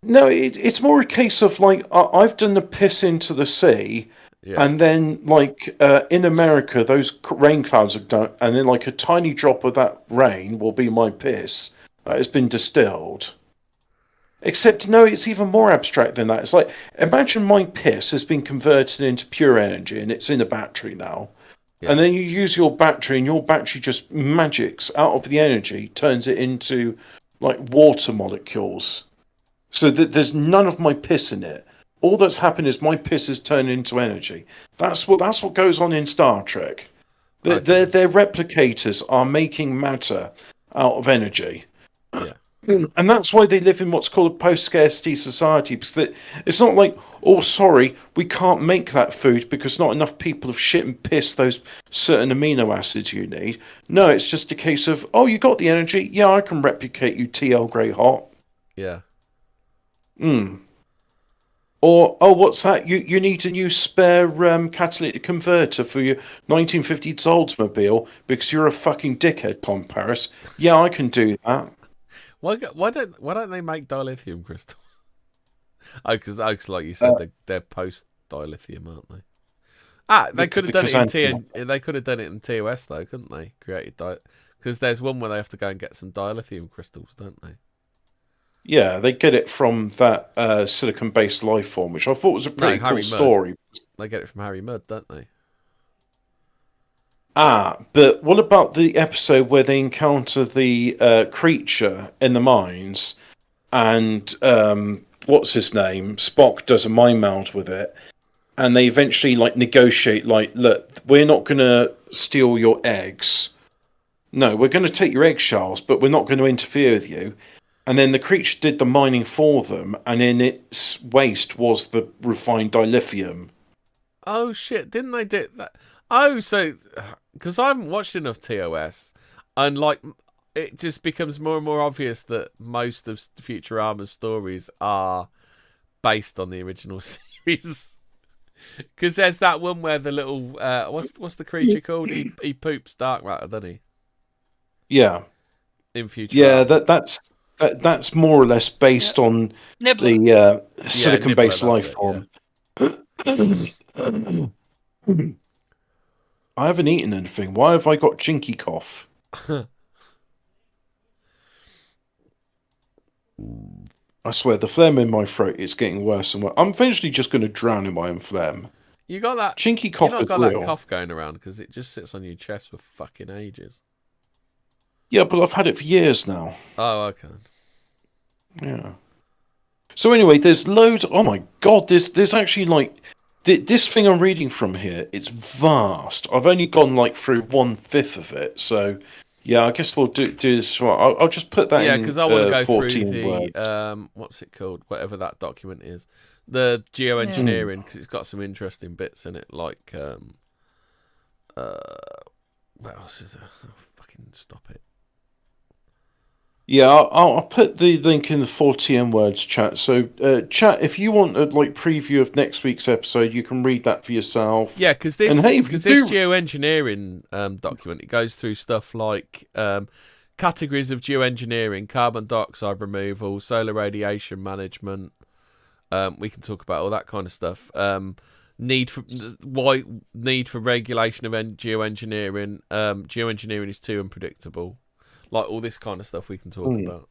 No, it's more a case of like I've done the piss into the sea. Yeah. And then, like, in America, those rain clouds are done, and then, like, a tiny drop of that rain will be my piss that has been distilled. Except, no, it's even more abstract than that. It's like, imagine my piss has been converted into pure energy and it's in a battery now. Yeah. And then you use your battery and your battery just magics out of the energy, turns it into like water molecules. So that there's none of my piss in it. All that's happened is my piss is turned into energy. That's what goes on in Star Trek. Okay. Their replicators are making matter out of energy. Yeah. And that's why they live in what's called a post-scarcity society, because it's not like, oh, sorry, we can't make that food because not enough people have shit and pissed those certain amino acids you need. No, it's just a case of, oh, you got the energy? Yeah, I can replicate you TL Grey Hot. Yeah. Or, oh, what's that? You need a new spare catalytic converter for your 1950s Oldsmobile because you're a fucking dickhead, Tom Paris. Yeah, I can do that. Why don't they make dilithium crystals? Because like you said, they're post dilithium, aren't they? They could have done it in They could have done it in TOS though, couldn't they? Created because there's one where they have to go and get some dilithium crystals, don't they? Yeah, they get it from that silicon-based life form, which I thought was a pretty cool story. They get it from Harry Mudd, don't they? But what about the episode where they encounter the creature in the mines, and what's his name? Spock does a mind meld with it, and they eventually negotiate. Look, we're not going to steal your eggs. No, we're going to take your eggshells, but we're not going to interfere with you. And then the creature did the mining for them, and in its waste was the refined dilithium. Oh shit! Didn't they do that? Oh, so because I haven't watched enough TOS, and it just becomes more and more obvious that most of Futurama's stories are based on the original series. Because there's that one where the little what's the creature called? He poops dark matter, doesn't he? Yeah. In Futurama. Yeah, that's more or less based on the silicon-based life form. I haven't eaten anything. Why have I got chinky cough? I swear, the phlegm in my throat is getting worse and worse. I'm eventually just going to drown in my own phlegm. You got that chinky cough? You not got that cough going around because it just sits on your chest for fucking ages. Yeah, but I've had it for years now. Oh, okay. Yeah. So anyway, there's loads. Oh my god, there's actually this thing I'm reading from here. It's vast. I've only gone through 1/5 of it. So yeah, I guess we'll do this. I'll just put that. Yeah, because I want to go through the words. What's it called? Whatever that document is, the geoengineering, because it's got some interesting bits in it. What else is there? Oh, fucking stop it. Yeah, I'll put the link in the Fortean words chat. So, chat, if you want a preview of next week's episode, you can read that for yourself. Yeah, because this geoengineering document, it goes through stuff like categories of geoengineering, carbon dioxide removal, solar radiation management. We can talk about all that kind of stuff. Need for regulation of geoengineering. Geoengineering is too unpredictable. All this kind of stuff we can talk about.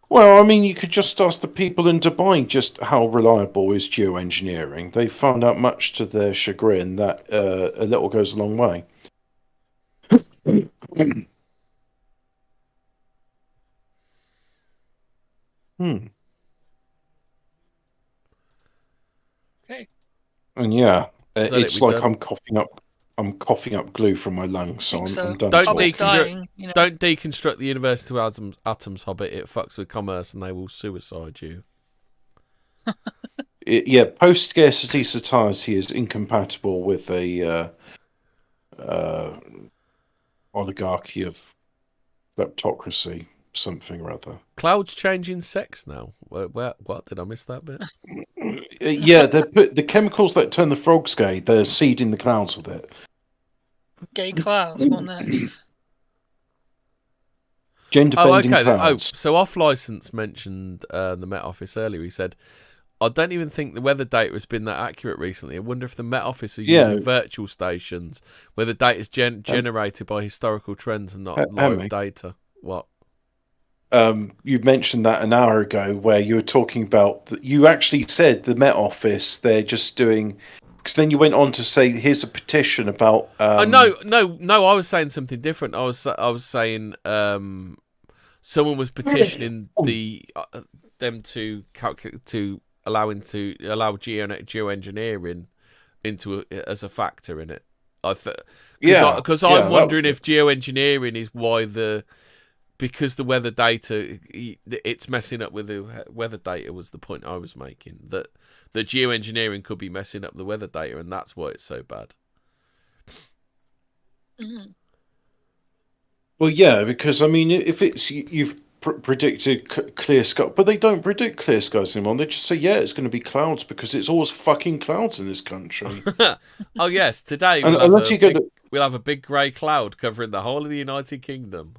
Well, I mean, you could just ask the people in Dubai just how reliable is geoengineering. They found out, much to their chagrin, that a little goes a long way. Okay. And yeah, it's like I'm coughing up glue from my lungs, so I'm done. Don't deconstruct the University of Atoms, Hobbit. It fucks with commerce and they will suicide you. Post-scarcity society is incompatible with a oligarchy of kleptocracy, something or other. Clouds changing sex now. What did I miss that bit? Yeah, they put the chemicals that turn the frogs gay. They're seeding the clouds with it. Gay clouds. What next? Gender bending clouds. So Off License mentioned the Met Office earlier. He said, "I don't even think the weather data has been that accurate recently. I wonder if the Met Office are using virtual stations where the data is generated by historical trends and not live data." What? You mentioned that an hour ago, where you were talking about that. You actually said the Met Office, they're just doing. Because then you went on to say, here's a petition about. No. I was saying something different. I was saying someone was petitioning them to allow geoengineering into as a factor in it. Because I'm wondering if geoengineering is why because the weather data, it's messing up with the weather data, was the point I was making. That the geoengineering could be messing up the weather data, and that's why it's so bad. Mm. Well, yeah, because I mean, if it's you've predicted clear sky, but they don't predict clear skies anymore. They just say, yeah, it's going to be clouds because it's always fucking clouds in this country. Oh yes, today we'll have a big grey cloud covering the whole of the United Kingdom.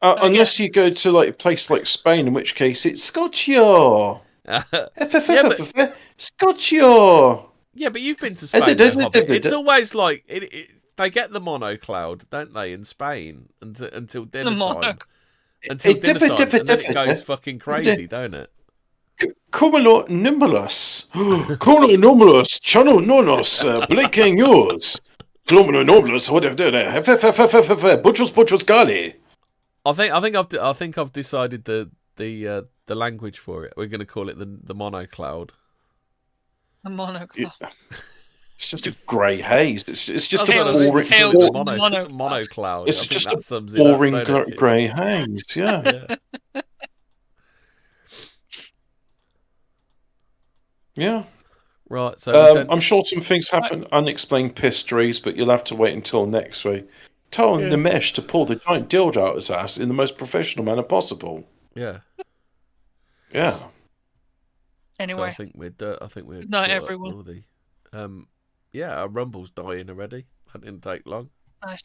Unless you go to like a place like Spain, in which case it's Scotio. Scotio. Yeah, but you've been to Spain, though, Hobbit. It's always like they get the mono cloud, don't they, in Spain until dinner time. Until dinner time, and then it goes fucking crazy, don't it? Cumulo numerous. Cumulo numerous. Channel nonos. Breaking news. Cumulo numerous. Whatever. Butchers gali. I think I've decided the language for it. We're going to call it the mono cloud. The mono cloud. Yeah. It's just a grey haze. It's just a boring mono cloud. It's just a boring grey haze. Yeah. Yeah. Right. So I'm sure some things happen, unexplained histories, but you'll have to wait until next week. Tell Nimesh to pull the giant dildo out of his ass in the most professional manner possible. Yeah. Yeah. Anyway, so I think we're not everyone. Yeah, our Rumble's dying already. That didn't take long. Nice.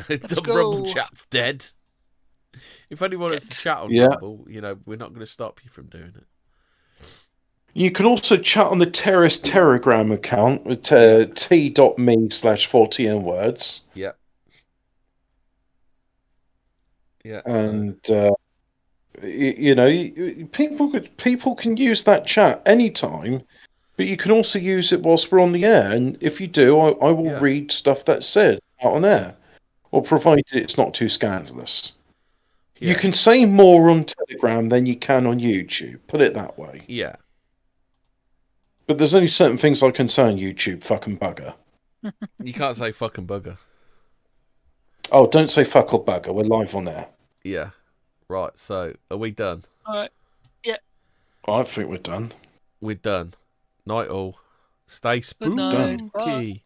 The Rumble chat's dead. If anyone wants to chat on Rumble, we're not going to stop you from doing it. You can also chat on the Terrorist Telegram account with t.me/40n words. Yeah. Yeah. And people can use that chat anytime, but you can also use it whilst we're on the air. And if you do, I will read stuff that's said out on air, or provided it's not too scandalous. Yeah. You can say more on Telegram than you can on YouTube. Put it that way. Yeah. But there's only certain things I can say on YouTube, fucking bugger. You can't say fucking bugger. Oh, don't say fuck or bugger. We're live on there. Yeah. Right, so are we done? Alright. Yeah. I think we're done. We're done. Night all. Stay spooky.